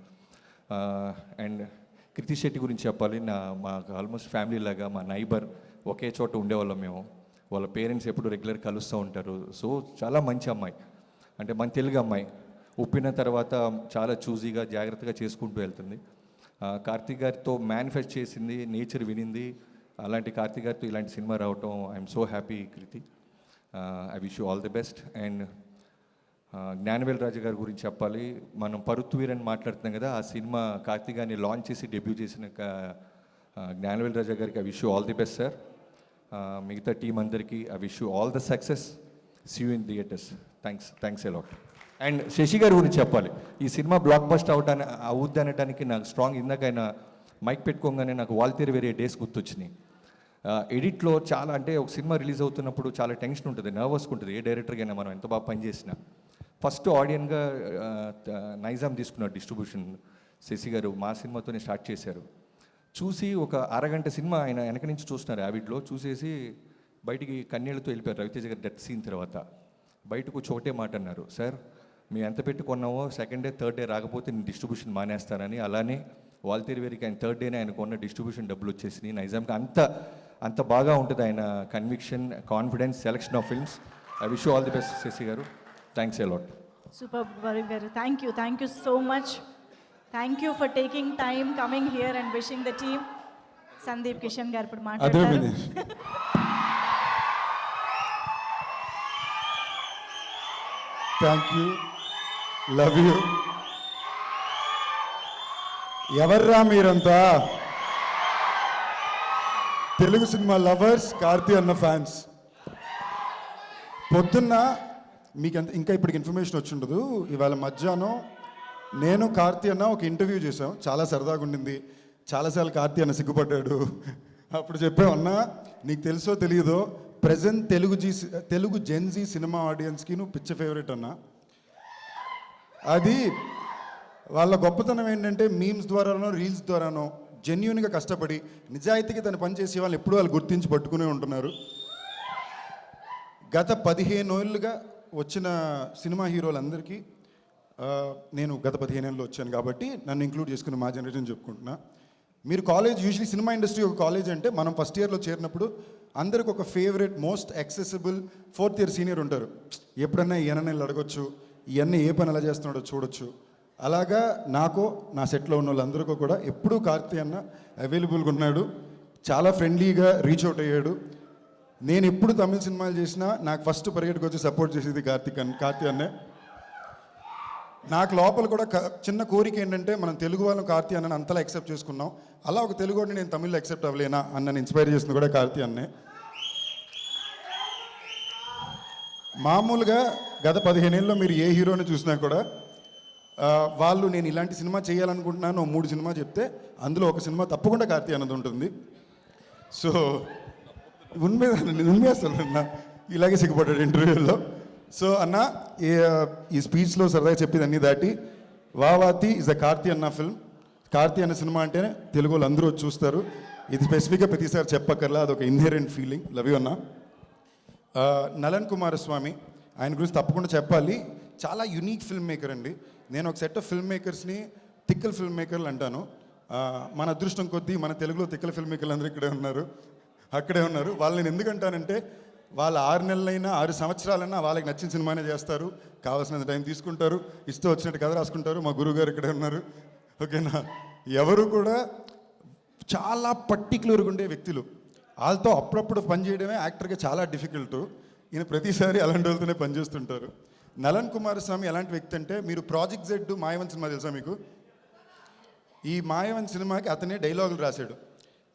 T: అండ్ కృతి శెట్టి గురించి చెప్పాలి. మాకు ఆల్మోస్ట్ ఫ్యామిలీ లాగా, మా నైబర్, ఒకే చోట ఉండేవాళ్ళం మేము. వాళ్ళ పేరెంట్స్ ఎప్పుడు రెగ్యులర్ కలుస్తూ ఉంటారు. సో చాలా మంచి అమ్మాయి, అంటే మన తెలుగు అమ్మాయి. ఉప్పిన తర్వాత చాలా చూజీగా జాగ్రత్తగా చేసుకుంటూ వెళ్తుంది. కార్తీక్ గారితో మేనిఫెస్ట్ చేసింది, నేచర్ వినింది. అలాంటి కార్తీక్ గారితో ఇలాంటి సినిమా రావటం I'm so happy Kriti. I wish you all the best. And Gnanavel Raju గారి గురించి చెప్పాలి. మనం పరుత్వీర్ అని మాట్లాడుతున్నాం కదా, ఆ సినిమా కార్తీక్ గారిని లాంచ్ చేసి డెబ్యూ చేసిన జ్ఞానవేల్ రాజా గారికి I wish you all the best sir. మిగతా టీం అందరికీ I wish you all the success. See you in theatres. Thanks a lot. And Sashi గారి గురించి చెప్పాలి. ఈ సినిమా బ్లాక్ బస్ట్ అవుద్ది అనడానికి నాకు స్ట్రాంగ్, ఇందాక ఆయన మైక్ పెట్టుకోగానే నాకు వాల్తేరు వేరే డేస్ గుర్తొచ్చినాయి. ఎడిట్లో చాలా, అంటే ఒక సినిమా రిలీజ్ అవుతున్నప్పుడు చాలా టెన్షన్ ఉంటుంది, నర్వస్గా ఉంటుంది. ఏ డైరెక్టర్కైనా మనం ఎంత బాగా పనిచేసినా. ఫస్ట్ ఆడియన్గా నైజాం తీసుకున్నారు డిస్ట్రిబ్యూషన్. శశి గారు మా సినిమాతోనే స్టార్ట్ చేశారు. చూసి ఒక అరగంట సినిమా ఆయన వెనక నుంచి చూస్తున్నారు యావిడ్లో. చూసేసి బయటికి కన్నీళ్లతో వెళ్ళిపోయారు. రవితేజ గారు డెత్ సీన్ తర్వాత బయటకు చోటే మాట అన్నారు, సార్ మేము ఎంత పెట్టుకున్నామో సెకండ్ డే థర్డ్ డే రాకపోతే నేను డిస్ట్రిబ్యూషన్ మానేస్తానని. అలానే వాల్తేరు వేరికి ఆయన థర్డ్ డేనే ఆయనకు ఉన్న డిస్ట్రిబ్యూషన్ డబ్బులు వచ్చేసినాయి. నైజాంకి అంత బాగా ఉంటుంది ఆయన conviction, confidence, selection of films. I wish you all the best Sasi garu. Thanks a lot.
A: Super Varun garu, thank you so much. Thank you for taking time, coming here and wishing the team. Sundeep Kishan garu ఇప్పుడు మాట్లాడతారు.
U: Thank you, love you. ఎవర్రా మీరంతా? Telugu cinema lovers, Karthi అన్న fans. పొద్దున్న మీకు ఇంకా ఇప్పటికి information వచ్చి ఉండదు. ఇవాళ మధ్యాహ్నం నేను కార్తీ అన్న ఒక ఇంటర్వ్యూ చేసాం, చాలా సరదాగా ఉండింది. చాలాసార్లు కార్తీ అన్న సిగ్గుపడ్డాడు. అప్పుడు చెప్పాం, అన్న నీకు తెలుసో తెలియదో ప్రజెంట్ తెలుగు జెన్జీ సినిమా ఆడియన్స్కి నువ్వు పిచ్చ ఫేవరెట్ అన్న. అది వాళ్ళ గొప్పతనం ఏంటంటే మీమ్స్ ద్వారానో రీల్స్ ద్వారానో జెన్యున్గా కష్టపడి నిజాయితీగా తన పని చేసే వాళ్ళు ఎప్పుడూ వాళ్ళు గుర్తించి పట్టుకునే ఉంటున్నారు. గత 15 ఏళ్ళుగా వచ్చిన సినిమా హీరోలందరికీ నేను గత 15 ఏళ్ళు వచ్చాను కాబట్టి నన్ను ఇంక్లూడ్ చేసుకుని మా జనరేషన్ చెప్పుకుంటున్నా. మీరు కాలేజ్, యూజువలీ సినిమా ఇండస్ట్రీ ఒక కాలేజ్ అంటే మనం ఫస్ట్ ఇయర్లో చేరినప్పుడు అందరికి ఒక favourite, most accessible 4th year senior ఉంటారు. ఎప్పుడన్నా ఈయన అడగొచ్చు, ఇవన్నీ ఏ పని ఎలా చేస్తున్నాడో చూడొచ్చు. అలాగా నాకు, నా సెట్లో ఉన్న వాళ్ళందరికీ కూడా ఎప్పుడూ కార్తీ అన్న అవైలబుల్గా ఉన్నాడు. చాలా ఫ్రెండ్లీగా రీచ్ అవుట్ అయ్యాడు. నేను ఎప్పుడు తమిళ సినిమాలు చేసినా నాకు ఫస్ట్ పరిగెట్టుకు వచ్చి సపోర్ట్ చేసేది కార్తీ అన్నే. నాకు లోపల కూడా చిన్న కోరిక ఏంటంటే, మనం తెలుగు వాళ్ళం కార్తీ అన్నని అంతలా యాక్సెప్ట్ చేసుకున్నాం, అలా ఒక తెలుగుని నేను తమిళ్లో యాక్సెప్ట్ అవ్వలేనా అన్నని ఇన్స్పైర్ చేసింది కూడా కార్తీ అన్నే. మామూలుగా గత 15 ఏళ్ళలో మీరు ఏ హీరోని చూసినా కూడా వాళ్ళు నేను ఇలాంటి సినిమా చేయాలనుకుంటున్నాను 3 సినిమా చెప్తే అందులో ఒక సినిమా తప్పకుండా కార్తీ అన్నది ఉంటుంది. సో ఉన్మే అసలు ఇలాగే సిగ్గుపడ్డాడు ఇంటర్వ్యూలో. సో అన్న ఈ స్పీచ్లో సరదాగా చెప్పేది అన్నీ దాటి, వావాతి ఇస్ ద కార్తీ అన్న ఫిల్మ్. కార్తీ అన్న సినిమా అంటేనే తెలుగు వాళ్ళు అందరూ చూస్తారు. ఇది స్పెసిఫిక్గా ప్రతిసారి చెప్పక్కర్లా, అదొక ఇన్హెరెంట్ ఫీలింగ్. లవ్ యూ అన్న. నలన్ కుమారస్వామి, ఆయన గురించి తప్పకుండా చెప్పాలి. చాలా యునీక్ ఫిల్మ్ మేకర్ అండి. నేను ఒక సెట్ ఆఫ్ ఫిల్మ్ మేకర్స్ని తిక్కల ఫిల్మ్ మేకర్లు అంటాను. మన అదృష్టం కొద్దీ మన తెలుగులో తిక్కల ఫిల్మ్ మేకర్లు అందరూ అక్కడే ఉన్నారు. వాళ్ళని నేను ఎందుకంటానంటే, వాళ్ళు 6 నెలలైనా 6 సంవత్సరాలైనా వాళ్ళకి నచ్చిన సినిమానే చేస్తారు, కావాల్సినంత టైం తీసుకుంటారు, ఇష్టం వచ్చినట్టు కథ రాసుకుంటారు. మా గురువుగారు ఇక్కడే ఉన్నారు, ఓకేనా. ఎవరు కూడా చాలా పర్టికులర్గా ఉండే వ్యక్తులు. వాళ్ళతో అప్పుడప్పుడు పనిచేయడమే యాక్టర్గా చాలా డిఫికల్ట్. ఈయన ప్రతిసారి అలాంటి వాళ్ళతోనే పనిచేస్తుంటారు. నలన్ కుమారస్వామి ఎలాంటి వ్యక్తి అంటే, మీరు ప్రాజెక్ట్ జెడ్ మాయవన్ సినిమా తెలుసా మీకు? ఈ మాయవన్ సినిమాకి అతనే డైలాగులు రాశాడు.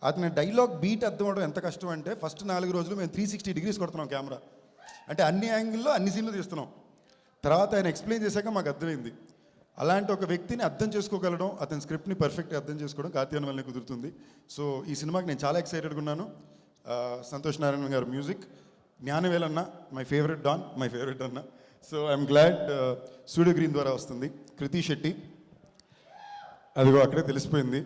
U: అతని డైలాగ్ బీట్ అర్థం అవడం ఎంత కష్టం అంటే, ఫస్ట్ 4 రోజులు మేము 360 degrees కొడుతున్నాం కెమెరా, అంటే అన్ని యాంగిల్లో అన్ని సీన్లు తీస్తున్నాం. తర్వాత ఆయన ఎక్స్ప్లెయిన్ చేశాక మాకు అర్థమైంది. అలాంటి ఒక వ్యక్తిని అర్థం చేసుకోగలడం, అతని స్క్రిప్ట్ని పర్ఫెక్ట్గా అర్థం చేసుకోవడం కార్తీ అన్న వల్లనే కుదురుతుంది. సో ఈ సినిమాకి నేను చాలా ఎక్సైటెడ్గా ఉన్నాను. సంతోష్ నారాయణ గారు మ్యూజిక్, జ్ఞానవేల్ అన్న my favourite don, my favourite అన్న. So I'm glad studio green ద్వారా వస్తుంది. కృతి శెట్టి, అదిగో అక్కడే తెలిసిపోయింది.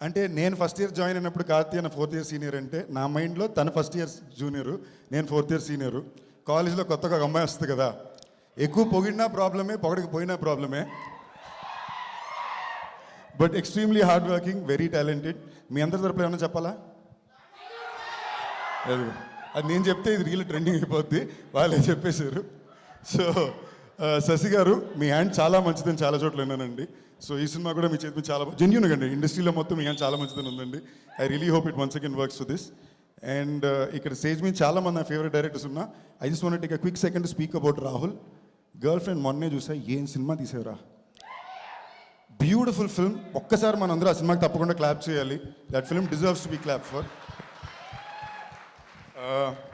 U: అంటే నేను ఫస్ట్ ఇయర్ జాయిన్ అయినప్పుడు కార్తీ అన్న 4th ఇయర్ సీనియర్ అంటే నా మైండ్లో తను ఫస్ట్ ఇయర్ జూనియరు, నేను 4th ఇయర్ సీనియరు. కాలేజ్లో కొత్తగా ఒక అమ్మాయి వస్తుంది కదా, ఎక్కువ పొగిడినా ప్రాబ్లమే, పొగడకపోయినా ప్రాబ్లమే. But extremely hard working, very talented. మీ అందరి తరపున ఏమన్నా చెప్పాలా? అది నేను చెప్తే ఇది రీల్ ట్రెండింగ్ అయిపోద్ది, వాళ్ళే చెప్పేశారు. సో శశి గారు, మీ హ్యాండ్ చాలా మంచిదని చాలా చోట్ల విన్నానండి. సో ఈ సినిమా కూడా మీ చేతి చాలా జెన్యూన్గా అండి, ఇండస్ట్రీలో మొత్తం మీ హ్యాండ్ చాలా మంచిదని ఉందండి. I really hope it once again works for this. And ఇక్కడ స్టేజ్ మీద చాలా మంది నా ఫేవరెట్ డైరెక్టర్స్ ఉన్నా. I just want take a quick second to speak about Rahul. Girl friend మొన్నే చూసా, ఏం సినిమా తీసేవరా, బ్యూటిఫుల్ ఫిల్మ్. ఒక్కసారి మనందరూ ఆ సినిమాకి తప్పకుండా క్లాప్ చేయాలి. That film deserves to be clap for.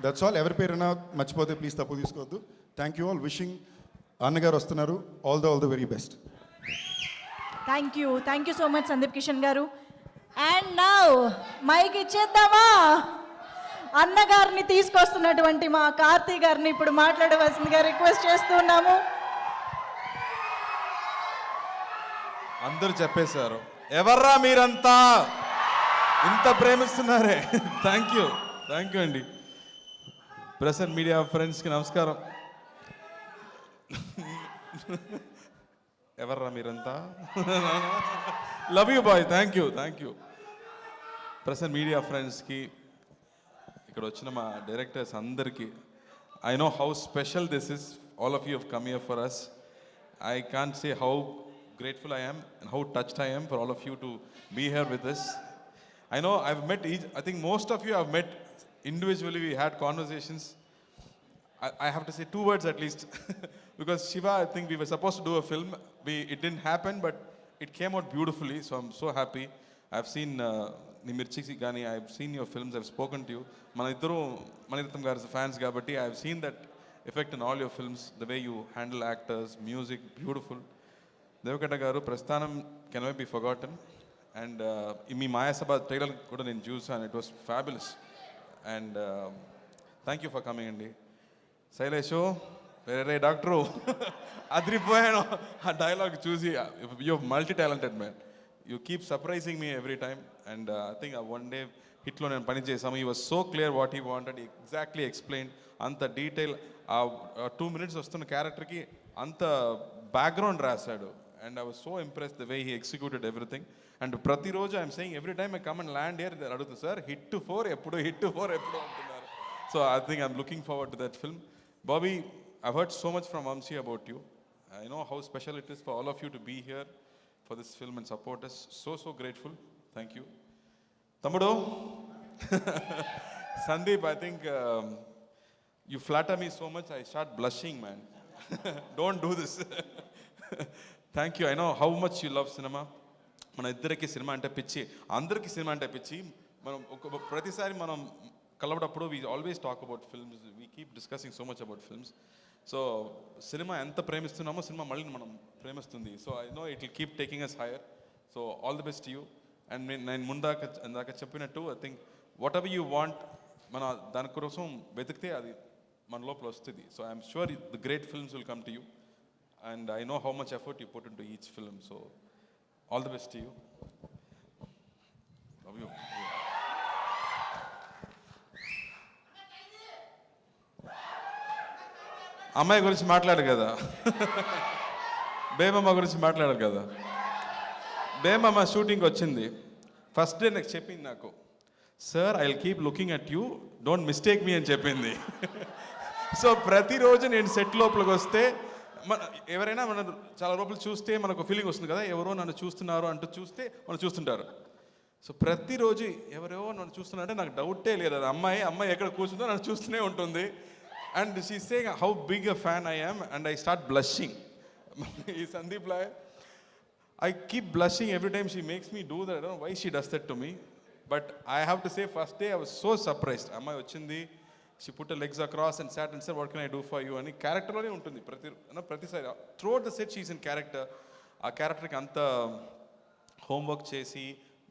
U: That's all. ఎవరి పేరైనా మర్చిపోతే ప్లీజ్ తప్పు తీసుకోవద్దు. Thank you all. Wishing Annagaru Vastunnaru. All the very best.
A: Thank you so much Sundeep Kishan garu. And now mic ఇచ్చేద్దామా? అన్నగారిని తీసుకొస్తున్నటువంటి మా కార్తీ గారిని ఇప్పుడు మాట్లాడవలసిందిగా రిక్వెస్ట్ చేస్తున్నాము.
H: అందరూ చెప్పేశారు. ఎవర్రా మీరంతా ఇంత ప్రేమిస్తున్నారే? థ్యాంక్ యూ అండి. ప్రెస్ అండ్ మీడియా ఫ్రెండ్స్కి నమస్కారం. ఎవర్రా మీరంతా? Love you boy. Thank you. Press and media ఫ్రెండ్స్కి, ఇక్కడ వచ్చిన మా డైరెక్టర్స్ అందరికీ, I know how special this is. All of you have come here for us. I can't say how grateful I am and how touched I am for all of you to be here with us. I know I've met I think most of you have met individually. We had conversations. I have to say 2 words at least because Shiva, I think we were supposed to do a film. It didn't happen, but it came out beautifully. So I'm so happy. I've seen Nimirchi Gani. I've seen your films. I've spoken to you. Maniratham Garu's fans kabatti I've seen that effect in all your films. The way you handle actors, music, beautiful. Devakata Garu, Prasthanam cannot be forgotten. And మీ Mayasabha trailer కూడా నేను చూసాను. It was fabulous. And thank you for coming అండి. శైలేషు, వేరే doctor, అదిరిపోయాను ఆ dialogue చూసి. You multi talented man. You keep surprising me every time. And I think one day హిట్లో నేను పని చేసాము. He was so clear what he wanted, exactly explain. అంత డీటెయిల్ ఆ 2 minutes వస్తున్న క్యారెక్టర్కి అంత బ్యాక్గ్రౌండ్ రాశాడు. And I was so impressed the way he executed everything. And ప్రతిరోజు I'm saying every time I come and land here అడుగుతుంది, sir hit 4 ఎప్పుడు అంటున్నారు. So I think I'm looking forward to that film. Bobby, I've heard so much from Vamsi about you. I know how special it is for all of you to be here for this film and support us. So grateful. Thank you. Tamudu, Sandeep, I think you flatter me so much, I start blushing, man. Don't do this. Thank you. I know how much you love cinema. మన ఇద్దరికి cinema అంటే పిచ్చి, అందరికీ cinema అంటే పిచ్చి. మనం ప్రతిసారి మనం కలవడప్పుడు we always talk about films. We keep discussing so much about films. So cinema ఎంత ప్రేమిస్తున్నామో సినిమా మళ్ళీ మనం ప్రేమిస్తుంది. So I know it will keep taking us higher. So all the best you. And నేను ఇందాక చెప్పినట్టు I think whatever you want, మన దానికోసం వెతికితే అది మన లోపల వస్తుంది. So I'm sure the great films will come to you. And I know how much effort you put in to each film. So all the best to you. Love you. అమ్మాయి గురించి మాట్లాడు కదా, బేమమ్మ గురించి మాట్లాడారు కదా. బేమమ్మ షూటింగ్కి వచ్చింది. ఫస్ట్ డే నాకు చెప్పింది, నాకు sir I will keep looking at you, don't mistake me అని చెప్పింది. సో ప్రతిరోజు నేను సెట్ లోపలికి వస్తే ఎవరైనా మన చాలా లోపల చూస్తే మనకు ఫీలింగ్ వస్తుంది కదా, ఎవరో నన్ను చూస్తున్నారు అంటూ చూస్తే మనం చూస్తుంటారు. సో ప్రతిరోజు ఎవరో నన్ను చూస్తున్నారంటే నాకు డౌటే లేదు, అది అమ్మాయి ఎక్కడ కూర్చుందో నన్ను చూస్తూనే ఉంటుంది. And she's saying how big a fan I am, and I start blushing. Sandeep Lai, I keep blushing every time she makes me do that. I don't know why she does that to me. But I have to say, first day I was so surprised. Amma ochindi, she put her legs across and sat and said, what can I do for you? Ani character lone untundi prati side. Throughout the set she's in character. Aa character ki anta homework chesi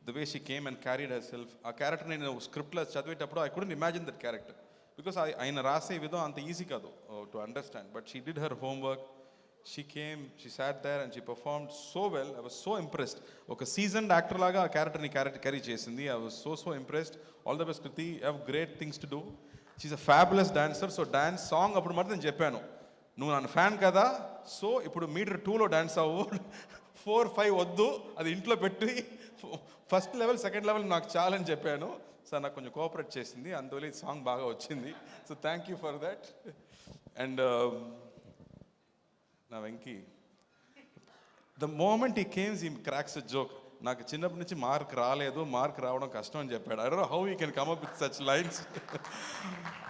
H: the way she came and carried her self. ఆ character నేను స్క్రిప్ట్లో చదివేటప్పుడు I couldn't imagine that character because ఆయన రాసే విధం అంత easy కాదు to understand. But she did her homework. She came, she sat there and she performed so well. I was so impressed. ఒక సీజన్డ్ యాక్టర్ లాగా ఆ క్యారెక్టర్ని క్యారీ చేసింది. I was so impressed. All the best Kriti. You have great things to do. She's a fabulous dancer. So dance song అప్పుడు మాత్రం నేను చెప్పాను, నువ్వు నన్ను ఫ్యాన్ కదా, సో ఇప్పుడు మీటర్ 2లో డాన్స్ అవ్వు, 4, 5 వద్దు, అది ఇంట్లో పెట్టి ఫస్ట్ లెవెల్ సెకండ్ లెవెల్ నాకు చాలని చెప్పాను. సార్ నాకు కొంచెం కోఆపరేట్ చేసింది, అందువల్ల ఈ సాంగ్ బాగా వచ్చింది. So thank you for that. And నా వెంకీ, ద మూమెంట్ ఈ కేమ్స్ ఈ క్రాక్స్ జోక్. నాకు చిన్నప్పటి నుంచి మార్క్ రాలేదు, మార్క్ రావడం కష్టం అని చెప్పాడు. I don't know how you can come up with such lines.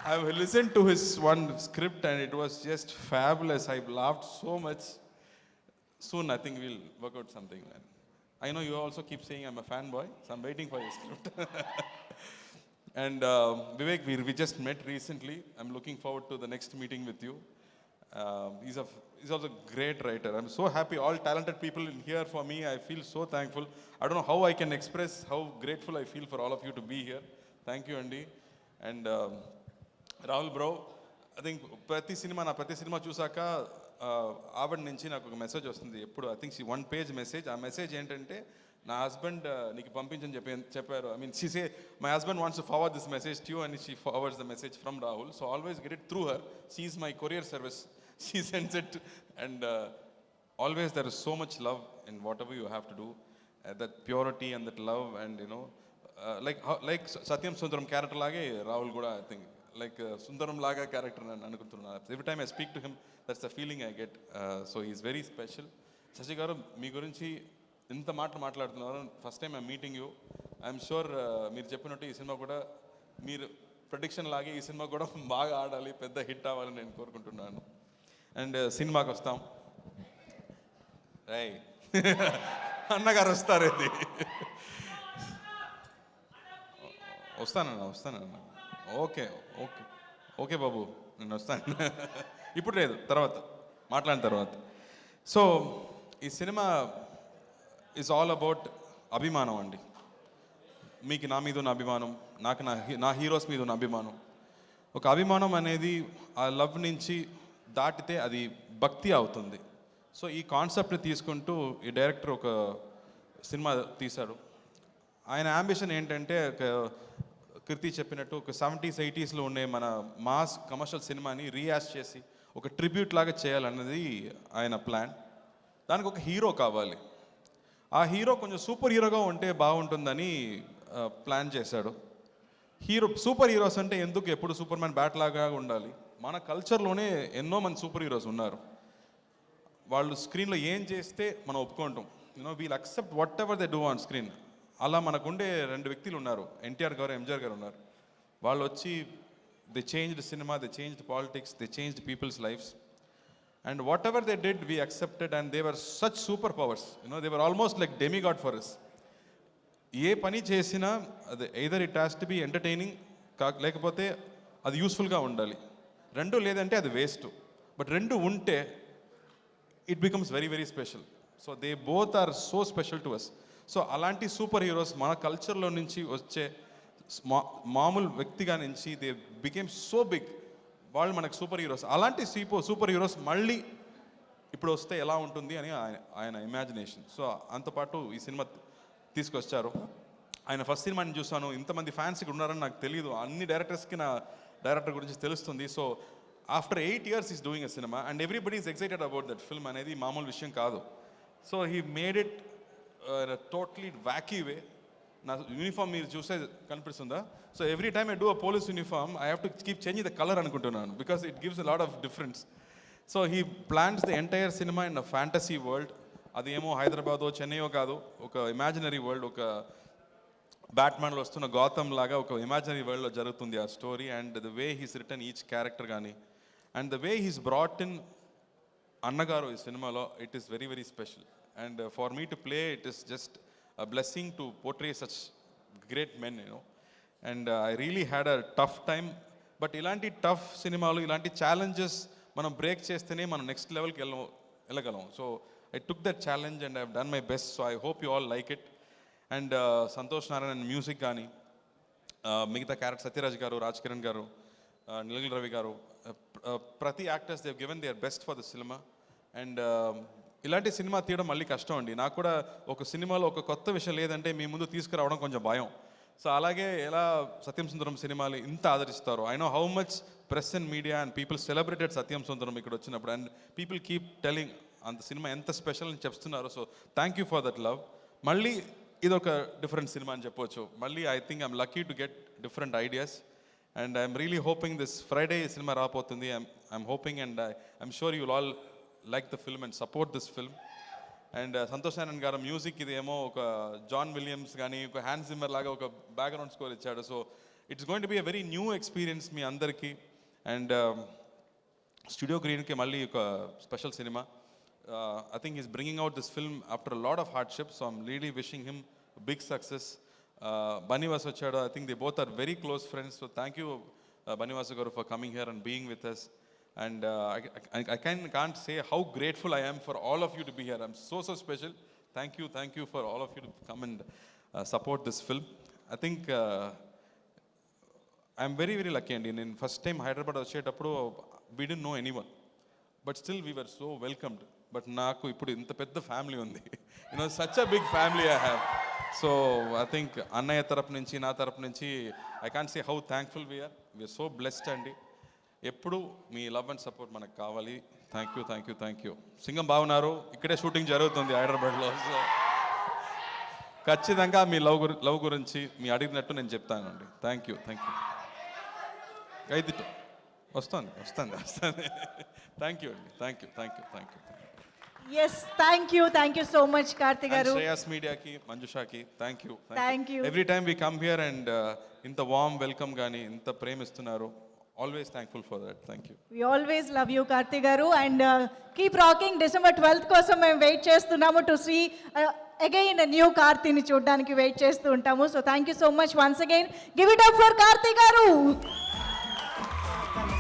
H: I have listen to his one script and it was just fabulous. I laughed so much. Soon I think we'll work out something, man. I know you also keep saying I'm a fanboy, so I'm waiting for your script. And Vivek, we just met recently. I'm looking forward to the next meeting with you. He's also a great writer. I'm so happy. All talented people in here for me. I feel so thankful. I don't know how I can express how grateful I feel for all of you to be here. Thank you, Andy. And Rahul bro, I think ప్రతి సినిమా చూసాక ఆవిడ నుంచి నాకు ఒక message వస్తుంది ఎప్పుడు. I think 1 page message. ఆ మెసేజ్ ఏంటంటే, నా హస్బెండ్ నీకు పంపించని చెప్పారు. I mean she say my husband wants to forward this message to you and she forwards the message from Rahul. So always get it through her. She is my courier service. She sends it and always there is so much love in whatever you have to do. That purity and that love and you know like Satyam Sundaram character లాగే రాహుల్ కూడా I think like సుందరం లాగా character అని అనుకుంటున్నాను. Every time I speak to him that's the feeling I get. So is very special. Sashi గారు, మీ గురించి ఇంత మాట్లాడుతున్నారు. First time I meeting you. I'm sure మీరు చెప్పినట్టు ఈ సినిమా కూడా మీరు ప్రెడిక్షన్ లాగే ఈ సినిమా కూడా బాగా ఆడాలి, పెద్ద హిట్ అవ్వాలని నేను కోరుకుంటున్నాను. అండ్ సినిమాకి వస్తాం. రై అన్నగారు వస్తారు. ఇది వస్తానన్నా. ఓకే బాబు, నేను వస్తాను. ఇప్పుడు లేదు, తర్వాత మాట్లాడిన తర్వాత. సో ఈ సినిమా ఈజ్ ఆల్ అబౌట్ అభిమానం అండి. మీకు నా మీద ఉన్న అభిమానం, నాకు నా హీరోస్ మీద ఉన్న అభిమానం. ఒక అభిమానం అనేది ఆ లవ్ నుంచి దాటితే అది భక్తి అవుతుంది. సో ఈ కాన్సెప్ట్ని తీసుకుంటూ ఈ డైరెక్టర్ ఒక సినిమా తీశాడు. ఆయన అంబిషన్ ఏంటంటే, కృతి చెప్పినట్టు ఒక 70s 80sలో ఉండే మన మాస్ కమర్షియల్ సినిమాని రీయాస్ట్ చేసి ఒక ట్రిబ్యూట్ లాగా చేయాలన్నది ఆయన ప్లాన్. దానికి ఒక హీరో కావాలి. ఆ హీరో కొంచెం సూపర్ హీరోగా ఉంటే బాగుంటుందని ప్లాన్ చేశాడు. సూపర్ హీరోస్ అంటే ఎందుకు ఎప్పుడు సూపర్ మ్యాన్ బ్యాట్ లాగా ఉండాలి? మన కల్చర్లోనే ఎన్నో మంది సూపర్ హీరోస్ ఉన్నారు. వాళ్ళు స్క్రీన్లో ఏం చేస్తే మనం ఒప్పుకుంటాం. We'll accept whatever they do on screen. అలా మనకుండే 2 వ్యక్తులు ఉన్నారు, ఎన్టీఆర్ గారు, ఎంజిఆర్ గారు ఉన్నారు. వాళ్ళు వచ్చి they changed cinema, they changed politics, they changed people's lives. And whatever they did we accepted and they were such super powers. They were almost like demigod for us. ఏ పని చేసినా అది either it has to be entertaining, లేకపోతే అది యూస్ఫుల్గా ఉండాలి. 2 లేదంటే అది వేస్ట్. బట్ 2 ఉంటే it becomes very very special. So they both are so special to us. So అలాంటి సూపర్ హీరోస్ మన కల్చర్లో నుంచి వచ్చే మామూలు వ్యక్తిగా నుంచి దే బికేమ్ సో బిగ్. వాళ్ళు మనకు సూపర్ హీరోస్. అలాంటి సూపర్ హీరోస్ మళ్ళీ ఇప్పుడు వస్తే ఎలా ఉంటుంది అని ఆయన ఇమాజినేషన్. సో అంతపాటు ఈ సినిమా తీసుకొచ్చారు. ఆయన ఫస్ట్ సినిమాని చూసాను, ఇంతమంది ఫ్యాన్స్ ఇక్కడ ఉన్నారని నాకు తెలియదు. అన్ని డైరెక్టర్స్కి నా డైరెక్టర్ గురించి తెలుస్తుంది. So after 8 years is doing a cinema and everybody is excited about that film అనేది మామూలు విషయం కాదు. So he made it totally wacky way. నా యూనిఫామ్ మీరు చూసే కనిపిస్తుందా? So every time I do a police uniform I have to keep changing the colour అనుకుంటున్నాను, because it gives a lot of difference. So he plans the entire cinema in a fantasy world. అది ఏమో హైదరాబాదో చెన్నైయో కాదు, ఒక imaginary world, ఒక బ్యాట్మ్యాన్లో వస్తున్న గౌతమ్ లాగా ఒక imaginary వరల్డ్లో జరుగుతుంది ఆ story. And the way he's written each character కానీ and the way he's brought in అన్నగారు ఈ సినిమాలో, it is very very special. And for me to play, it is just a blessing to portray such great men, And I really had a tough time. But ilanti tough cinemalu, ilanti challenges manam break chestene manam next level ki ellagalam. So I took that challenge and I have done my best. So I hope you all like it. And Santosh Narayana music కానీ మిగతా character Sathyaraj గారు, రాజ్ కిరణ్ గారు, నిలగిల్ రవి గారు, ప్రతి actors they've given their best for the cinema. And ఇలాంటి cinema తీయడం మళ్ళీ కష్టం అండి. నాకు కూడా ఒక సినిమాలో ఒక కొత్త విషయం లేదంటే మీ ముందు తీసుకురావడం కొంచెం భయం. సో అలాగే ఎలా సత్యం సుందరం సినిమాలు ఇంత ఆదరిస్తారు. I know how much press and media and people celebrated Satyam Sundaram ఇక్కడ వచ్చినప్పుడు. అండ్ పీపుల్ కీప్ టెలింగ్ అంత సినిమా ఎంత స్పెషల్ అని చెప్తున్నారు. So thank you for that love. మళ్ళీ ఇదొక డిఫరెంట్ సినిమా అని చెప్పవచ్చు. మళ్ళీ I think I'm lucky to get different ideas. And I'm really hoping this Friday cinema రాబోతుంది. I'm hoping and I'm sure you'll all like the film and support this film. And Santosh Narayana గారు music ఇదేమో ఒక John Williams కానీ ఒక హ్యాన్స్ Zimmer లాగా ఒక background score ఇచ్చాడు. So it's going to be a very new experience మీ అందరికీ. అండ్ స్టూడియో గ్రీన్కి మళ్ళీ ఒక special cinema. I think he's bringing out this film after a lot of hardship, so I'm really wishing him a big success. Bunny Vasachada, I think they both are very close friends, so thank you Bunny Vasagaru for coming here and being with us. And I can't say how grateful I am for all of you to be here. I'm so special. Thank you for all of you to come and support this film. I think I'm very lucky, and in first time Hyderabad వచ్చేటప్పుడు we didn't know anyone, but still we were so welcomed. But నాకు ఇప్పుడు ఇంత పెద్ద family ఉంది, you know such a big family I have. So I think అన్నయ్య తరపు నుంచి నా తరపు నుంచి I can't say how thankful we are so blessed అండి. ఎప్పుడు మీ లవ్ అండ్ సపోర్ట్ మనకు కావాలి. Thank you. సింగం బాగున్నారు, ఇక్కడే షూటింగ్ జరుగుతుంది హైదరాబాద్లో. సో ఖచ్చితంగా మీ లవ్ గురించి మీ అడిగినట్టు నేను చెప్తానండి. Thank you. అయితే వస్తుంది. థ్యాంక్ యూ అండి. Thank you.
A: Yes, thank you so much Karthi garu.
H: Shreyas మీడియాకి, మంజుషాకి thank you.
A: Thank you.
H: Every time we come here and ఇంత వార్మ్ వెల్కమ్ కానీ ఇంత ప్రేమిస్తున్నారు. Always thankful for that. Thank you.
A: We always love you Karthi garu. And keep rocking. December 12th కోసం మేము wait చేస్తున్నాము to see again new కార్తీని చూడడానికి wait చేస్తూ ఉంటాము. So thank you so much once again. Give it up for Karthi garu.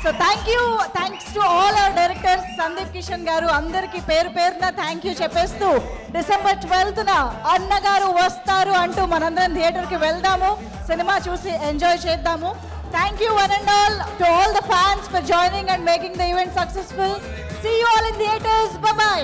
A: So thanks to all our directors. Sundeep Kishan garu అందరికీ పేరున thank you చెప్పేస్తూ డిసెంబర్ 12th అన్నగారు వస్తారు అంటూ మనందరం థియేటర్కి వెళ్దాము, సినిమా చూసి ఎంజాయ్ చేద్దాము. Thank you one and all to all the fans for joining and making the event successful. See you all in theatres. Bye.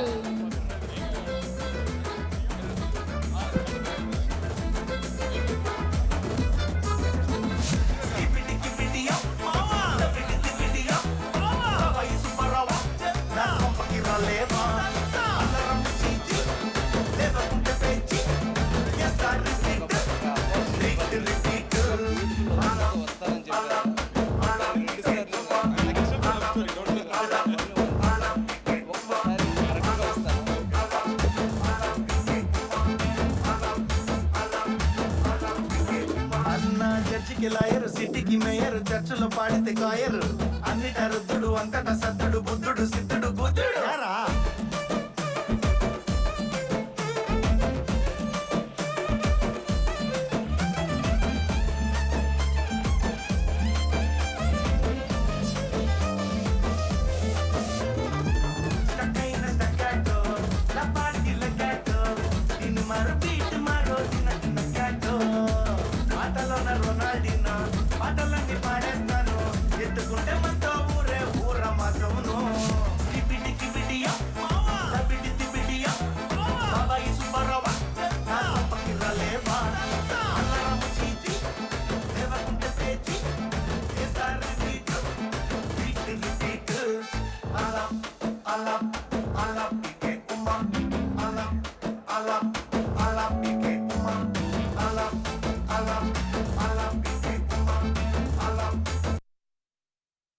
D: చర్చికి లాయరు, సిటీకి మేయరు, చర్చిలో పాడితే కాయరు, అన్నిట రుద్దుడు, అంతటా సద్దుడు, బుద్ధుడు సిద్ధుడు బుద్ధుడు.